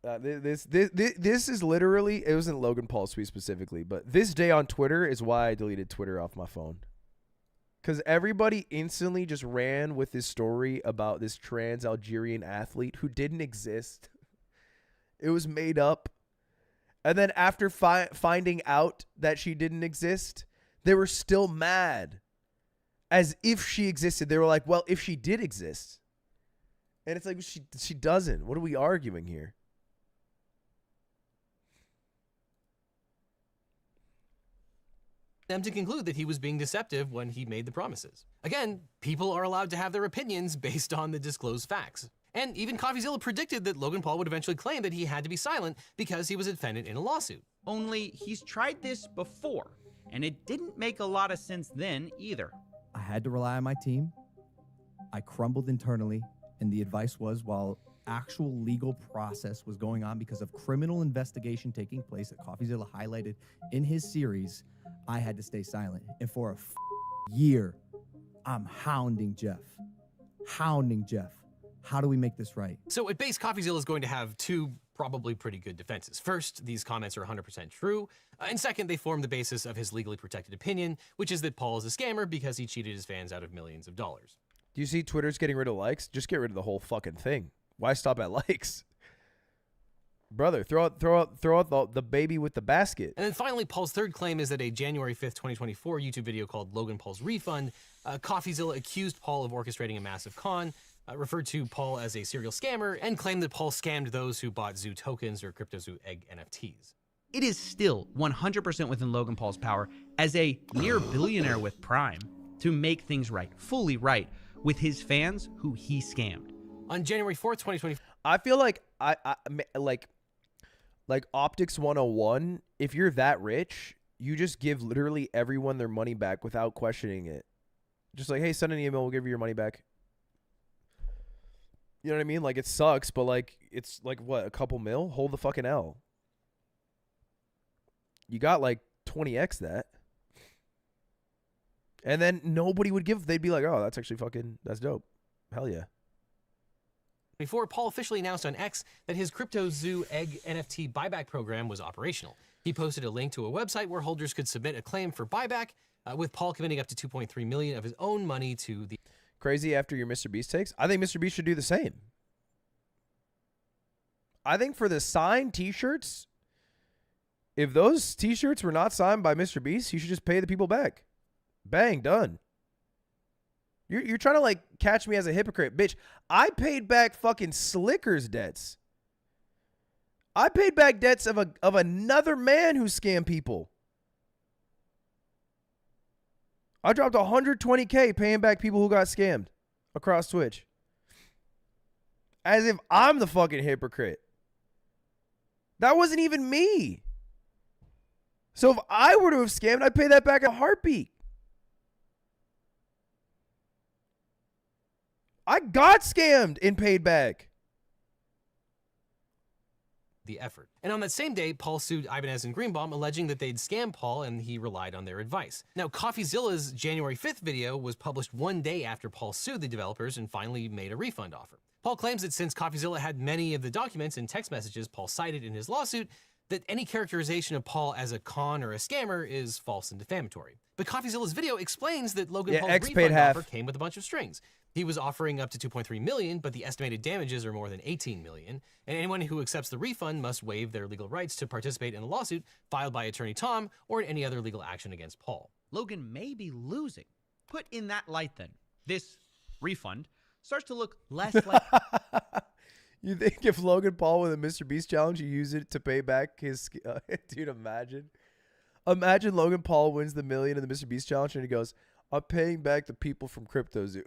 This is literally... It wasn't Logan Paul's tweet specifically, but this day on Twitter is why I deleted Twitter off my phone. Because everybody instantly just ran with this story about this trans Algerian athlete who didn't exist. It was made up. And then after finding out that she didn't exist, they were still mad. As if she existed. They were like, well, if she did exist. And it's like, she doesn't. What are we arguing here? Them to conclude that he was being deceptive when he made the promises. Again, people are allowed to have their opinions based on the disclosed facts. And even Coffeezilla predicted that Logan Paul would eventually claim that he had to be silent because he was a defendant in a lawsuit. Only he's tried this before, and it didn't make a lot of sense then either. I had to rely on my team. I crumbled internally, and the advice was, while actual legal process was going on because of criminal investigation taking place that Coffeezilla highlighted in his series, I had to stay silent. And for a year, I'm hounding Jeff. How do we make this right? So at base, Coffeezilla is going to have two probably pretty good defenses. First, these comments are 100% true. And second, they form the basis of his legally protected opinion, which is that Paul is a scammer because he cheated his fans out of millions of dollars. Do you see Twitter's getting rid of likes? Just get rid of the whole fucking thing. Why stop at likes? Brother, throw out the baby with the basket. And then finally, Paul's third claim is that a January 5th, 2024 YouTube video called Logan Paul's Refund, Coffeezilla accused Paul of orchestrating a massive con, referred to Paul as a serial scammer, and claimed that Paul scammed those who bought Zoo tokens or CryptoZoo egg NFTs. It is still 100% within Logan Paul's power as a near billionaire with Prime to make things right, fully right, with his fans who he scammed. On January 4th, 2020, I feel like like Optics 101, if you're that rich, you just give literally everyone their money back without questioning it. Just like, hey, send an email, we'll give you your money back. You know what I mean? Like, it sucks, but like, it's like, what, a couple mil? Hold the fucking L. You got like 20x that. And then nobody would give, they'd be like, oh, that's actually fucking, that's dope. Hell yeah. Before Paul officially announced on X that his CryptoZoo egg NFT buyback program was operational. He posted a link to a website where holders could submit a claim for buyback, with Paul committing up to $2.3 million of his own money to the... Crazy after your Mr. Beast takes? I think Mr. Beast should do the same. I think for the signed t-shirts, if those t-shirts were not signed by Mr. Beast, you should just pay the people back. Bang, done. You're trying to like catch me as a hypocrite. Bitch, I paid back fucking Slicker's debts. I paid back debts of another man who scammed people. I dropped $120K paying back people who got scammed across Twitch. As if I'm the fucking hypocrite. That wasn't even me. So if I were to have scammed, I'd pay that back in a heartbeat. I got scammed and paid back. The effort. And on that same day, Paul sued Ibanez and Greenbaum, alleging that they'd scammed Paul and he relied on their advice. Now, Coffeezilla's January 5th video was published one day after Paul sued the developers and finally made a refund offer. Paul claims that since Coffeezilla had many of the documents and text messages Paul cited in his lawsuit, that any characterization of Paul as a con or a scammer is false and defamatory. But Coffeezilla's video explains that Logan Paul's refund offer came with a bunch of strings. He was offering up to $2.3 million, but the estimated damages are more than $18 million. And anyone who accepts the refund must waive their legal rights to participate in the lawsuit filed by attorney Tom or in any other legal action against Paul. Logan may be losing. Put in that light then, this refund starts to look less like... You think if Logan Paul with a Mr. Beast challenge, you use it to pay back his... dude, imagine. Imagine Logan Paul wins the $1 million in the Mr. Beast challenge and he goes, I'm paying back the people from CryptoZoo.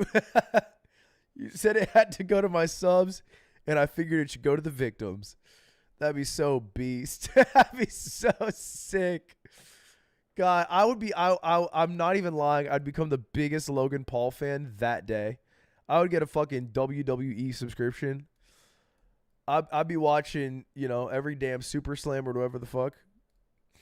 You said it had to go to my subs, and I figured it should go to the victims. That'd be so beast. That'd be so sick. God, I would be... I'm not even lying. I'd become the biggest Logan Paul fan that day. I would get a fucking WWE subscription. I'd be watching, you know, every damn Super Slam or whatever the fuck.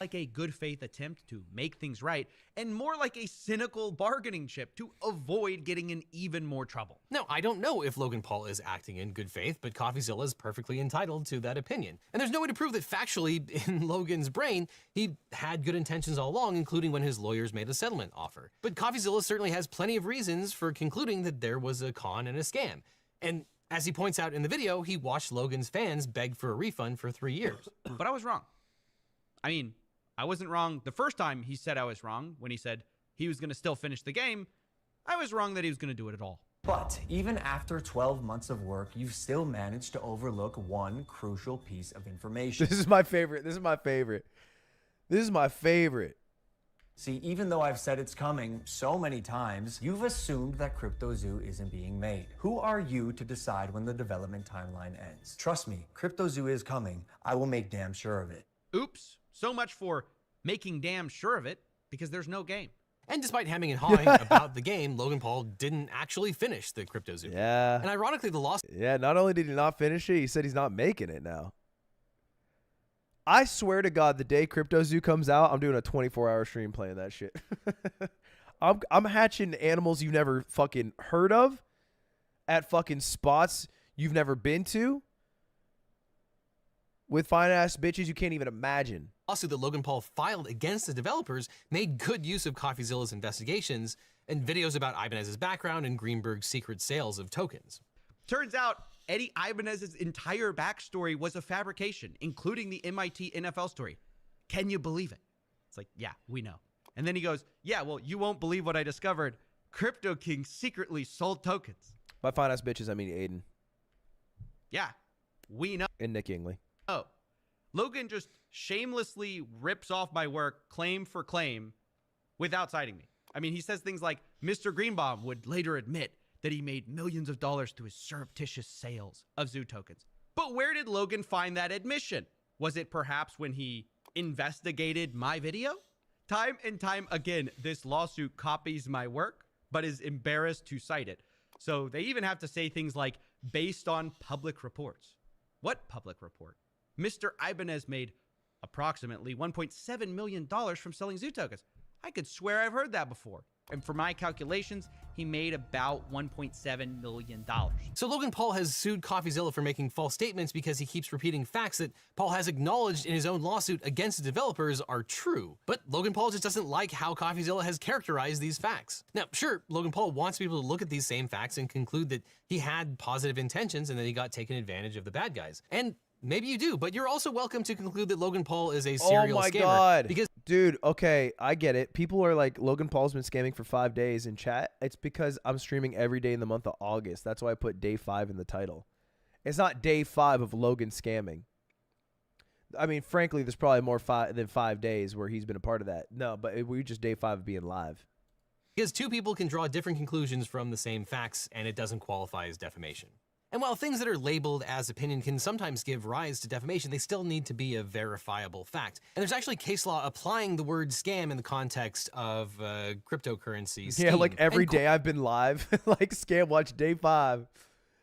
Like a good faith attempt to make things right, and more like a cynical bargaining chip to avoid getting in even more trouble. Now, I don't know if Logan Paul is acting in good faith, but Coffeezilla is perfectly entitled to that opinion. And there's no way to prove that factually, in Logan's brain, he had good intentions all along, including when his lawyers made a settlement offer. But Coffeezilla certainly has plenty of reasons for concluding that there was a con and a scam. And as he points out in the video, he watched Logan's fans beg for a refund for 3 years. But I was wrong. I mean, I wasn't wrong the first time he said I was wrong when he said he was going to still finish the game. I was wrong that he was going to do it at all. But even after 12 months of work, you've still managed to overlook one crucial piece of information. This is my favorite. This is my favorite. This is my favorite. See, even though I've said it's coming so many times, you've assumed that CryptoZoo isn't being made. Who are you to decide when the development timeline ends? Trust me, CryptoZoo is coming. I will make damn sure of it. Oops. So much for making damn sure of it, because there's no game. And despite hemming and hawing about the game, Logan Paul didn't actually finish the Crypto Zoo. Yeah. And ironically, the lawsuit. Yeah, not only did he not finish it, he said he's not making it now. I swear to God, the day Crypto Zoo comes out, I'm doing a 24-hour stream playing that shit. I'm hatching animals you've never fucking heard of at fucking spots you've never been to with fine-ass bitches you can't even imagine. Lawsuit that Logan Paul filed against the developers made good use of Coffeezilla's investigations and videos about Ibanez's background and Greenberg's secret sales of tokens. Turns out Eddie Ibanez's entire backstory was a fabrication, including the MIT NFL story. Can you believe it? It's like, yeah, we know. And then he goes, yeah, well, you won't believe what I discovered. Crypto King secretly sold tokens. By fine-ass bitches, I mean Aiden. Yeah, we know. And Nick Ingley. Oh, Logan just shamelessly rips off my work claim for claim without citing me. I mean, he says things like Mr. Greenbaum would later admit that he made millions of dollars through his surreptitious sales of Zoo tokens. But where did Logan find that admission? Was it perhaps when he investigated my video? Time and time again, this lawsuit copies my work, but is embarrassed to cite it. So they even have to say things like, based on public reports. What public report? Mr. Ibanez made approximately $1.7 million from selling Zoo tokens. I could swear I've heard that before. And for my calculations, he made about $1.7 million. So Logan Paul has sued Coffeezilla for making false statements because he keeps repeating facts that Paul has acknowledged in his own lawsuit against the developers are true. But Logan Paul just doesn't like how Coffeezilla has characterized these facts. Now, sure, Logan Paul wants people to look at these same facts and conclude that he had positive intentions and that he got taken advantage of the bad guys. And maybe you do, but you're also welcome to conclude that Logan Paul is a serial scammer. God. Because dude, okay, I get it. People are like, Logan Paul's been scamming for 5 days in chat. It's because I'm streaming every day in the month of August. That's why I put day 5 in the title. It's not day 5 of Logan scamming. I mean, frankly, there's probably more than 5 days where he's been a part of that. No, but we're just day 5 of being live. Because two people can draw different conclusions from the same facts, and it doesn't qualify as defamation. And while things that are labeled as opinion can sometimes give rise to defamation, they still need to be a verifiable fact. And there's actually case law applying the word scam in the context of cryptocurrency scheme. Yeah, like every day I've been live, like Scam Watch day 5.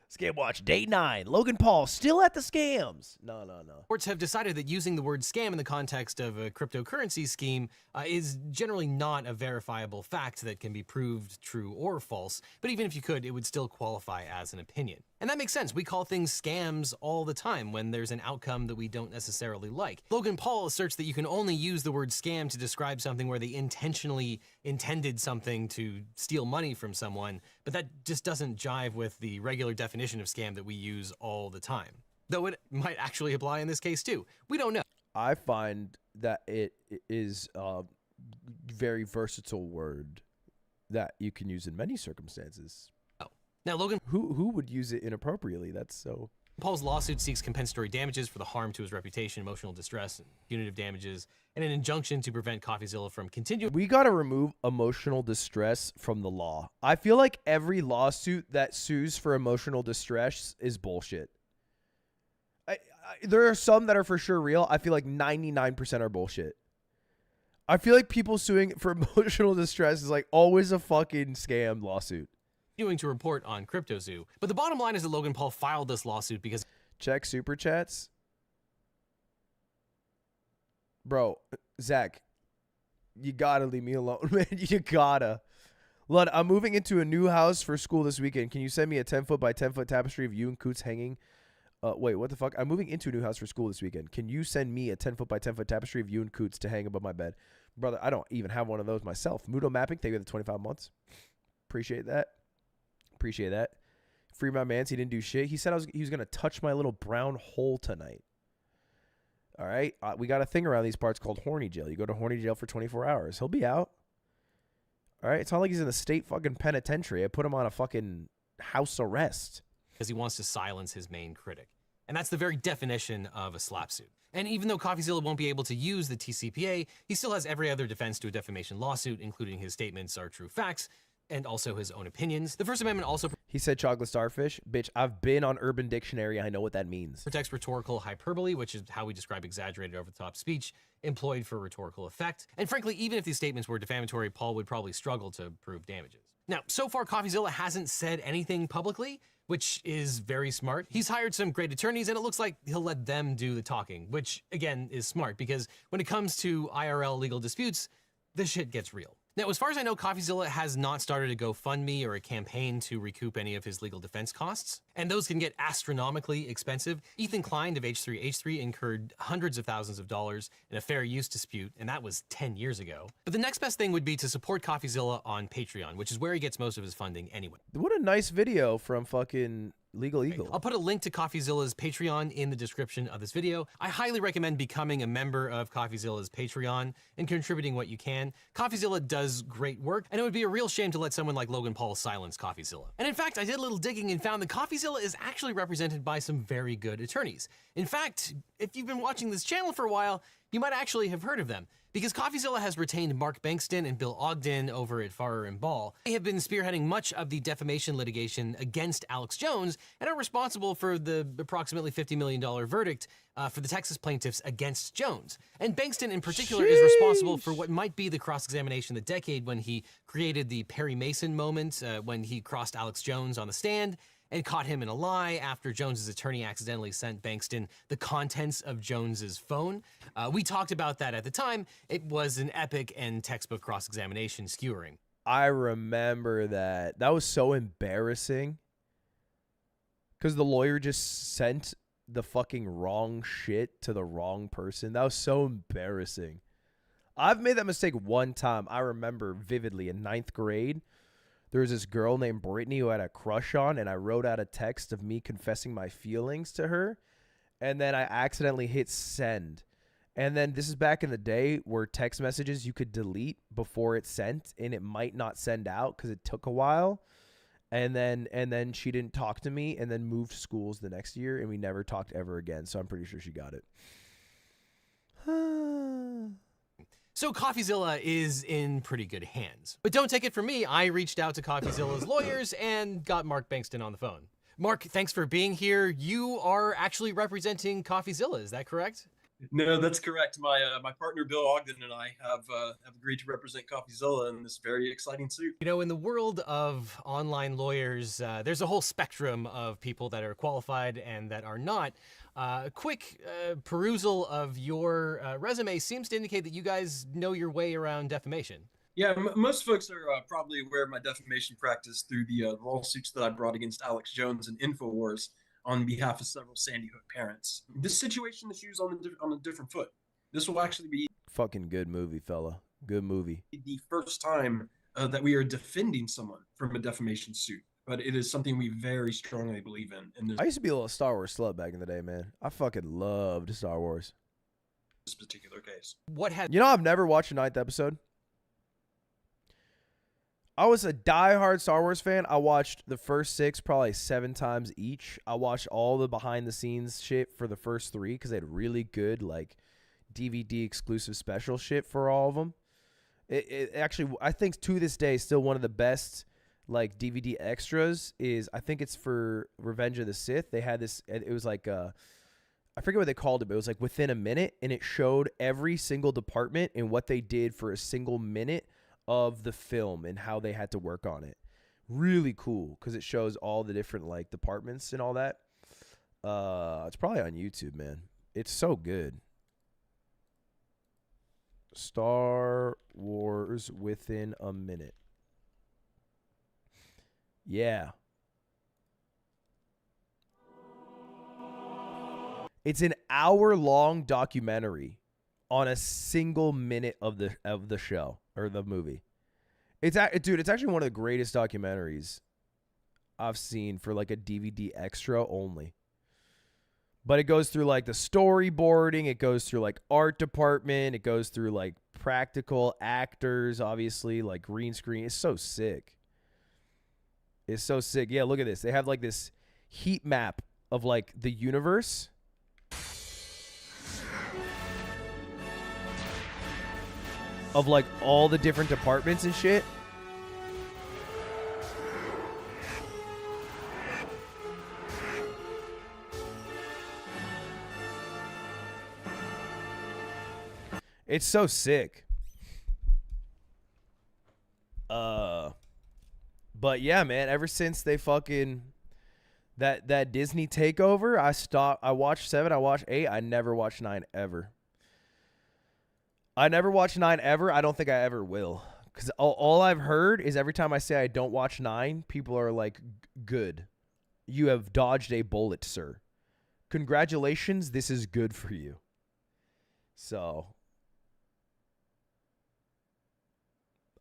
Scam Watch day 9. Logan Paul still at the scams. No. Courts have decided that using the word scam in the context of a cryptocurrency scheme is generally not a verifiable fact that can be proved true or false. But even if you could, it would still qualify as an opinion. And that makes sense. We call things scams all the time when there's an outcome that we don't necessarily like. Logan Paul asserts that you can only use the word scam to describe something where they intentionally intended something to steal money from someone, but that just doesn't jive with the regular definition of scam that we use all the time. Though it might actually apply in this case too. We don't know. I find that it is a very versatile word that you can use in many circumstances. Now, Logan, who would use it inappropriately? That's so. Paul's lawsuit seeks compensatory damages for the harm to his reputation, emotional distress, and punitive damages, and an injunction to prevent Coffeezilla from continuing. We got to remove emotional distress from the law. I feel like every lawsuit that sues for emotional distress is bullshit. There are some that are for sure real. I feel like 99% are bullshit. I feel like people suing for emotional distress is like always a fucking scam lawsuit. To report on CryptoZoo. But the bottom line is that Logan Paul filed this lawsuit because... Check super chats. Bro, Zach, you gotta leave me alone, man. You gotta. Lud, I'm moving into a new house for school this weekend. Can you send me a 10-foot by 10-foot tapestry of you and Coots hanging? Wait, what the fuck? I'm moving into a new house for school this weekend. Can you send me a 10-foot by 10-foot tapestry of you and Coots to hang above my bed? Brother, I don't even have one of those myself. Mudo mapping, thank you for the 25 months. Appreciate that. Appreciate that. Free my mans. He didn't do shit. He said he was going to touch my little brown hole tonight. All right. We got a thing around these parts called horny jail. You go to horny jail for 24 hours. He'll be out. All right. It's not like he's in the state fucking penitentiary. I put him on a fucking house arrest. Because he wants to silence his main critic. And that's the very definition of a slap suit. And even though Coffeezilla won't be able to use the TCPA, he still has every other defense to a defamation lawsuit, including his statements are true facts, and also his own opinions. The First Amendment also... He said chocolate starfish. Bitch, I've been on Urban Dictionary. I know what that means. Protects rhetorical hyperbole, which is how we describe exaggerated over-the-top speech employed for rhetorical effect. And frankly, even if these statements were defamatory, Paul would probably struggle to prove damages. Now, so far, Coffeezilla hasn't said anything publicly, which is very smart. He's hired some great attorneys, and it looks like he'll let them do the talking, which, again, is smart, because when it comes to IRL legal disputes, this shit gets real. Now, as far as I know, Coffeezilla has not started a GoFundMe or a campaign to recoup any of his legal defense costs, and those can get astronomically expensive. Ethan Klein of H3H3 incurred hundreds of thousands of dollars in a fair use dispute, and that was 10 years ago. But the next best thing would be to support Coffeezilla on Patreon, which is where he gets most of his funding anyway. What a nice video from fucking LegalEagle. I'll put a link to Coffeezilla's Patreon in the description of this video. I highly recommend becoming a member of Coffeezilla's Patreon and contributing what you can. Coffeezilla does great work, and it would be a real shame to let someone like Logan Paul silence Coffeezilla. And in fact, I did a little digging and found that Coffeezilla is actually represented by some very good attorneys. In fact, if you've been watching this channel for a while, you might actually have heard of them, because Coffeezilla has retained Mark Bankston and Bill Ogden over at Farrer and Ball. They have been spearheading much of the defamation litigation against Alex Jones and are responsible for the approximately $50 million verdict for the Texas plaintiffs against Jones. And Bankston in particular is responsible for what might be the cross-examination of the decade, when he created the Perry Mason moment, when he crossed Alex Jones on the stand and caught him in a lie after Jones's attorney accidentally sent Bankston the contents of Jones's phone. We talked about that at the time. It was an epic and textbook cross-examination skewering. I remember that. That was so embarrassing. Because the lawyer just sent the fucking wrong shit to the wrong person. That was so embarrassing. I've made that mistake one time. I remember vividly in 9th grade. There was this girl named Brittany who I had a crush on, and I wrote out a text of me confessing my feelings to her, and then I accidentally hit send. And then this is back in the day where text messages you could delete before it's sent, and it might not send out because it took a while. And then she didn't talk to me, and then moved schools the next year, and we never talked ever again. So I'm pretty sure she got it. So Coffeezilla is in pretty good hands. But don't take it from me, I reached out to Coffeezilla's lawyers and got Mark Bankston on the phone. Mark, thanks for being here. You are actually representing Coffeezilla, is that correct? No, that's correct. My partner Bill Ogden and I have agreed to represent Coffeezilla in this very exciting suit. You know, in the world of online lawyers, there's a whole spectrum of people that are qualified and that are not. A quick perusal of your resume seems to indicate that you guys know your way around defamation. Yeah, most folks are probably aware of my defamation practice through the lawsuits that I brought against Alex Jones and InfoWars on behalf of several Sandy Hook parents. This situation, the shoe's on a different foot. This will actually be fucking good movie, fella. Good movie. The first time that we are defending someone from a defamation suit. But it is something we very strongly believe in. I used to be a little Star Wars slut back in the day, man. I fucking loved Star Wars. This particular case. You know, I've never watched a 9th episode. I was a diehard Star Wars fan. I watched the first 6 probably 7 times each. I watched all the behind-the-scenes shit for the first 3 because they had really good, like, DVD exclusive special shit for all of them. It actually, I think to this day, still one of the best like DVD extras is, I think it's for Revenge of the Sith. They had this, it was like I forget what they called it, but it was like within a minute, and it showed every single department and what they did for a single minute of the film and how they had to work on it. Really cool because it shows all the different like departments and all that. It's probably on YouTube, man. It's so good. Star Wars within a minute. Yeah. It's an hour-long documentary on a single minute of the show or the movie. It's actually one of the greatest documentaries I've seen for like a DVD extra only. But it goes through like the storyboarding, it goes through like art department, it goes through like practical actors, obviously, like green screen. It's so sick. It's so sick. Yeah, look at this. They have like this heat map of like the universe. Of like all the different departments and shit. It's so sick. But yeah, man, ever since they fucking that Disney takeover, I watched 7, I watched 8, I never watched 9 ever. I never watched 9 ever. I don't think I ever will. Because all I've heard is every time I say I don't watch 9, people are like, good. You have dodged a bullet, sir. Congratulations, this is good for you. So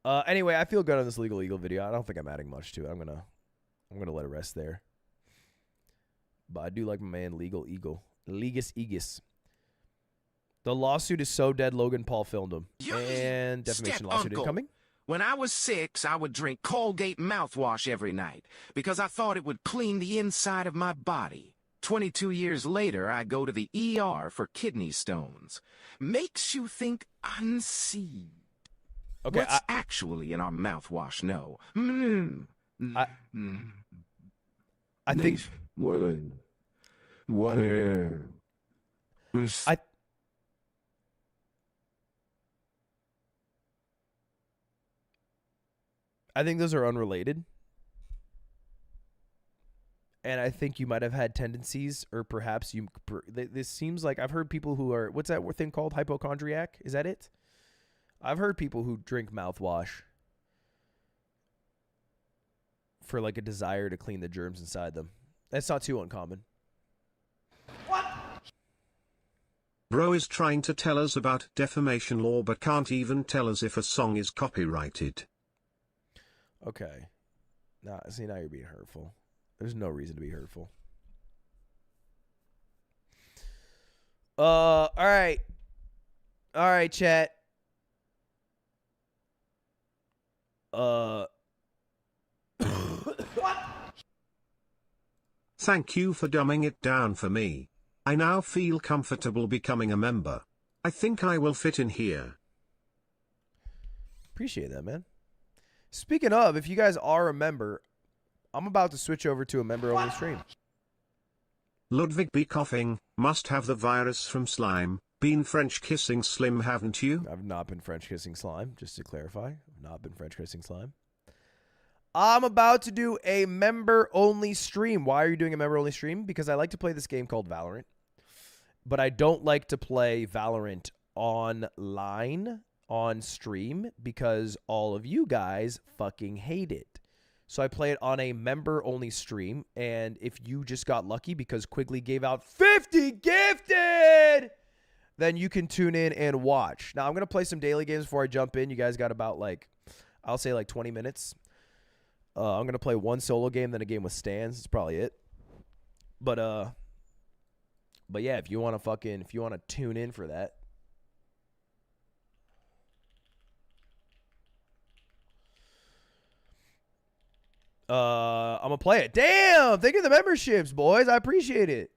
anyway, I feel good on this Legal Eagle video. I don't think I'm adding much to it. I'm gonna let it rest there. But I do like my man Legal Eagle. Legus Egus. The lawsuit is so dead Logan Paul filmed him. And defamation lawsuit incoming. When I was 6, I would drink Colgate mouthwash every night because I thought it would clean the inside of my body. 22 years later, I go to the ER for kidney stones. Makes you think unseen. Okay, What's actually in our mouthwash? No. I think I think those are unrelated. And I think you might have had tendencies, or perhaps this seems like I've heard people who are, what's that thing called? Hypochondriac? Is that it? I've heard people who drink mouthwash for like a desire to clean the germs inside them. That's not too uncommon. Bro is trying to tell us about defamation law but can't even tell us if a song is copyrighted. Okay. Nah, see, now you're being hurtful. There's no reason to be hurtful. All right. All right, chat. Thank you for dumbing it down for me. I now feel comfortable becoming a member. I think I will fit in here. Appreciate that, man. Speaking of, if you guys are a member, I'm about to switch over to a member-only stream. Ludwig be coughing, must have the virus from slime. Been French kissing Slim, haven't you? I've not been French kissing slime, just to clarify. I've not been French kissing slime. I'm about to do a member-only stream. Why are you doing a member-only stream? Because I like to play this game called Valorant. But I don't like to play Valorant online, on stream, because all of you guys fucking hate it. So I play it on a member-only stream, and if you just got lucky because Quigley gave out 50 gifted, then you can tune in and watch. Now, I'm going to play some daily games before I jump in. You guys got about, I'll say 20 minutes. I'm going to play one solo game, then a game with Stans. That's probably it. But yeah, if you want to tune in for that. I'm gonna play it. Damn! Thank you for the memberships, boys. I appreciate it.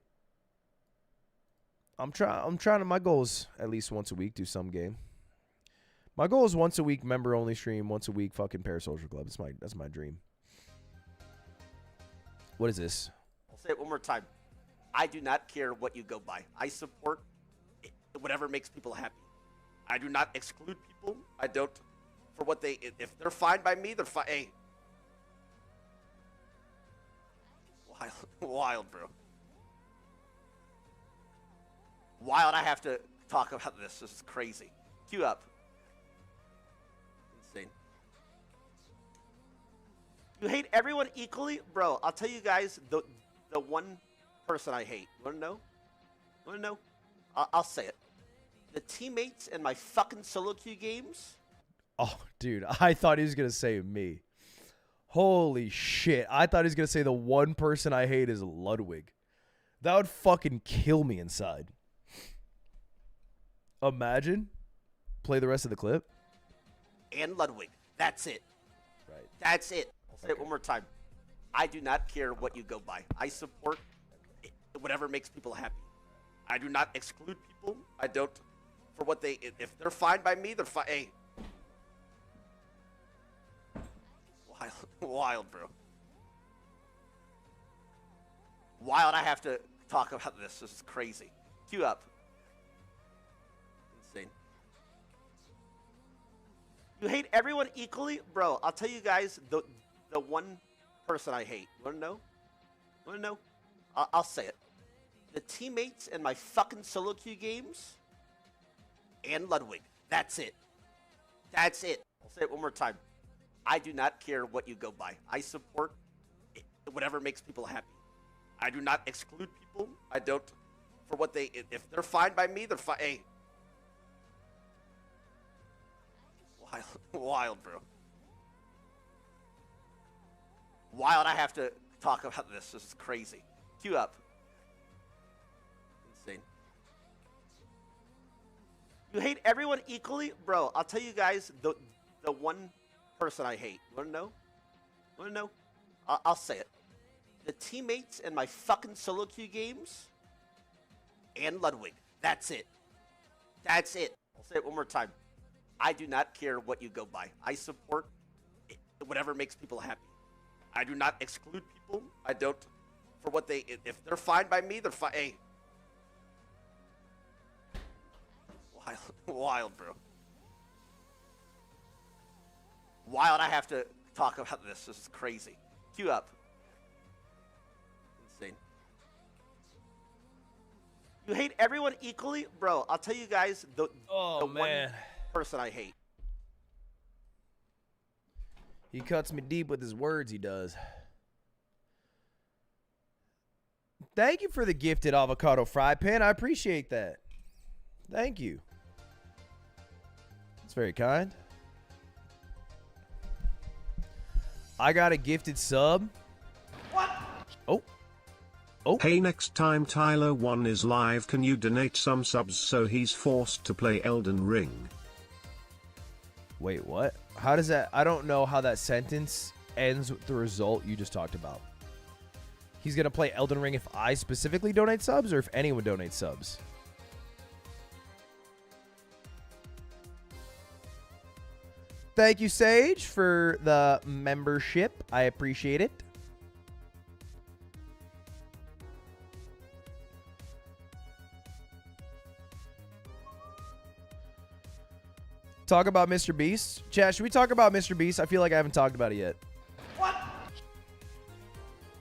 I'm trying to, my goal is at least once a week do some game. My goal is once a week member only stream, once a week fucking Parasocial Club. That's my dream. What is this? I'll say it one more time. I do not care what you go by. I support whatever makes people happy. I do not exclude people. I don't for what they, if they're fine by me, they're fine. Hey. Wild, bro. Wild, I have to talk about this. This is crazy. Cue up. Insane. You hate everyone equally? Bro, I'll tell you guys the one person I hate. You want to know? You want to know? I'll say it. The teammates in my fucking solo queue games. Oh, dude, I thought he was going to say me. Holy shit. I thought he was going to say the one person I hate is Ludwig. That would fucking kill me inside. Imagine. Play the rest of the clip. And Ludwig. That's it. Right. That's it. I'll say it one more time. I do not care what you go by. I support whatever makes people happy. I do not exclude people. I don't for what they, if they're fine by me, they're fine. Hey. Wild, bro. Wild, I have to talk about this. This is crazy. Cue up. Insane. You hate everyone equally? Bro, I'll tell you guys the one person I hate. You wanna know? You wanna know? I'll say it. The teammates in my fucking solo queue games and Ludwig. That's it. That's it. I'll say it one more time. I do not care what you go by. I support whatever makes people happy. I do not exclude people. I don't, for what they, if they're fine by me, they're fine. Hey. Wild, bro. Wild, I have to talk about this. This is crazy. Queue up. Insane. You hate everyone equally? Bro, I'll tell you guys the one person I hate. You wanna know? You wanna know? I'll say it. The teammates in my fucking solo queue games and Ludwig. That's it. That's it. I'll say it one more time. I do not care what you go by. I support whatever makes people happy. I do not exclude people. I don't, for what they, if they're fine by me, they're fine. Hey. Wild, bro. Wild, I have to talk about this. This is crazy. Queue up. Insane. You hate everyone equally? Bro, I'll tell you guys the one person I hate. He cuts me deep with his words, he does. Thank you for the gifted avocado fry pan. I appreciate that. Thank you. It's very kind. I got a gifted sub. What? Oh. Oh. Hey, next time Tyler 1 is live, can you donate some subs so he's forced to play Elden Ring? Wait, what? How does that? I don't know how that sentence ends with the result you just talked about. He's going to play Elden Ring if I specifically donate subs or if anyone donates subs? Thank you, Sage, for the membership. I appreciate it. Talk about Mr. Beast. Chat, should we talk about Mr. Beast? I feel like I haven't talked about it yet.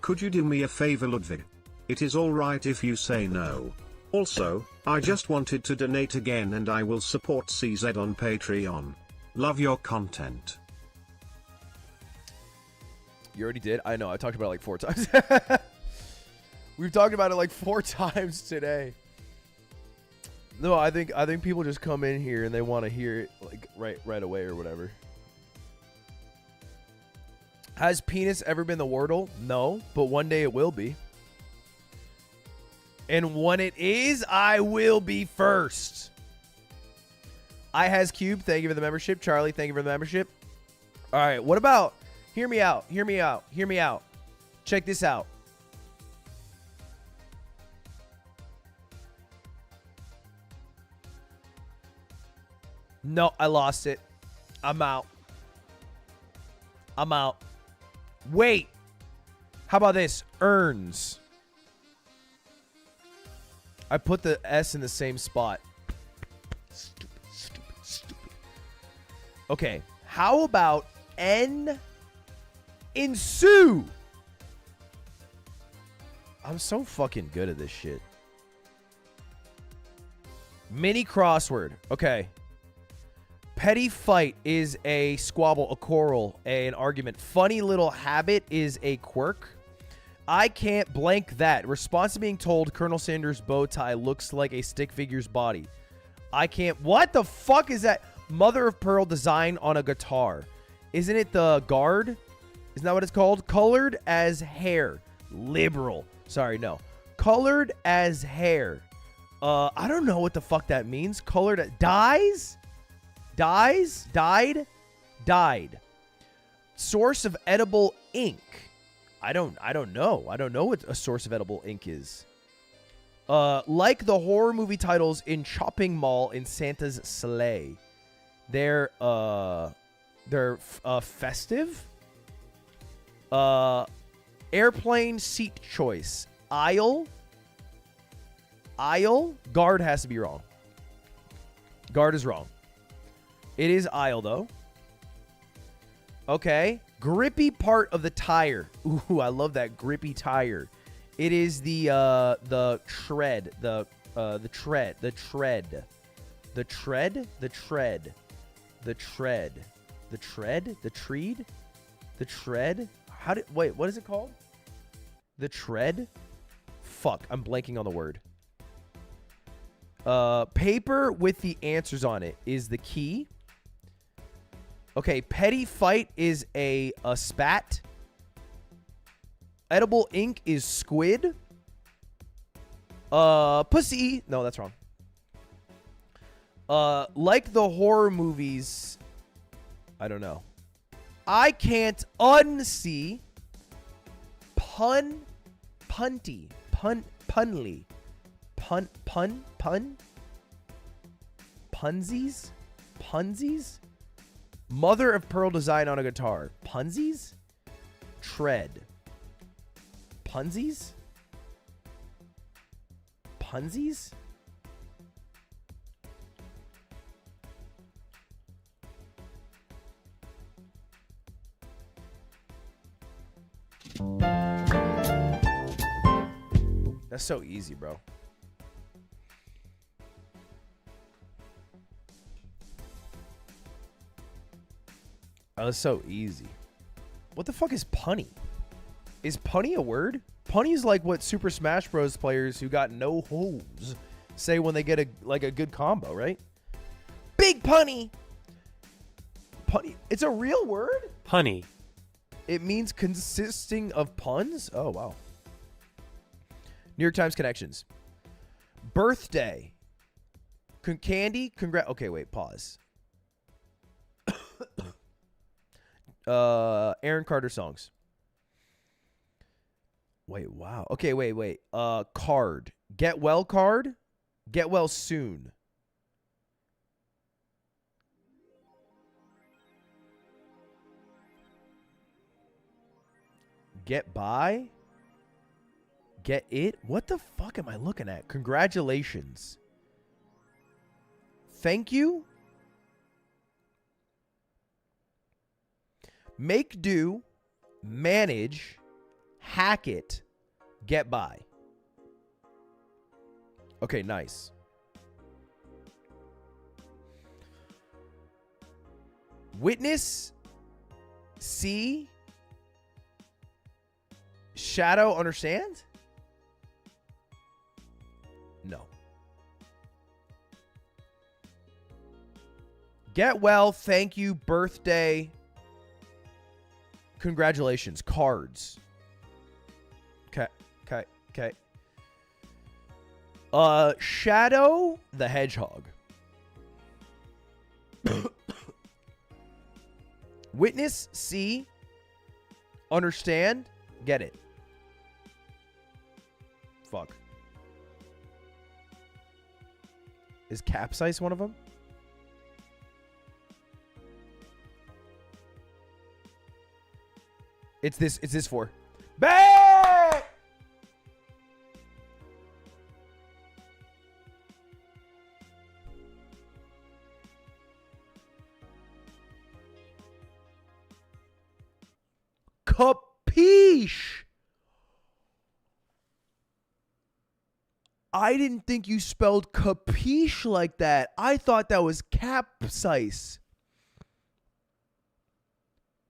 Could you do me a favor, Ludwig? It is alright if you say no. Also, I just wanted to donate again and I will support CZ on Patreon. Love your content. You already did? I know. I talked about it like 4 times. We've talked about it like 4 times today. No, I think people just come in here and they want to hear it like right away or whatever. Has penis ever been the Wordle? No, but one day it will be. And when it is, I will be first. I has Cube, thank you for the membership. Charlie, thank you for the membership. All right, what about, hear me out, hear me out, hear me out. Check this out. No, I lost it. I'm out. I'm out. Wait. How about this? Earns. I put the S in the same spot. Stupid, stupid, stupid. Okay. How about N ensue? I'm so fucking good at this shit. Mini crossword. Okay. Petty fight is a squabble, a quarrel, an argument. Funny little habit is a quirk. I can't blank that. Response to being told Colonel Sanders' bow tie looks like a stick figure's body. I can't. What the fuck is that? Mother of pearl design on a guitar. Isn't it the guard? Isn't that what it's called? Colored as hair. Liberal. Sorry, no. Colored as hair. I don't know what the fuck that means. Colored. Dies? Dies? Died? Died. Source of edible ink. I don't know. I don't know what a source of edible ink is. Like the horror movie titles in Chopping Mall in Santa's Sleigh. They're festive. Airplane seat choice. Aisle. Aisle. Guard has to be wrong. Guard is wrong. It is aisle, though. Okay. Grippy part of the tire. Ooh, I love that grippy tire. It is the tread. The tread. The tread. The tread. The tread. The tread. The tread. The treed. The tread. Wait, what is it called? The tread? Fuck, I'm blanking on the word. Paper with the answers on it is the key. Okay, petty fight is a spat. Edible ink is squid. Pussy. No, that's wrong. Like the horror movies. I don't know. I can't unsee. Punty. Punly. Punsies? Mother of pearl design on a guitar. Punsies? Tread. Punsies? That's so easy, bro. Oh, that's so easy. What the fuck is punny? Is punny a word? Punny is like what Super Smash Bros. Players who got no holes say when they get a good combo, right? Big punny. Punny. It's a real word? Punny. It means consisting of puns? Oh, wow. New York Times connections. Birthday. Candy. Okay, wait. Pause. Aaron Carter songs. Wait, wow. Okay, wait. Card. Get well card. Get well soon. Get by. Get it? What the fuck am I looking at? Congratulations. Thank you. Make do. Manage. Hack it. Get by. Okay, nice. Witness. See. Shadow. Understand? No. Get well. Thank you. Birthday. Congratulations. Cards. Okay. Shadow the Hedgehog. Witness. See. Understand. Get it. Fuck. Is capsize one of them? It's this for. Back! Capiche! I didn't think you spelled capiche like that. I thought that was capsize.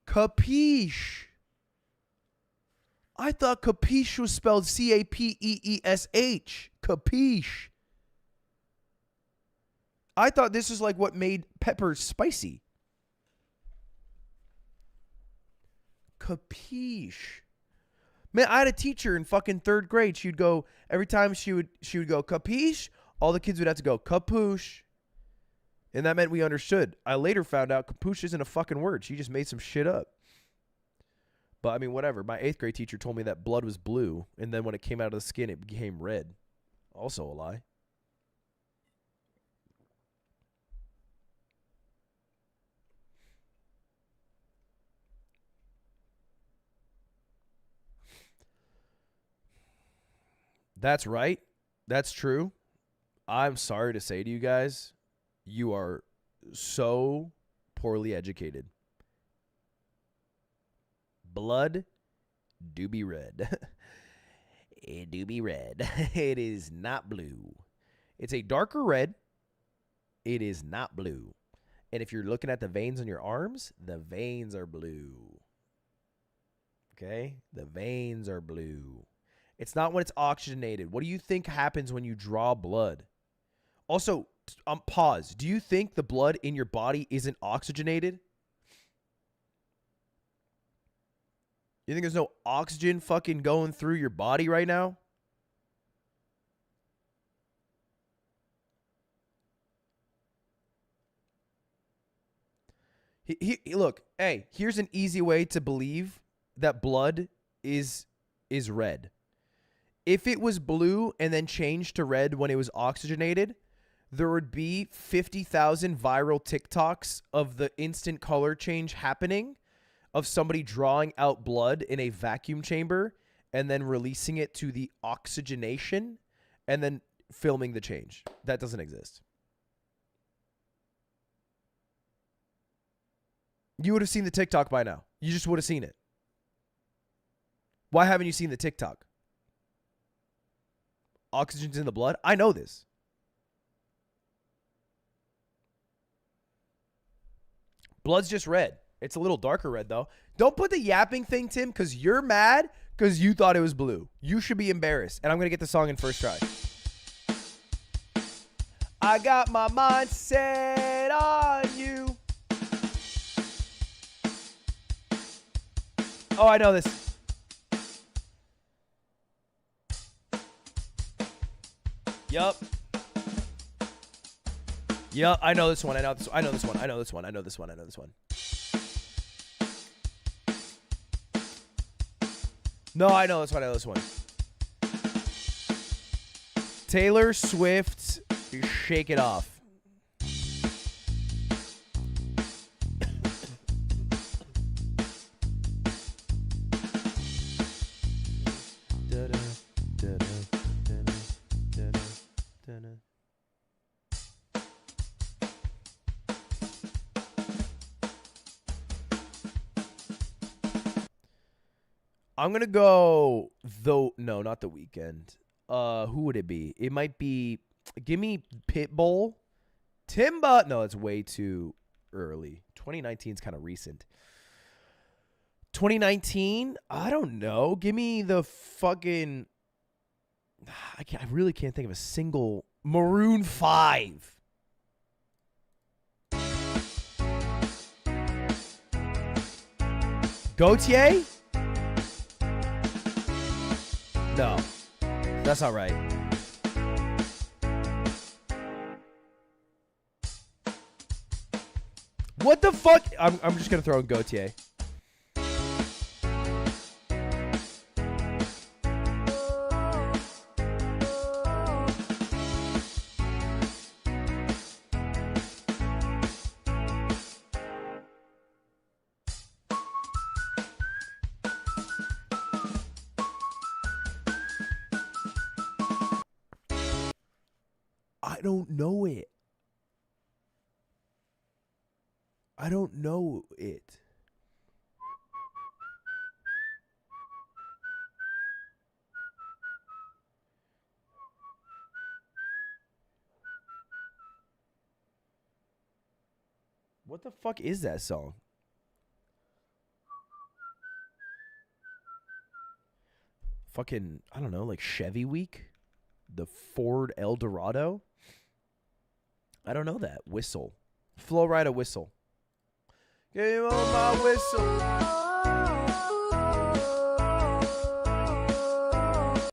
Capiche. I thought capiche was spelled C-A-P-E-E-S-H. Capiche. I thought this is like what made peppers spicy. Capiche. Man, I had a teacher in fucking 3rd grade. She'd go, every time she would go, capiche, all the kids would have to go, capoosh. And that meant we understood. I later found out capoosh isn't a fucking word. She just made some shit up. But I mean, whatever. My 8th grade teacher told me that blood was blue, and then when it came out of the skin, it became red. Also a lie. That's right. That's true. I'm sorry to say to you guys, you are so poorly educated. Blood do be red. It do be red. It is not blue. It's a darker red. It is not blue. And if you're looking at the veins on your arms, the veins are blue. Okay? The veins are blue. It's not when it's oxygenated. What do you think happens when you draw blood? Also, pause. Do you think the blood in your body isn't oxygenated? You think there's no oxygen fucking going through your body right now? Look, hey, here's an easy way to believe that blood is red. If it was blue and then changed to red when it was oxygenated, there would be 50,000 viral TikToks of the instant color change happening, of somebody drawing out blood in a vacuum chamber and then releasing it to the oxygenation and then filming the change. That doesn't exist. You would have seen the TikTok by now. You just would have seen it. Why haven't you seen the TikTok? Oxygen's in the blood? I know this. Blood's just red. It's a little darker red, though. Don't put the yapping thing, Tim, because you're mad because you thought it was blue. You should be embarrassed. And I'm going to get the song in first try. I got my mind set on you. Oh, I know this. Yup. Yup, I know this one. I know this one. I know this one. I know this one. I know this one. I know this one. No, I know this one. I know this one. Taylor Swift, Shake It Off. I'm going to go, though, no, not The Weeknd. Who would it be? It might be, give me Pitbull. Timba. No, it's way too early. 2019 is kind of recent. 2019? I don't know. Give me the fucking, I really can't think of a single. Maroon 5. Gautier? No, that's not right. What the fuck? I'm just gonna throw in Gautier. I don't know it. I don't know it. What the fuck is that song? Fucking, I don't know, like Chevy Week? The Ford Eldorado? I don't know that. Whistle. Flow Rida Whistle. Game on my whistle.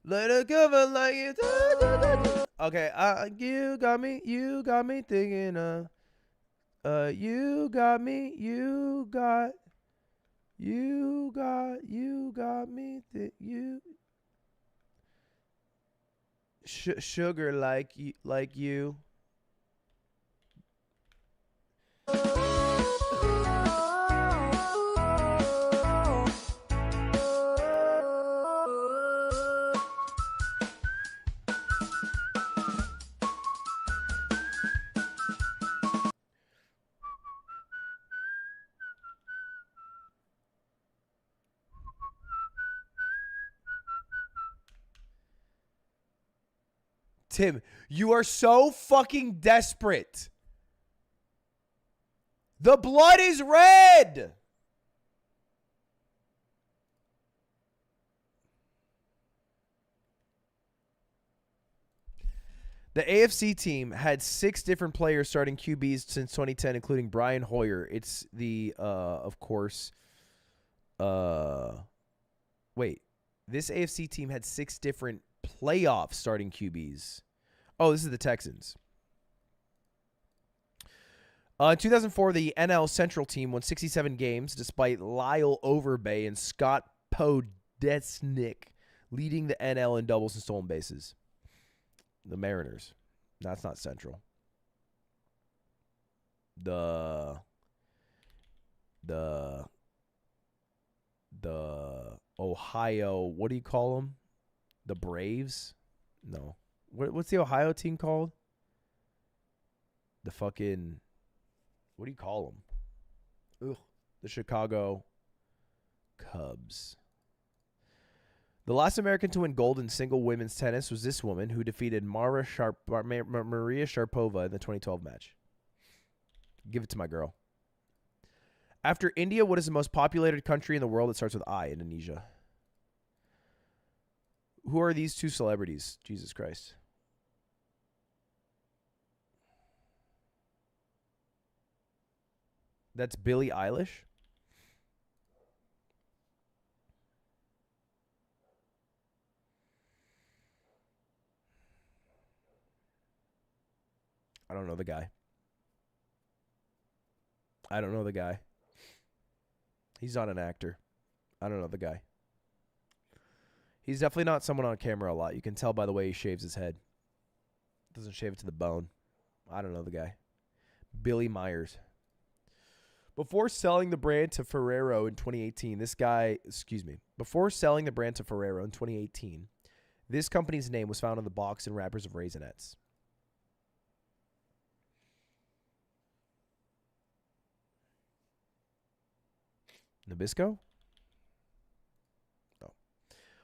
Let it cover like it. Okay, you got me thinking, you got me sugar like you. Tim, you are so fucking desperate. The blood is red. The AFC team had 6 different players starting QBs since 2010, including Brian Hoyer. It's the, of course, wait. This AFC team had 6 different playoff starting QBs. Oh, this is the Texans. In 2004, the NL Central team won 67 games, despite Lyle Overbay and Scott Podesnik leading the NL in doubles and stolen bases. The Mariners. That's not Central. The Ohio, what do you call them? The Braves? No. What's the Ohio team called? The fucking, what do you call them? Ugh. The Chicago Cubs. The last American to win gold in single women's tennis was this woman who defeated Maria Sharapova in the 2012 match. Give it to my girl. After India, what is the most populated country in the world that starts with I? Indonesia. Who are these 2 celebrities? Jesus Christ. That's Billie Eilish? I don't know the guy. I don't know the guy. He's not an actor. I don't know the guy. He's definitely not someone on camera a lot. You can tell by the way he shaves his head. Doesn't shave it to the bone. I don't know the guy. Billy Myers. Before selling the brand to Ferrero in 2018, before selling the brand to Ferrero in 2018, this company's name was found on the box and wrappers of Raisinets. Nabisco? No.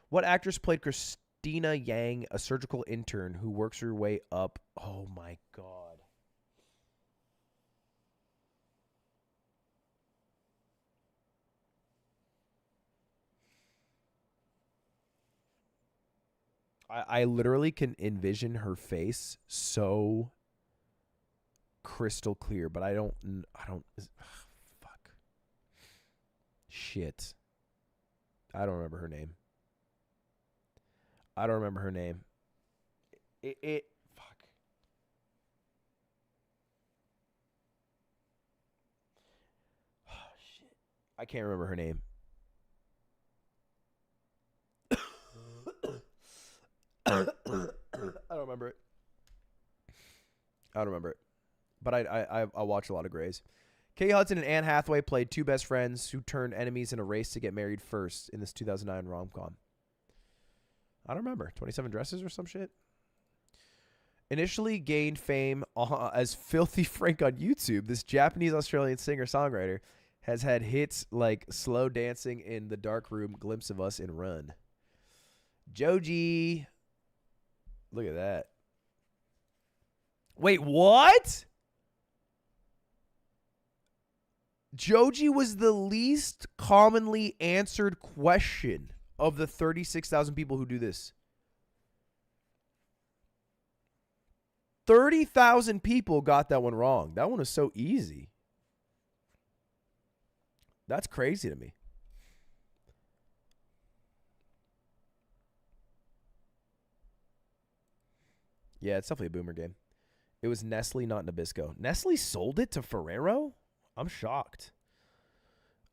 What actress played Christina Yang, a surgical intern who works her way up? Oh my God. I literally can envision her face so crystal clear, but I don't fuck. Shit. I don't remember her name. Fuck. Oh, shit. I can't remember her name. I don't remember it. But I watch a lot of Grays. Kay Hudson and Anne Hathaway played 2 best friends who turned enemies in a race to get married first in this 2009 rom-com. I don't remember. 27 Dresses or some shit? Initially gained fame as Filthy Frank on YouTube, this Japanese-Australian singer-songwriter has had hits like Slow Dancing in the Dark Room, Glimpse of Us, and Run. Joji. Look at that. Wait, what? Joji was the least commonly answered question of the 36,000 people who do this. 30,000 people got that one wrong. That one was so easy. That's crazy to me. Yeah, it's definitely a boomer game. It was Nestle, not Nabisco. Nestle sold it to Ferrero? I'm shocked.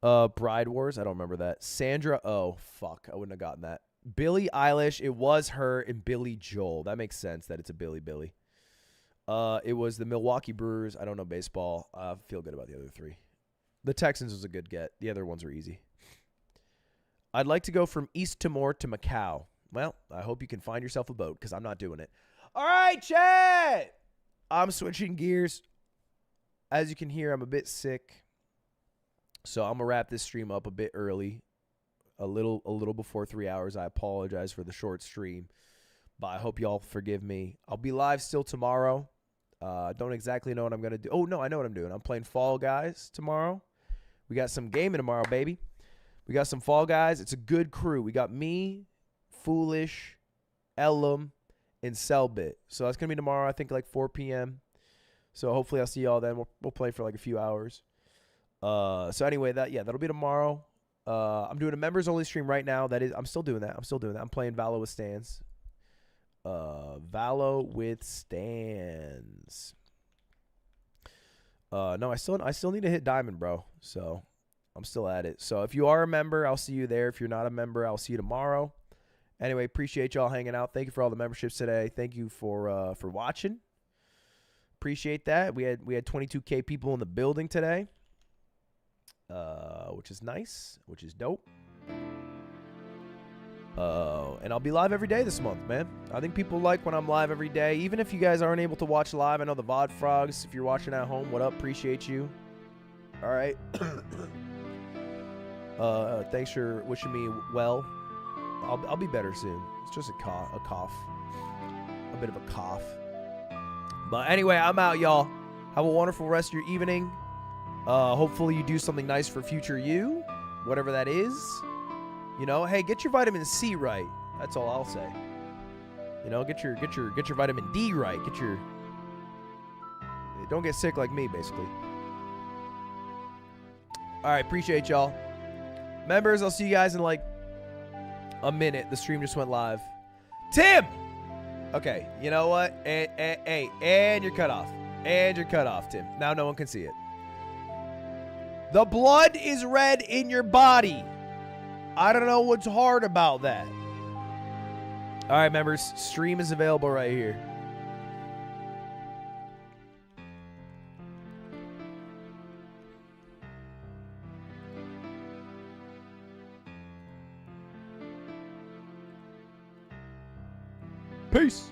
Bride Wars, I don't remember that. Sandra, oh, fuck. I wouldn't have gotten that. Billie Eilish, it was her, and Billy Joel. That makes sense that it's a Billy. It was the Milwaukee Brewers. I don't know baseball. I feel good about the other 3. The Texans was a good get. The other ones were easy. I'd like to go from East Timor to Macau. Well, I hope you can find yourself a boat, because I'm not doing it. All right, chat. I'm switching gears. As you can hear, I'm a bit sick. So I'm going to wrap this stream up a bit early. A little before 3 hours. I apologize for the short stream. but I hope y'all forgive me. I'll be live still tomorrow. Don't exactly know what I'm going to do. Oh, no, I know what I'm doing. I'm playing Fall Guys tomorrow. We got some gaming tomorrow, baby. We got some Fall Guys. It's a good crew. We got me, Foolish, Ellum, and Selbit. So that's going to be tomorrow, I think, like 4 p.m. So hopefully I'll see y'all then. We'll play for like a few hours. So anyway, that'll be tomorrow. I'm doing a members only stream right now. I'm still doing that. I'm playing Valo with Stans. Valo with Stans. No, I still need to hit diamond, bro. So I'm still at it. So if you are a member, I'll see you there. If you're not a member, I'll see you tomorrow. Anyway, appreciate y'all hanging out. Thank you for all the memberships today. Thank you for watching. Appreciate that. We had 22K people in the building today. Which is nice, which is dope. And I'll be live every day this month, man. I think people like when I'm live every day. Even if you guys aren't able to watch live, I know the VOD frogs, if you're watching at home, what up? Appreciate you. All right. Thanks for wishing me well. I'll be better soon. It's just a cough. A bit of a cough. But anyway, I'm out, y'all. Have a wonderful rest of your evening. Hopefully you do something nice for future you, whatever that is. You know, hey, get your vitamin C right. That's all I'll say. You know, get your vitamin D right. Don't get sick like me, basically. All right, appreciate y'all. Members, I'll see you guys in like a minute. The stream just went live. Tim! Okay, you know what? And you're cut off. And you're cut off, Tim. Now no one can see it. The blood is red in your body. I don't know what's hard about that. All right, members. Stream is available right here. Peace.